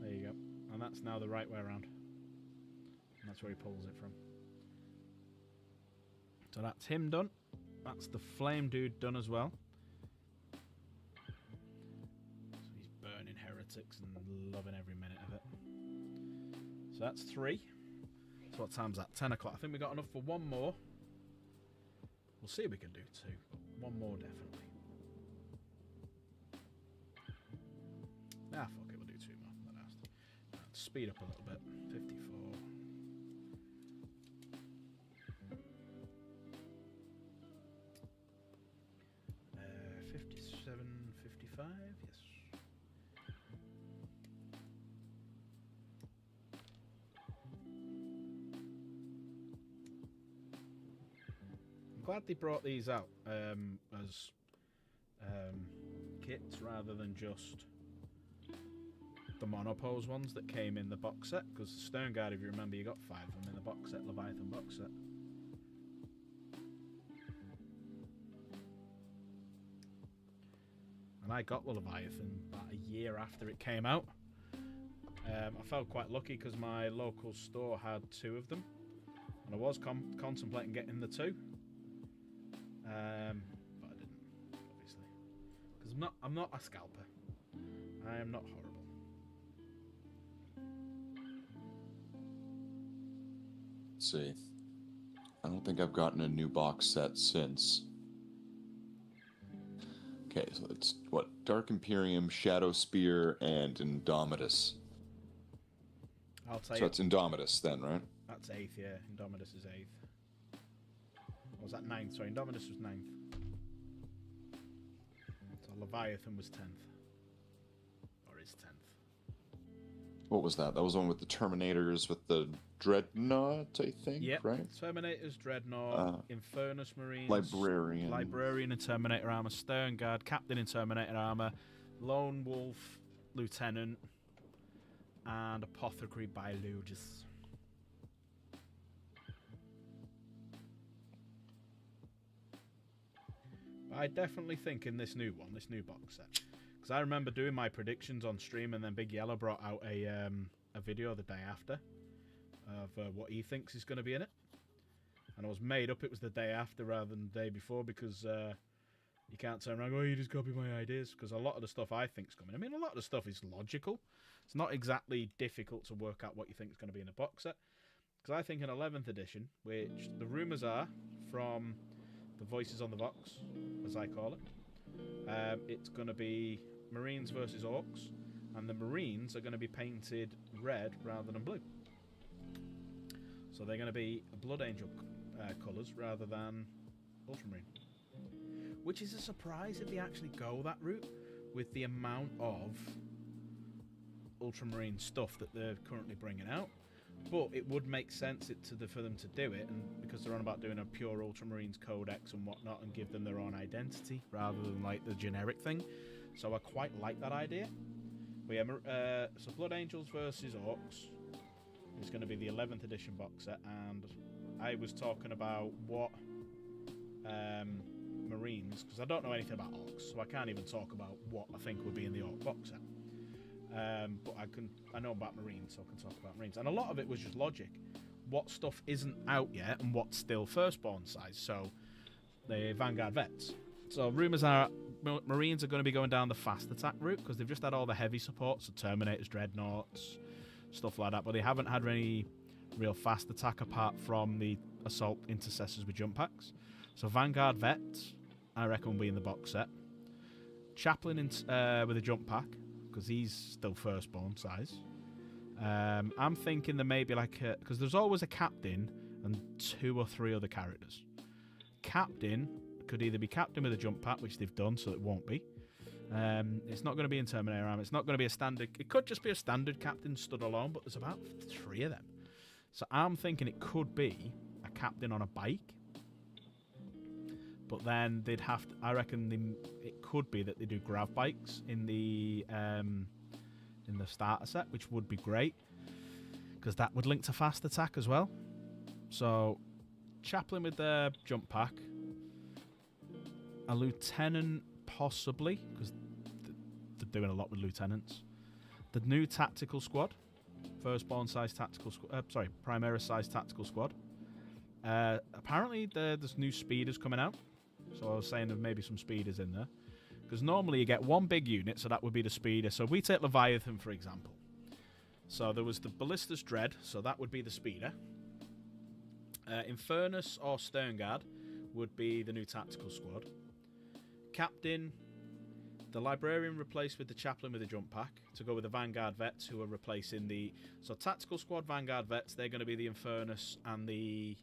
There you go. And that's now the right way around. And that's where he pulls it from. So that's him done. That's the flame dude done as well. So he's burning heretics and loving every minute of it. So that's 3. So what time's that? 10 o'clock. I think we got enough for one more. We'll see if we can do 2. But one more definitely. Ah, fuck it. We'll do 2 more. Let's speed up a little bit. 54. 57, 55, yes. I'm glad they brought these out as kits rather than just the monopose ones that came in the box set, because the Stern Guard, if you remember, you got 5 of them in the box set, Leviathan box set. And I got the Leviathan about a year after it came out. I felt quite lucky because my local store had 2 of them, and I was contemplating getting the 2, but I didn't, obviously, because I'm not a scalper. I am not horrible. Let's see. I don't think I've gotten a new box set since. Okay, so it's what? Dark Imperium, Shadow Spear, and Indomitus. I'll tell So you. it's Indomitus then, right? That's 8th, yeah. Indomitus is 8th. Or was that 9th? Sorry, Indomitus was 9th. So Leviathan was 10th. Or is 10th. What was that? That was the one with the Terminators with the Dreadnought, I think, Yep. right? Terminators, Dreadnought, Infernus Marines, Librarian in Terminator armor, Stern Guard, Captain in Terminator armor, Lone Wolf, Lieutenant, and Apothecary by Lugus. I definitely think in this new one, this new box set, because I remember doing my predictions on stream, and then Big Yellow brought out a video the day after of what he thinks is going to be in it, and I was made up it was the day after rather than the day before, because you can't turn around and go, oh, you just copy my ideas, because a lot of the stuff I think's coming. I mean, a lot of the stuff is logical. It's not exactly difficult to work out what you think is going to be in a box set, because I think in 11th edition, which the rumours are from the Voices on the Vox, as I call it, it's going to be Marines versus Orcs, and the Marines are going to be painted red rather than blue. So they're going to be a Blood Angel colours rather than ultramarine. Which is a surprise if they actually go that route with the amount of ultramarine stuff that they're currently bringing out. But it would make sense for them to do it, and because they're on about doing a pure Ultramarines codex and whatnot, and give them their own identity rather than like the generic thing. So I quite like that idea. But yeah, so Blood Angels versus Orcs is going to be the 11th edition box set, and I was talking about what Marines, because I don't know anything about Orcs, so I can't even talk about what I think would be in the Orc box set. But I know about Marines, so I can talk about Marines. And a lot of it was just logic. What stuff isn't out yet and what's still firstborn size. So, the Vanguard Vets. So, rumours are Marines are going to be going down the fast attack route because they've just had all the heavy support, so Terminators, Dreadnoughts, stuff like that. But they haven't had any real fast attack apart from the Assault Intercessors with jump packs. So, Vanguard Vets, I reckon, will be in the box set. Chaplain with a jump pack, because he's still firstborn size. I'm thinking there may be because there's always a captain and 2 or 3 other characters. Captain could either be captain with a jump pack, which they've done, so it won't be. It's not going to be in Terminator armor. It's not going to be a standard. It could just be a standard captain stood alone, but there's about 3 of them. So I'm thinking it could be a captain on a bike. But then they'd have to, I reckon it could be that they do grav bikes in the starter set, which would be great because that would link to fast attack as well. So Chaplain with their jump pack, a lieutenant possibly because they're doing a lot with lieutenants. The new tactical squad, firstborn size tactical squad. Primaris size tactical squad. Apparently there's new speeders coming out. So I was saying there maybe some speeders in there. Because normally you get one big unit, so that would be the speeder. So if we take Leviathan, for example. So there was the Ballista's Dread, so that would be the speeder. Infernus or Sternguard would be the new tactical squad. Captain, the Librarian replaced with the Chaplain with a jump pack to go with the Vanguard Vets, who are replacing the... So tactical squad Vanguard Vets, they're going to be the Infernus and the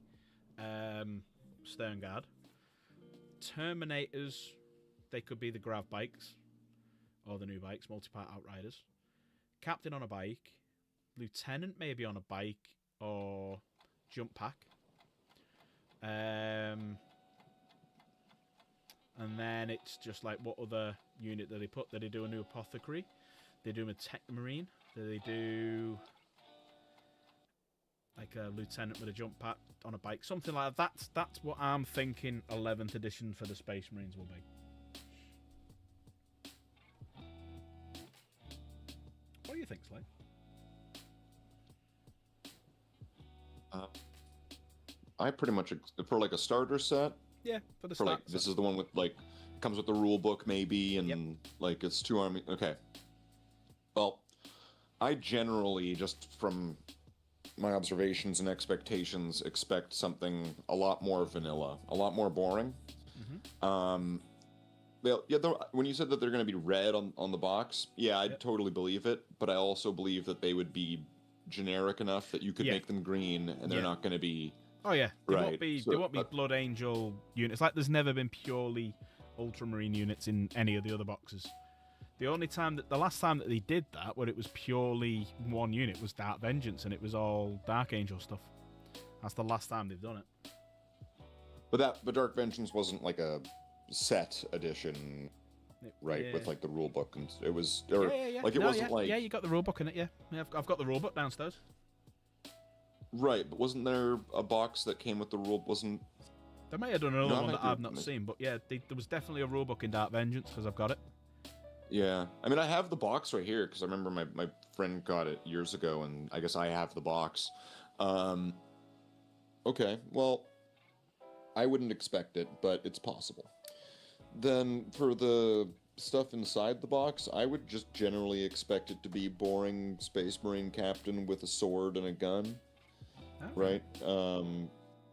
Sternguard. Terminators, they could be the grav bikes or the new bikes, multi-part Outriders. Captain on a bike, Lieutenant maybe on a bike or jump pack. And then it's just like what other unit do they put? Do they do a new Apothecary? They do a Tech Marine? Do they do like a Lieutenant with a jump pack on a bike? Something like that. That's what I'm thinking 11th edition for the Space Marines will be. What do you think, Slade? I pretty much for like a starter set. Yeah, for the for like this is the one with like comes with the rule book maybe, and like it's 2 army. Okay. Well, I generally just from my observations and expectations expect something a lot more vanilla, a lot more boring. Mm-hmm. When you said that they're going to be red on the box, I'd totally believe it, but I also believe that they would be generic enough that you could make them green, and they're not going to be... Oh yeah, they won't be Blood Angel units. Like there's never been purely Ultramarine units in any of the other boxes. The last time that they did that, where it was purely one unit, was Dark Vengeance, and it was all Dark Angel stuff. That's the last time they've done it. But Dark Vengeance wasn't like a set edition, right? With like the rule book, and it was, like it wasn't like you got the rule book in it, yeah. I've got the rule book downstairs. Right, but wasn't there a box that came with the rule? Wasn't they may have done another one that I've not seen, but yeah, there was definitely a rule book in Dark Vengeance because I've got it. Yeah, I mean, I have the box right here because I remember my friend got it years ago, and I guess I have the box. Okay, well, I wouldn't expect it, but it's possible. Then for the stuff inside the box, I would just generally expect it to be boring Space Marine captain with a sword and a gun, right?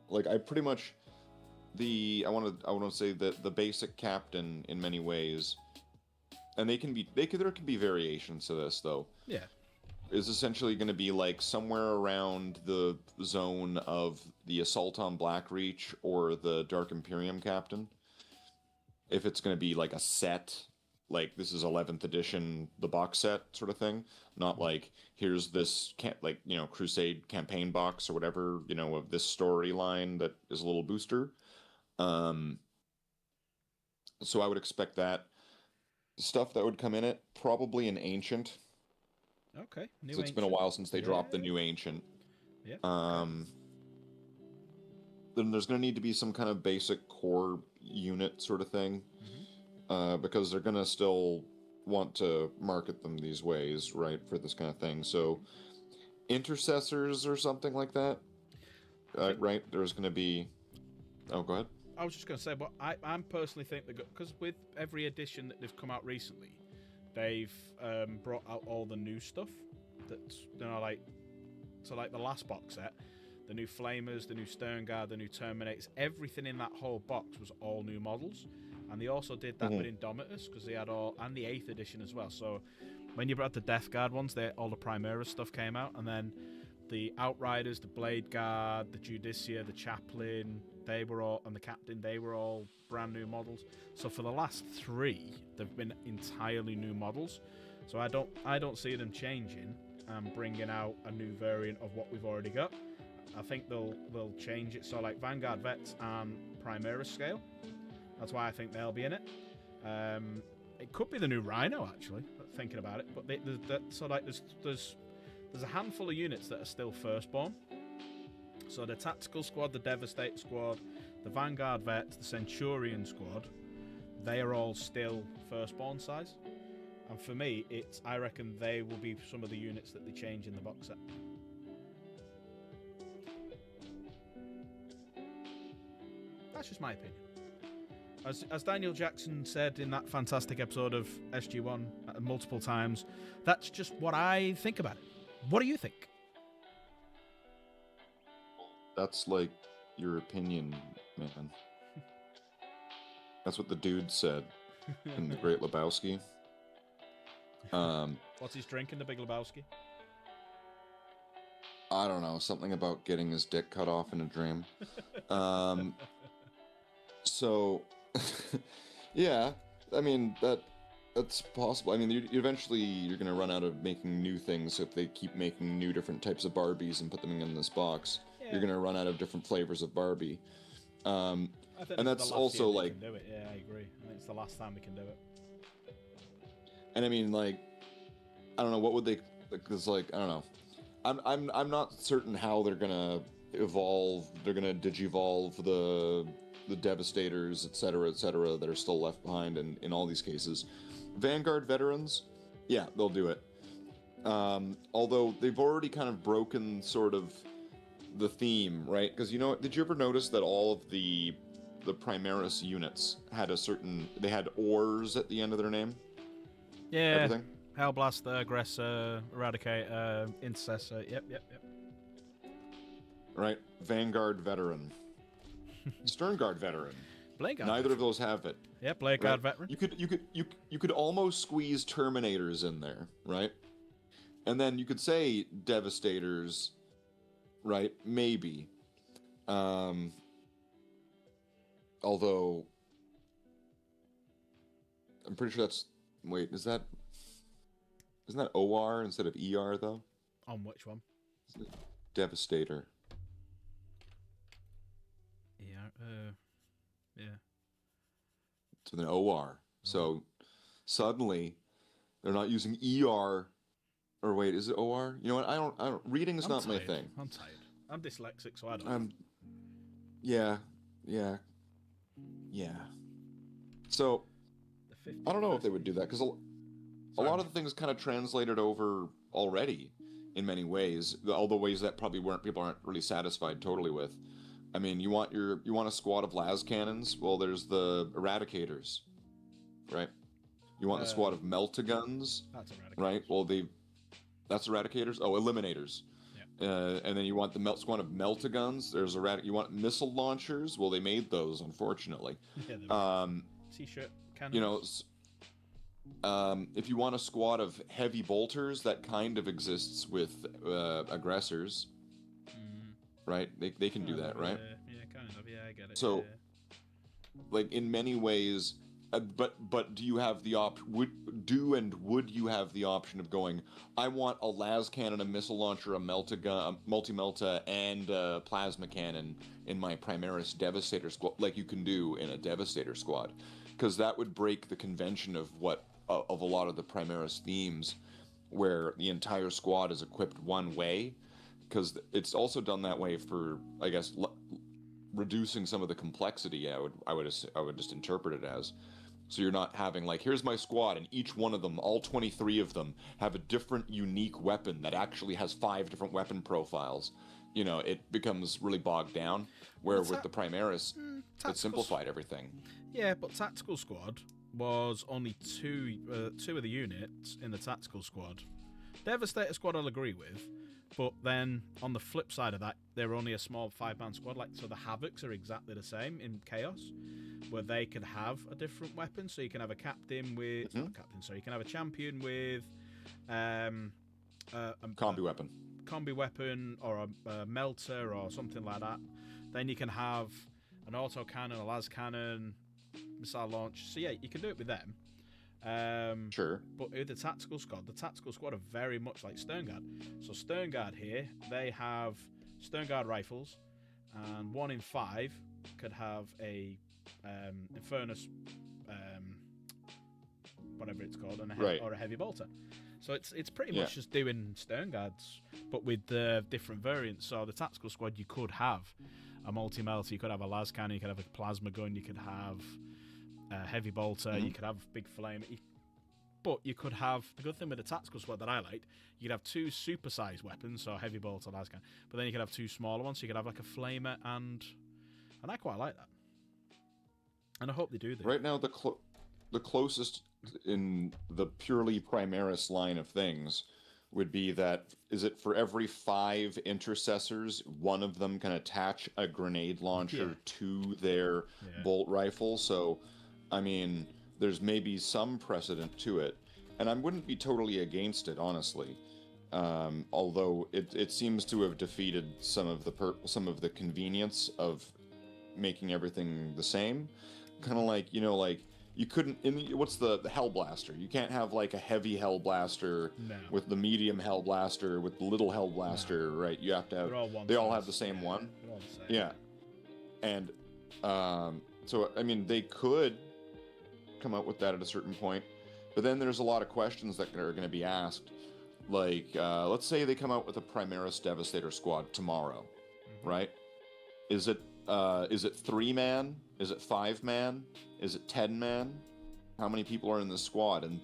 Like I pretty much I want to say that the basic captain in many ways. And there can be variations to this though. Yeah. is essentially going to be like somewhere around the zone of the Assault on Blackreach or the Dark Imperium Captain. If it's going to be like a set, like this is 11th edition, the box set sort of thing, not like here's this Crusade campaign box or whatever, of this storyline that is a little booster. So I would expect that stuff that would come in it, probably an Ancient. Okay. So it's been a while since they dropped the new Ancient. Yeah. Then there's going to need to be some kind of basic core unit sort of thing, because they're going to still want to market them these ways, right, for this kind of thing. So intercessors or something like that, right? There's going to be... Oh, go ahead. I was just going to say, but I personally think that because with every edition that they've come out recently, they've brought out all the new stuff. That's like the last box set, the new Flamers, the new Stern Guard, the new Terminators, everything in that whole box was all new models, and they also did that with Indomitus because they had and the 8th edition as well. So when you brought the Death Guard ones, all the Primera stuff came out, and then the Outriders, the Blade Guard, the Judicia, the Chaplain, and the Captain, they were all brand new models. So for the last 3, they've been entirely new models. So I don't see them changing and bringing out a new variant of what we've already got. I think they'll change it. So like Vanguard Vets and Primera scale. That's why I think they'll be in it. It could be the new Rhino actually, thinking about it. But there's a handful of units that are still Firstborn. So the Tactical Squad, the Devastator Squad, the Vanguard Vets, the Centurion Squad, they are all still Firstborn size. And for me, I reckon they will be some of the units that they change in the box set. That's just my opinion. As Daniel Jackson said in that fantastic episode of SG1 multiple times, that's just what I think about it. What do you think? That's like your opinion, man. That's what the dude said in The Great Lebowski. What's his drink in The Big Lebowski? I don't know, something about getting his dick cut off in a dream. So, yeah, I mean, that's possible. I mean, you're going to run out of making new things. So if they keep making new different types of Barbies and put them in this box, you're going to run out of different flavors of Barbie. And that's also like... Do it. Yeah, I agree. I think it's the last time we can do it. And I mean, like, I don't know, what would they... Because, like, I don't know. I'm not certain how they're going to evolve. They're going to digivolve the Devastators, etc., that are still left behind in all these cases. Vanguard veterans, yeah, they'll do it. Although they've already kind of broken sort of the theme, right? Because, did you ever notice that all of the Primaris units had they had ors at the end of their name? Yeah. Everything? Hellblaster, Aggressor, Eradicator, Intercessor, yep. Right, Vanguard veteran. Stern Guard veteran. Blade Guard. Neither of those have it. Yeah, Blade Guard veteran. You could almost squeeze Terminators in there, right? And then you could say Devastators, right? Maybe. Although I'm pretty sure that's... Wait, isn't that OR instead of ER, though? On which one? Devastator. Yeah. So then OR. So suddenly they're not using ER. Or wait, is it OR? You know what? I don't. Reading is not my thing. I'm tired. I'm dyslexic, so I don't. Yeah. So I don't know if they would do that because a lot of the things kind of translated over already in many ways. All the ways that probably people aren't really satisfied totally with. I mean, you want a squad of las cannons? Well, there's the Eradicators, right? You want a squad of Meltaguns? That's Eradicators. Right? Well, that's Eradicators? Oh, Eliminators. Yeah. And then you want the squad of Meltaguns. There's You want missile launchers? Well, they made those, unfortunately. Yeah, T-shirt cannons. If you want a squad of heavy bolters, that kind of exists with aggressors, right? They can do that, right? Yeah, kind of. Yeah, I get it. So, yeah. like in many ways, but do you have the would you have the option of going, I want a las cannon, a missile launcher, a multi-melta, and a plasma cannon in my Primaris Devastator squad, like you can do in a Devastator squad, because that would break the convention of a lot of the Primaris themes, where the entire squad is equipped one way, because it's also done that way for, I guess, reducing some of the complexity. I would just interpret it as, so you're not having like, here's my squad and each one of them, all 23 of them, have a different unique weapon that actually has 5 different weapon profiles. You know, it becomes really bogged down, where with the Primaris it simplified everything. Yeah, but Tactical Squad was only two of the units in the Tactical Squad. Devastator Squad I'll agree with, but then on the flip side of that, they're only a small 5-man squad. Like, so the Havocs are exactly the same in Chaos, where they could have a different weapon. So you can have a captain with not captain, sorry, you can have a champion with Combi weapon. Combi weapon, or a melter or something like that. Then you can have an auto cannon, a las cannon, missile launch. So yeah, you can do it with them. Sure. But with the Tactical Squad are very much like Sternguard. So Sternguard here, they have Sternguard rifles, and 1 in 5 could have a Infernus, whatever it's called, and or a heavy bolter. So it's pretty much just doing Sternguards, but with the different variants. So the Tactical Squad, you could have a multi-melter, you could have a las cannon, you could have a plasma gun, you could have a heavy bolter, you could have big flame, but you could have, the good thing with the Tactical Squad that I liked, you could have 2 super-sized weapons, so heavy bolter, las cannon, but then you could have 2 smaller ones, so you could have like a flamer, and I quite like that. And I hope they do this. Right now, the closest in the purely Primaris line of things would be that, is it for every 5 intercessors, one of them can attach a grenade launcher to their bolt rifle? So, I mean, there's maybe some precedent to it, and I wouldn't be totally against it, honestly. Although it seems to have defeated some of the convenience of making everything the same. Kind of like, you know, like, you couldn't, what's the Hellblaster? You can't have like a heavy Hellblaster with the medium Hellblaster with the little Hellblaster, right? You have to have, they all have the same one. They're all the same. Yeah. And so, I mean, they could come out with that at a certain point, but then there's a lot of questions that are going to be asked. Like, let's say they come out with a Primaris Devastator squad tomorrow, right? Is it 3-man? Is it 5-man? Is it 10-man? How many people are in the squad? And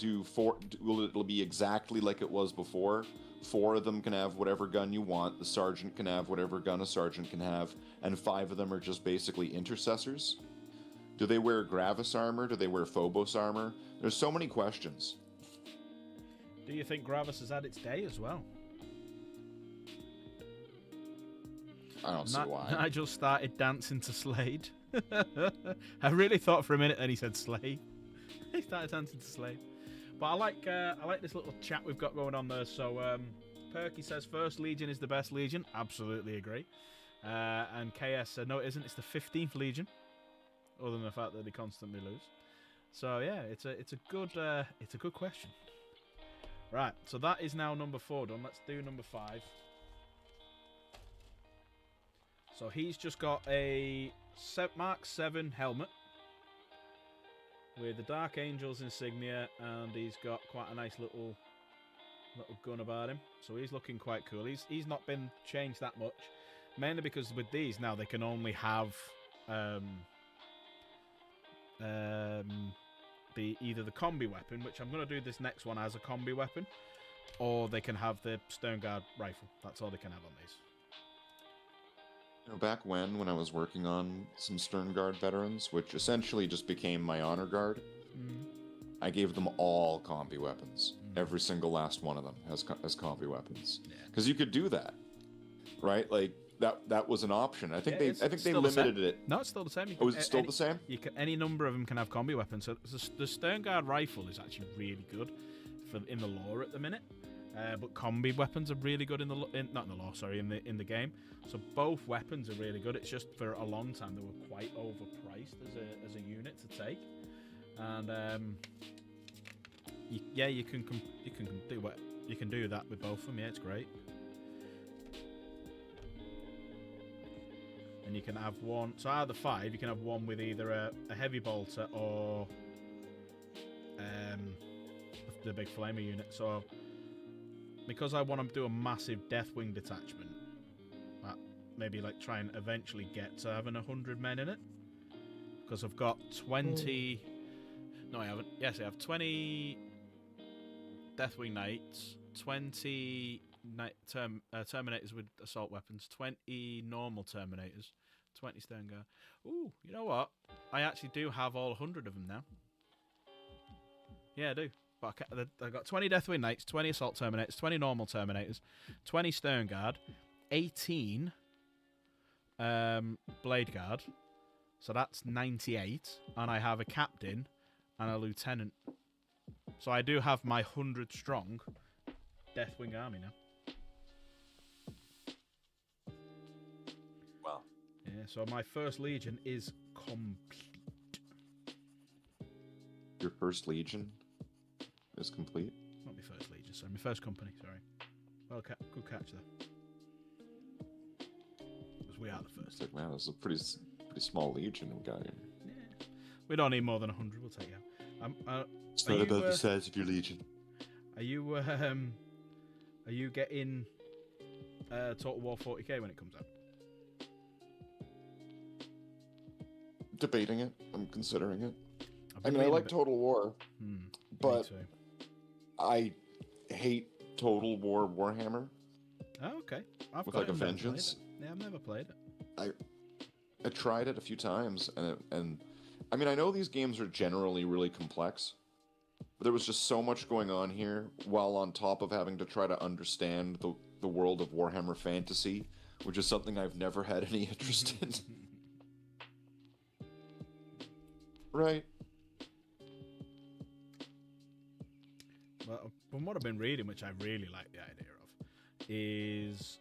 will it be exactly like it was before? 4 of them can have whatever gun you want. The sergeant can have whatever gun a sergeant can have, and 5 of them are just basically intercessors. Do they wear Gravis armor? Do they wear Phobos armor? There's so many questions. Do you think Gravis has had its day as well? I don't see why. Nigel started dancing to Slade. I really thought for a minute that he said Slade. He started dancing to Slade. But I like this little chat we've got going on there. So Perky says First Legion is the best Legion. Absolutely agree. And KS said no, it isn't. It's the 15th Legion. Other than the fact that they constantly lose. So yeah, it's a good question. Right, so that is now number 4 done. Let's do number 5. So he's just got a Mark 7 helmet with the Dark Angels insignia, and he's got quite a nice little gun about him. So he's looking quite cool. He's not been changed that much, mainly because with these now they can only have either the combi weapon, which I'm going to do this next one as a combi weapon, or they can have the Sternguard rifle. That's all they can have on these. You know, back when I was working on some Sternguard veterans, which essentially just became my honor guard, I gave them all combi weapons. Every single last one of them has combi weapons. Because you could do that, right? Like, that was an option. I think Yeah, they still the same. limited it. No, it's still the same. You Oh, is it still the same? You can, any number of them can have combi weapons. So the Sternguard rifle is actually really good in the lore at the minute. But combi weapons are really good in the in the game. So both weapons are really good. It's just for a long time they were quite overpriced as a unit to take, and you can do that with both of them. Yeah, it's great. And you can have one. So out of the 5, you can have one with either a heavy bolter or the big flamer unit. So because I want to do a massive Deathwing detachment, maybe like try and eventually get to having 100 men in it, because I've got 20. No, I haven't. Yes, I have 20 Deathwing Knights, 20 Terminators with assault weapons, 20 normal Terminators, 20 Sternguard. Ooh, you know what? I actually do have all 100 of them now. Yeah, I do. But I've got 20 Deathwing Knights, 20 assault Terminators, 20 normal Terminators, 20 Sternguard, 18 Blade Guard. So that's 98, and I have a captain and a lieutenant. So I do have my 100 strong Deathwing army now. Wow. Yeah, so my first legion is complete. Your first legion is complete? Not my first legion, sorry. My first company, sorry. Well, good catch there. Because we are the first. It's like, wow, this is a pretty small legion we got here. Yeah. We don't need more than 100, we'll take it out. It's not about the size of your legion. Are you getting Total War 40k when it comes out? Debating it. I'm considering it. I mean, I like Total War, but I hate Total War Warhammer. Oh, okay. With like a vengeance. Yeah, I've never played it. I tried it a few times, and I mean, I know these games are generally really complex, but there was just so much going on here, while on top of having to try to understand the world of Warhammer Fantasy, which is something I've never had any interest in. Right. Well, from what I've been reading, which I really like the idea of, is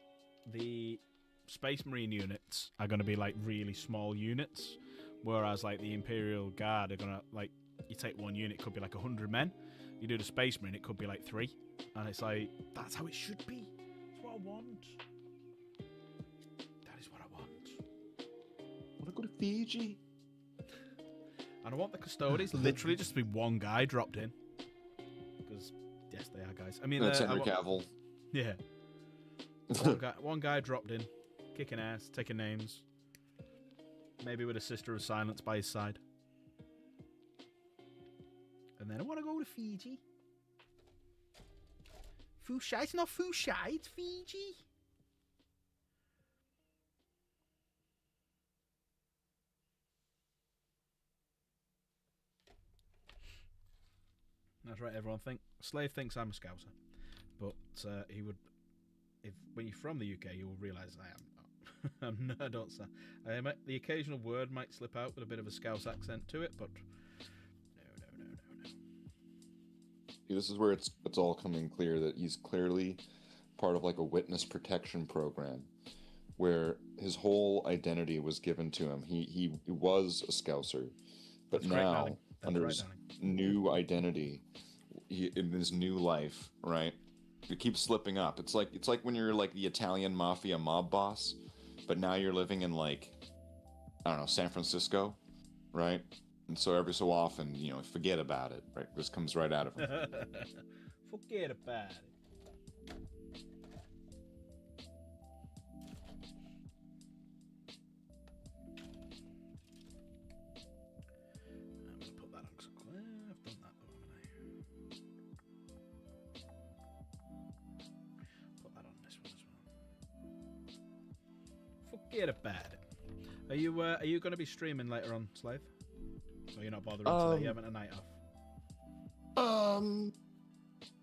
the Space Marine units are going to be like really small units, whereas like the Imperial Guard are going to, like, you take one unit, it could be like 100 men. You do the Space Marine, it could be like 3. And it's like, that's how it should be. That's what I want. That is what I want. I want to go to Fiji. And I want the Custodians literally just to be one guy dropped in. Because, yes, they are guys. I mean, that's Henry Cavill. Yeah. One guy dropped in, kicking ass, taking names. Maybe with a Sister of Silence by his side. And then I want to go to Fiji. Fushai? It's not Fushai, it's Fiji. That's right, everyone. Slave thinks I'm a Scouser. But he would... when you're from the UK, you will realise I am not. I don't say. The occasional word might slip out with a bit of a Scouse accent to it, but no. See, this is where it's all coming clear that he's clearly part of like a witness protection program, where his whole identity was given to him. He was a Scouser, but That's now right, under his new identity, in his new life, right? It keeps slipping up. It's like when you're like the Italian mafia mob boss, but now you're living in like, I don't know, San Francisco, right? And so every so often, forget about it, right? This comes right out of him. Forget about it. I'm going to put that on somewhere. I've done that though, haven't I? Put that on this one as well. Forget about it. Are you going to be streaming later on, Slave? Or you're not bothering today? You having a night off?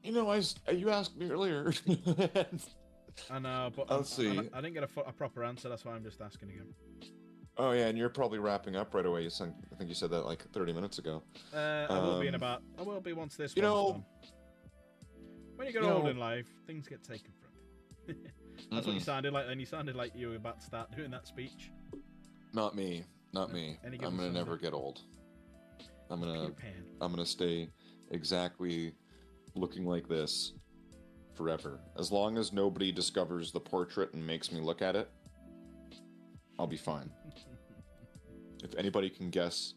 You asked me earlier. I know, but Let's see. I didn't get a proper answer. That's why I'm just asking again. Oh yeah, and you're probably wrapping up right away. I think you said that like 30 minutes ago. I will be in about. I will be once this You one's know, done. When you get old in life, things get taken from you. That's what you sounded like. Then you sounded like you were about to start doing that speech. Not me. Not me. I'm gonna never get old. I'm gonna stay exactly looking like this forever. As long as nobody discovers the portrait and makes me look at it, I'll be fine. If anybody can guess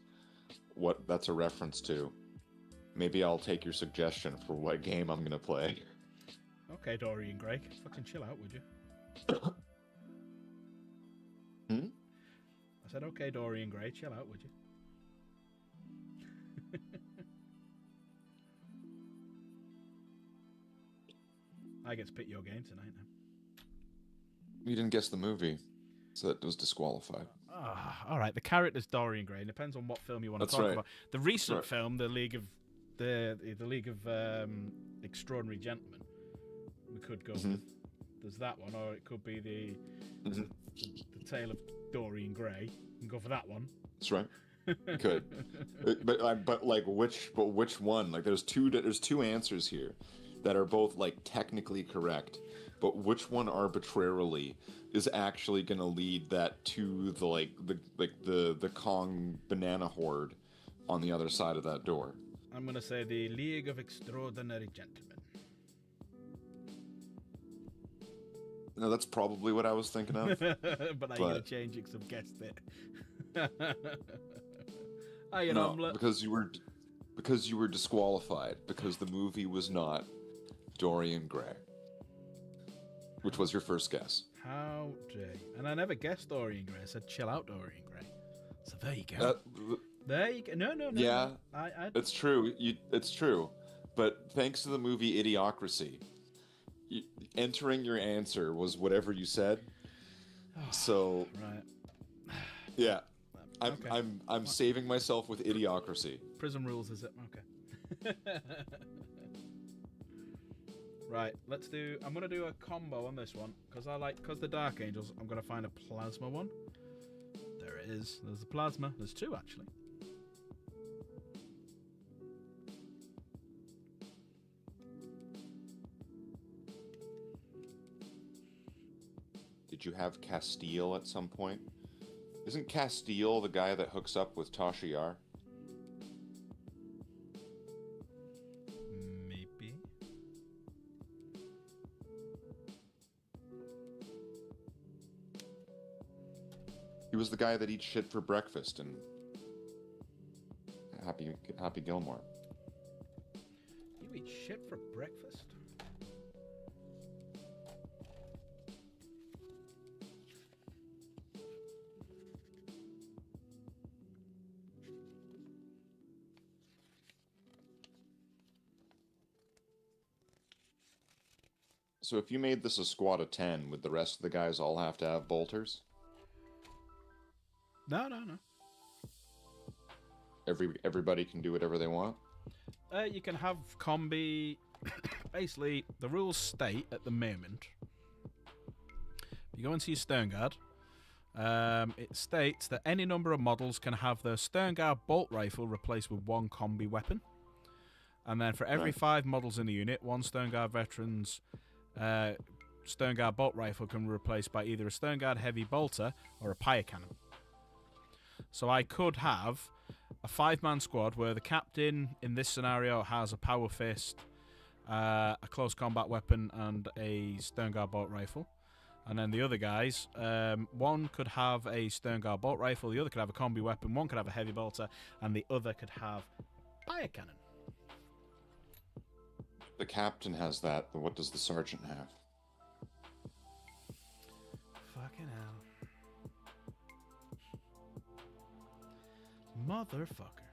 what that's a reference to, maybe I'll take your suggestion for what game I'm gonna play. Okay, Dorian Gray, fucking chill out, would you? I said, okay, Dorian Gray, chill out, would you? I get to pick your game tonight now. You didn't guess the movie, so that was disqualified. All right, the character's Dorian Gray. It depends on what film you want to talk about. The recent film, the League of Extraordinary Gentlemen, we could go with. There's that one, or it could be the Tale of Dorian Gray. You can go for that one. That's right. Could, but which one? Like, there's two answers here that are both like technically correct, but which one arbitrarily is actually going to lead that to the Kong banana horde on the other side of that door? I'm going to say the League of Extraordinary Gentlemen. No, that's probably what I was thinking of. But I'm going to change it because I've guessed it. Because you were disqualified because the movie was not Dorian Gray, which was your first guess. How dare you? And I never guessed Dorian Gray. I said chill out, Dorian Gray. So there you go. There you go. No. Yeah, it's true. It's true. But thanks to the movie Idiocracy, entering your answer was whatever you said. So right. Yeah. I'm saving myself with Idiocracy. Prison Rules, is it? Okay. Right, I'm gonna do a combo on this one because the Dark Angels. I'm gonna find a plasma one. There it is. There's the plasma. There's two actually. Did you have Castile at some point? Isn't Castile the guy that hooks up with Tasha Yar? Maybe. He was the guy that eats shit for breakfast in Happy Gilmore. You eat shit for breakfast? So if you made this a squad of 10, would the rest of the guys all have to have bolters? No. Everybody can do whatever they want? You can have combi. Basically, the rules state at the moment. If you go into your Sternguard, it states that any number of models can have their Sternguard bolt rifle replaced with one combi weapon. And then for every 5 models in the unit, one Sternguard veteran's Sternguard bolt rifle can be replaced by either a Sternguard heavy bolter or a pyre cannon. So I could have a 5-man squad where the captain in this scenario has a power fist, a close combat weapon, and a Sternguard bolt rifle. And then the other guys, one could have a Sternguard bolt rifle, the other could have a combi weapon, one could have a heavy bolter, and the other could have pyre cannon. The captain has that, but what does the sergeant have? Fucking hell. Motherfucker.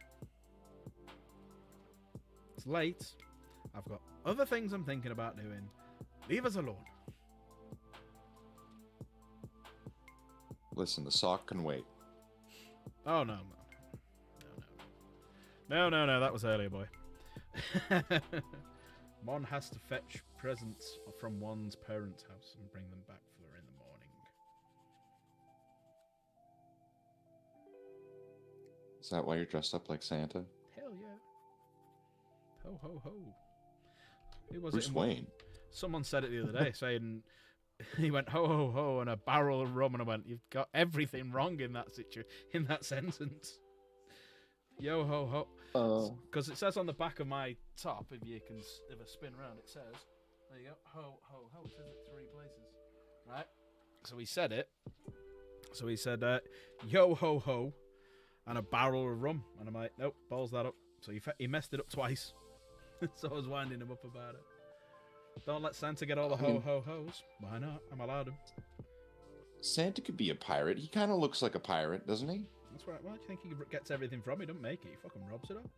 It's late. I've got other things I'm thinking about doing. Leave us alone. Listen, the sock can wait. Oh, no. No, that was earlier, boy. Mon has to fetch presents from one's parents' house and bring them back for her in the morning. Is that why you're dressed up like Santa? Hell yeah. Ho, ho, ho. Who was Bruce it? Wayne. Someone said it the other day, saying he went ho ho ho and a barrel of rum, and I went, you've got everything wrong in that sentence. Yo ho ho. Because it says on the back of my top, if I spin around, it says, there you go, ho ho ho. It says it 3 places, right? So he said it. So he said, yo ho ho, and a barrel of rum, and I'm like, nope, balls that up. So he messed it up twice. So I was winding him up about it. Don't let Santa get all the ho-ho-hos. Why not? I'm allowed him. Santa could be a pirate. He kind of looks like a pirate, doesn't he? That's right. Why do you think he gets everything from? He don't make it. He fucking robs it all.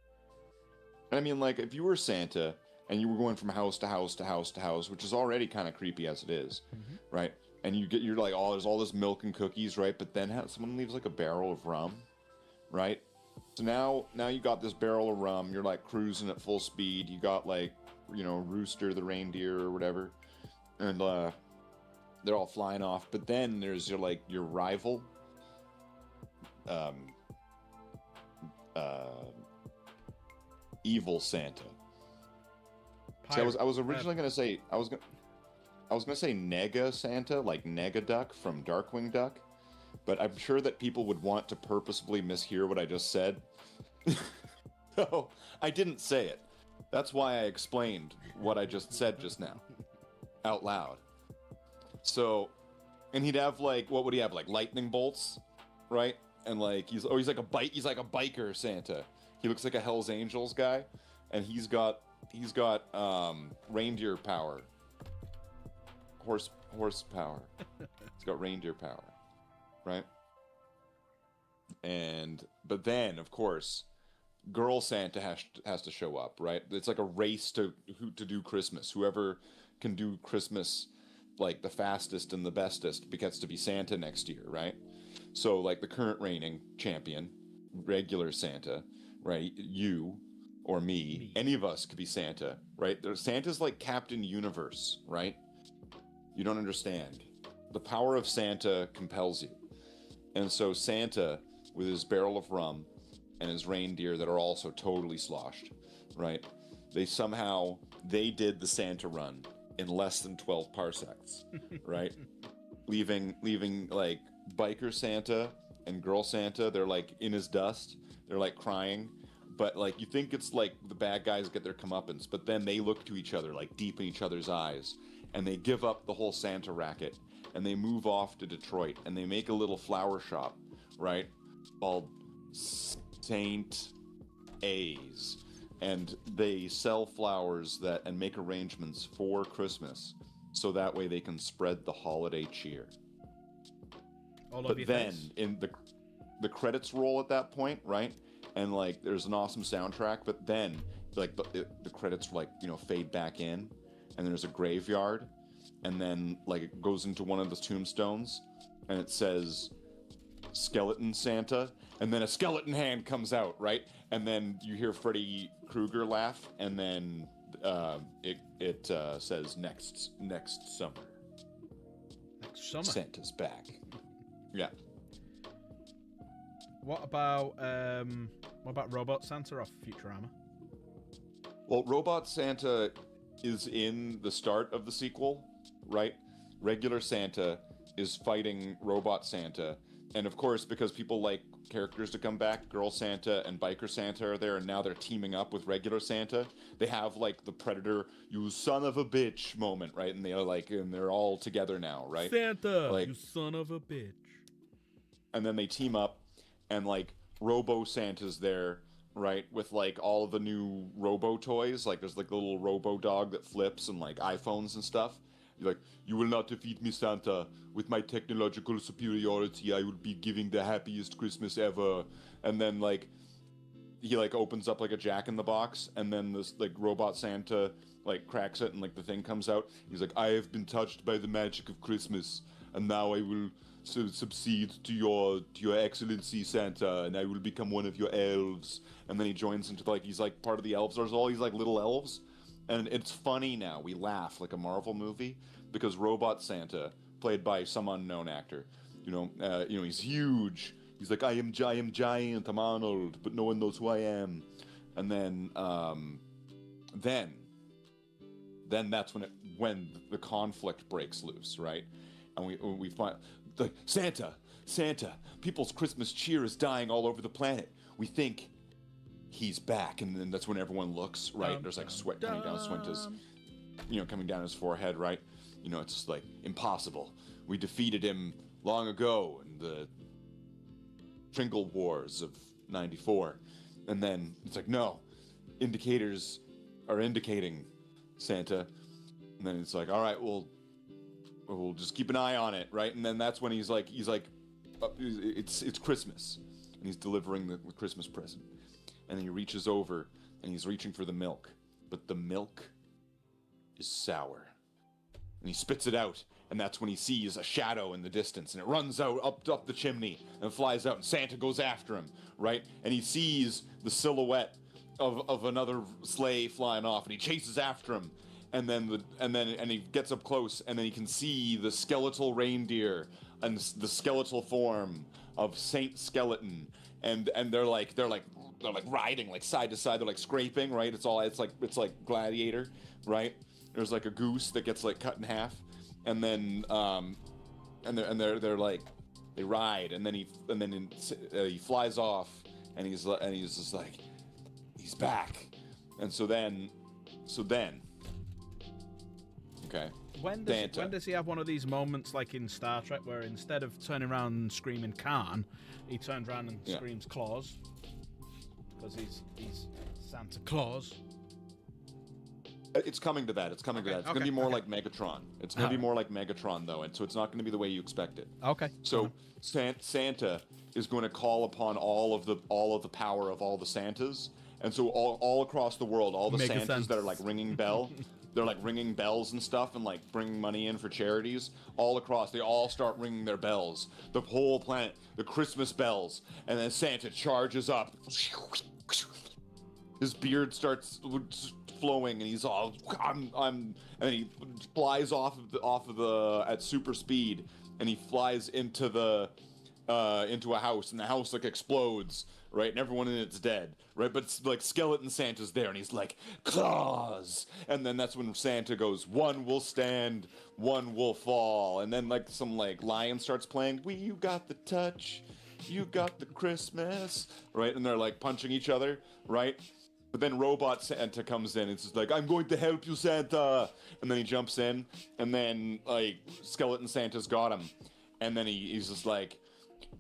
I mean, like, if you were Santa and you were going from house to house to house to house, which is already kind of creepy as it is, right? And you're like, oh, there's all this milk and cookies, right? But then someone leaves like a barrel of rum, right? So now you got this barrel of rum. You're like cruising at full speed. You got like, you know, Rooster the reindeer or whatever, and they're all flying off. But then there's your rival, evil Santa. So I was originally gonna say I was gonna say Nega Santa, like Nega Duck from Darkwing Duck, but I'm sure that people would want to purposefully mishear what I just said. So I didn't say it. That's why I explained what I just said just now, out loud. So, and he'd have like, what would he have? Like lightning bolts, right? And like he's like a biker Santa. He looks like a Hell's Angels guy, and he's got reindeer power, horsepower. He's got reindeer power, right? But then of course, girl Santa has to show up, right? It's like a race to do Christmas. Whoever can do Christmas like the fastest and the bestest gets to be Santa next year, right? So like the current reigning champion, regular Santa, right? You or me, any of us could be Santa, right? Santa's like Captain Universe, right? You don't understand. The power of Santa compels you. And so Santa, with his barrel of rum and his reindeer that are also totally sloshed, right? They did the Santa run in less than 12 parsecs, right? leaving like biker Santa and girl Santa, they're like in his dust, they're like crying, but like you think it's like the bad guys get their comeuppance, but then they look to each other like deep in each other's eyes, and they give up the whole Santa racket, and they move off to Detroit, and they make a little flower shop, right, called Saint A's, and they sell flowers and make arrangements for Christmas, so that way they can spread the holiday cheer. But then in the credits roll at that point, right? And like there's an awesome soundtrack, but then like the credits like, you know, fade back in, and there's a graveyard, and then like it goes into one of the tombstones, and it says Skeleton Santa, and then a skeleton hand comes out, right? And then you hear Freddy Krueger laugh, and then it says next summer. Next summer. Santa's back. Yeah. What about Robot Santa off Futurama? Well, Robot Santa is in the start of the sequel, right? Regular Santa is fighting Robot Santa, and of course, because people like characters to come back, Girl Santa and Biker Santa are there, and now they're teaming up with regular Santa. They have like the Predator, you son of a bitch moment, right? And they're all together now, right? Santa, like, you son of a bitch. And then they team up, and like Robo Santa's there, right, with like all of the new Robo toys. Like there's like a little Robo dog that flips, and like iPhones and stuff. You're like, you will not defeat me, Santa. With my technological superiority, I will be giving the happiest Christmas ever. And then like he like opens up like a Jack-in-the-Box, and then this like Robot Santa like cracks it, and like the thing comes out. He's like, I have been touched by the magic of Christmas, and now I will succeed to your excellency, Santa, and I will become one of your elves. And then he joins into like, he's like part of the elves. There's all these like little elves, And it's funny now. We laugh like a Marvel movie because Robot Santa, played by some unknown actor, he's huge. He's like, I am giant, I'm Arnold, but no one knows who I am. And then that's when the conflict breaks loose, right? And we find like Santa, people's Christmas cheer is dying all over the planet. We think he's back, and then that's when everyone looks, right? There's like sweat coming down Swinta's, coming down his forehead, right? It's just like impossible. We defeated him long ago in the Tringle Wars of '94, and then it's like, no, indicators are indicating Santa, and then it's like, all right, we'll just keep an eye on it, right? And then that's when he's like, it's Christmas, and he's delivering the Christmas present, and then he reaches over and he's reaching for the milk, but the milk is sour, and he spits it out. And that's when he sees a shadow in the distance, and it runs out up the chimney and flies out, and Santa goes after him, right? And he sees the silhouette of another sleigh flying off, and he chases after him, and then he gets up close, and then he can see the skeletal reindeer and the skeletal form of Saint Skeleton, and they're like riding like side to side, they're like scraping, right? It's like Gladiator, right? There's like a goose that gets like cut in half. And then, they're like, they ride, and then he flies off, and he's just like, he's back, and so then, okay. When does he have one of these moments like in Star Trek where instead of turning around and screaming Khan, he turns around and screams Claus, because he's Santa Claus. It's coming to that. It's going to be more like Megatron. It's going to be more like Megatron, though, and so it's not going to be the way you expect it. Okay. So Santa is going to call upon all of the power of all the Santas, and so all across the world, all the Santas that are like ringing they're like ringing bells and stuff, and like bringing money in for charities all across. They all start ringing their bells. The whole planet, the Christmas bells, and then Santa charges up. His beard starts flowing, and he's all and then he flies off of the at super speed, and he flies into a house, and the house like explodes, right? And everyone in it's dead, right? But it's like Skeleton Santa's there, and he's like, Claus! And then that's when Santa goes, one will stand, one will fall. And then like some like lion starts playing, you got the touch, you got the Christmas, right? And they're like punching each other, right? But then Robot Santa comes in, and it's just like, I'm going to help you, Santa! And then he jumps in, and then, like, Skeleton Santa's got him. And then he's just like,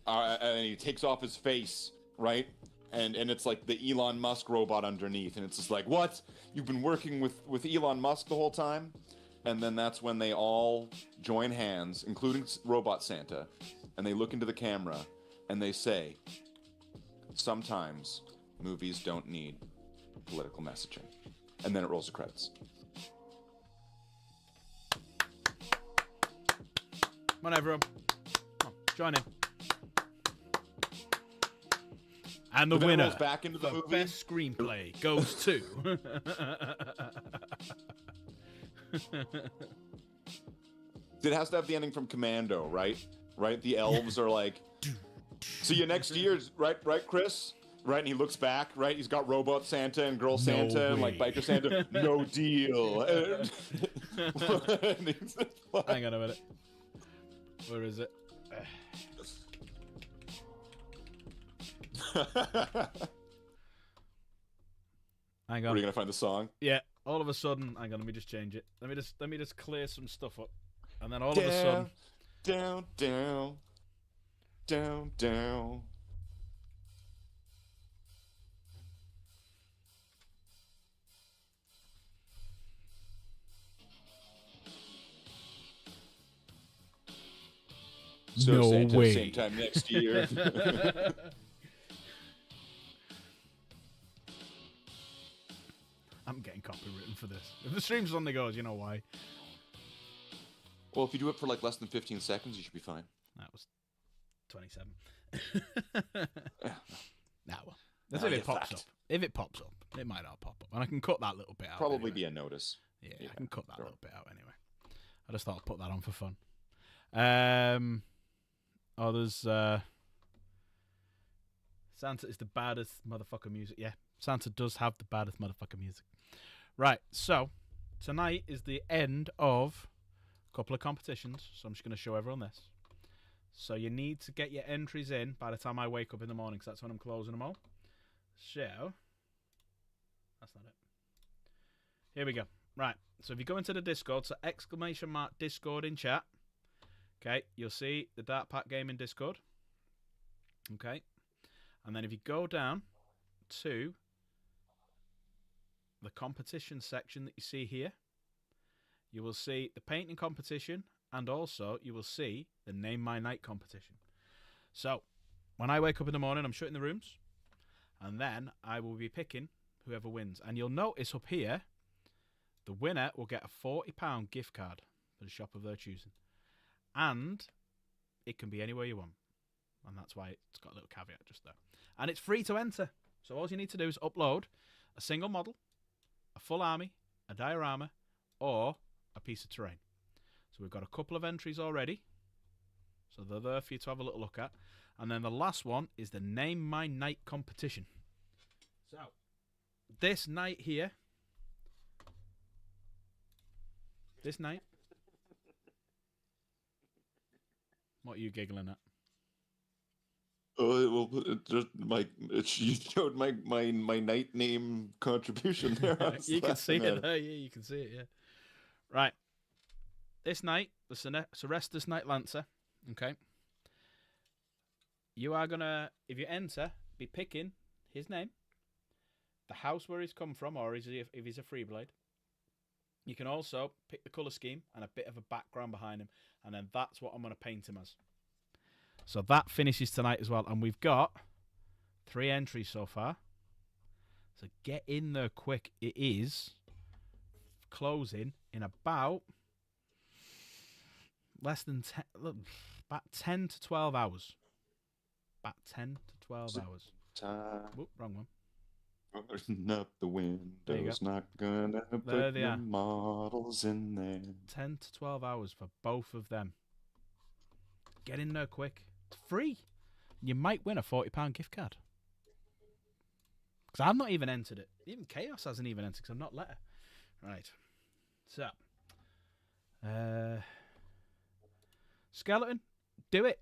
and he takes off his face, right? And it's like the Elon Musk robot underneath, and it's just like, what? You've been working with Elon Musk the whole time? And then that's when they all join hands, including Robot Santa, and they look into the camera, and they say, sometimes movies don't need political messaging. And then it rolls the credits. Come on, everyone. Come on, join in. And the winner back into the movie. Best screenplay goes to... It has to have the ending from Commando, right? Right? The elves are like, see you next year, right, Chris? Right, and he looks back, right? He's got Robot Santa and Girl Santa and like Biker Santa. No deal. Hang on a minute. Where is it? Hang on. Are you gonna find the song? Yeah. All of a sudden, hang on. Let me just change it. Let me just clear some stuff up, and then all of a sudden, down. So no Santa, way. Same time next year. I'm getting copywritten for this. If the stream's on the goes, you know why. Well, if you do it for like less than 15 seconds, you should be fine. That was 27. Nah, well. That's if it pops up. If it pops up. It might not pop up. And I can cut that little bit out. Probably anyway. be a notice. Yeah, Yeah, I can cut that sure. little bit out anyway. I just thought I'd put that on for fun. There's Santa is the baddest motherfucker music. Yeah, Santa does have the baddest motherfucker music. Right, so tonight is the end of a couple of competitions, so I'm just going to show everyone this. So you need to get your entries in by the time I wake up in the morning, because that's when I'm closing them all. So, that's not it. Here we go. Right, so if you go into the Discord, so ! Discord in chat. Okay, you'll see the Dark Pack Gaming Discord. Okay, and then if you go down to the competition section that you see here, you will see the painting competition, and also you will see the Name My Night competition. So, when I wake up in the morning, I'm shutting the rooms, and then I will be picking whoever wins. And you'll notice up here, the winner will get a £40 gift card for the shop of their choosing. And it can be anywhere you want. And that's why it's got a little caveat just there. And it's free to enter. So all you need to do is upload a single model, a full army, a diorama, or a piece of terrain. So we've got a couple of entries already. So they're there for you to have a little look at. And then the last one is the Name My Night competition. So, this night here, what are you giggling at? Oh, well, it showed my night name contribution there. You can see it there, yeah, you can see it, yeah. Right. This night, the Serestus Night Lancer, okay? You are gonna, if you enter, be picking his name, the house where he's come from, or if he's a Freeblade. You can also pick the colour scheme and a bit of a background behind him, and then that's what I'm going to paint him as. So that finishes tonight as well, and we've got 3 entries so far. So get in there quick. It is closing in about less than 10, about 10 to 12 hours. About 10 to 12 hours. Whoop, wrong one. Open up the windows, not gonna put the models in there. 10 to 12 hours for both of them. Get in there quick. It's free. You might win a £40 gift card. Because I've not even entered it. Even Chaos hasn't even entered because I'm not let her. Right. So. Skeleton, do it. !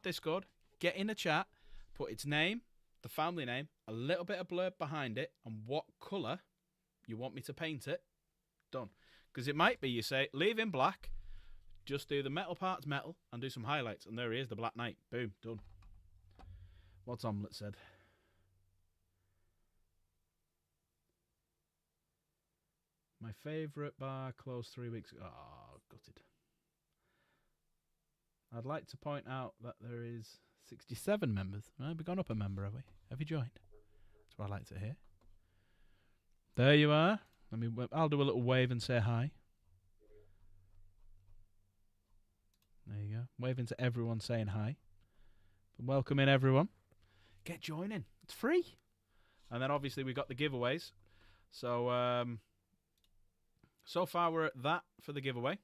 Discord. Get in the chat. Put its name, the family name, a little bit of blurb behind it, and what colour you want me to paint it. Done. Because it might be you say, leave in black, just do the metal parts metal, and do some highlights. And there he is, the Black Knight. Boom, done. What's Omelette said? My favourite bar closed 3 weeks ago. Oh, gutted. I'd like to point out that there is 67 members. We've gone up a member, have we? Have you joined? That's what I like to hear. There you are. I'll do a little wave and say hi. There you go. Waving to everyone saying hi. Welcome in, everyone. Get joining. It's free. And then obviously we got the giveaways. So, so far we're at that for the giveaway.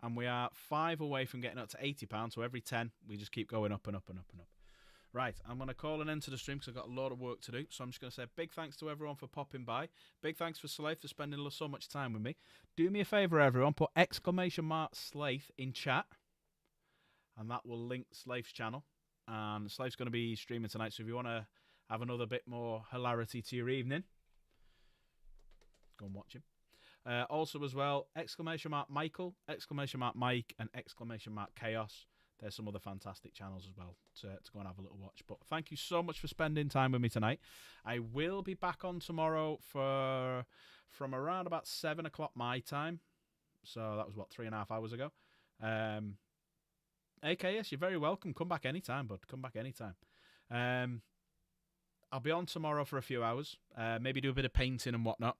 And we are 5 away from getting up to £80. So every 10, we just keep going up and up and up and up. Right, I'm going to call an end to the stream because I've got a lot of work to do. So I'm just going to say big thanks to everyone for popping by. Big thanks for Slaith for spending so much time with me. Do me a favour, everyone. Put !Slaith in chat. And that will link Slaith's channel. And Slaith's going to be streaming tonight. So if you want to have another bit more hilarity to your evening, go and watch him. Also as well, !Michael, !Mike, and !Chaos. There's some other fantastic channels as well to go and have a little watch. But thank you so much for spending time with me tonight. I will be back on tomorrow from around about 7 o'clock my time. So that was, 3.5 hours ago. AKS, you're very welcome. Come back anytime, bud. Come back anytime. I'll be on tomorrow for a few hours. Maybe do a bit of painting and whatnot.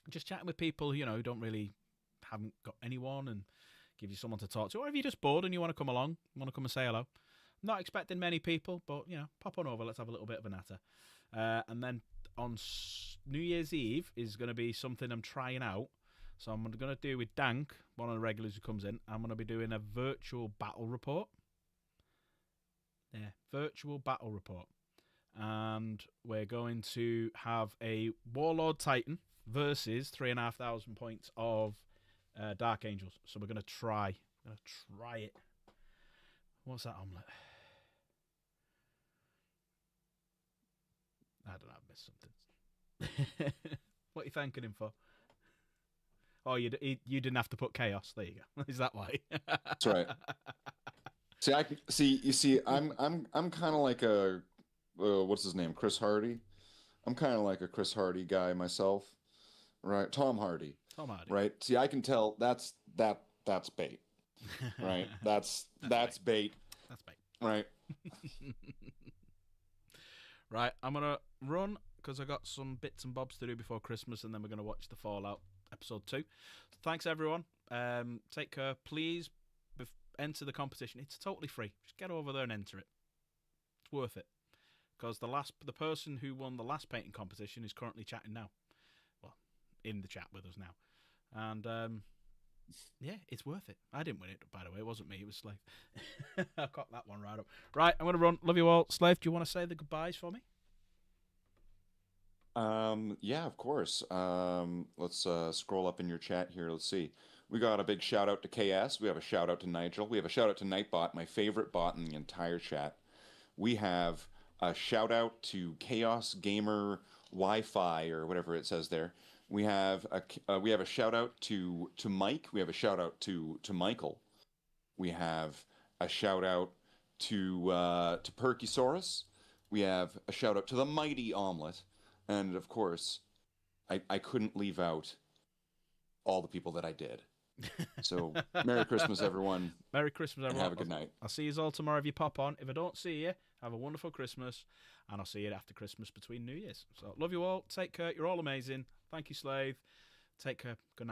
Just chatting with people, who haven't got anyone, and give you someone to talk to. Or if you're just bored and you want to come along, want to come and say hello, Not expecting many people, but, pop on over. Let's have a little bit of a natter. And then on New Year's Eve is going to be something I'm trying out. So I'm going to do with Dank, one of the regulars who comes in. I'm going to be doing a virtual battle report. Yeah, virtual battle report. And we're going to have a Warlord Titan versus 3,500 points of Dark Angels. So we're going to try. It. What's that omelette? I don't know. I missed something. What are you thanking him for? Oh, you didn't have to put chaos. There you go. Is that why? That's right. I'm kind of like a what's his name? Chris Hardy. I'm kind of like a Chris Hardy guy myself, right? Tom Hardy. Right. See, I can tell that's bait, right? That's bait. That's bait. Right. Right. I'm gonna run because I got some bits and bobs to do before Christmas, and then we're gonna watch the Fallout episode 2. Thanks everyone. Take care. Please enter the competition. It's totally free. Just get over there and enter it. It's worth it. Because the person who won the last painting competition is currently chatting now. Well, in the chat with us now. And yeah, it's worth it. I didn't win it, by the way. It wasn't me. It was Slave. I got that one right up. Right, I'm going to run. Love you all. Slave, do you want to say the goodbyes for me? Yeah, of course. Let's scroll up in your chat here. Let's see. We got a big shout out to KS. We have a shout out to Nigel. We have a shout out to Nightbot, my favorite bot in the entire chat. We have a shout out to Chaos Gamer Wi-Fi or whatever it says there. We have a shout out to Mike. We have a shout out to Michael. We have a shout out to Perkysaurus. We have a shout out to the Mighty Omelet. And of course, I couldn't leave out all the people that I did. So, Merry Christmas, everyone. Merry Christmas, everyone. And have a good night. I'll see you all tomorrow if you pop on. If I don't see you, have a wonderful Christmas. And I'll see you after Christmas between New Year's. So, love you all. Take care. You're all amazing. Thank you, Slave. Take care. Good night.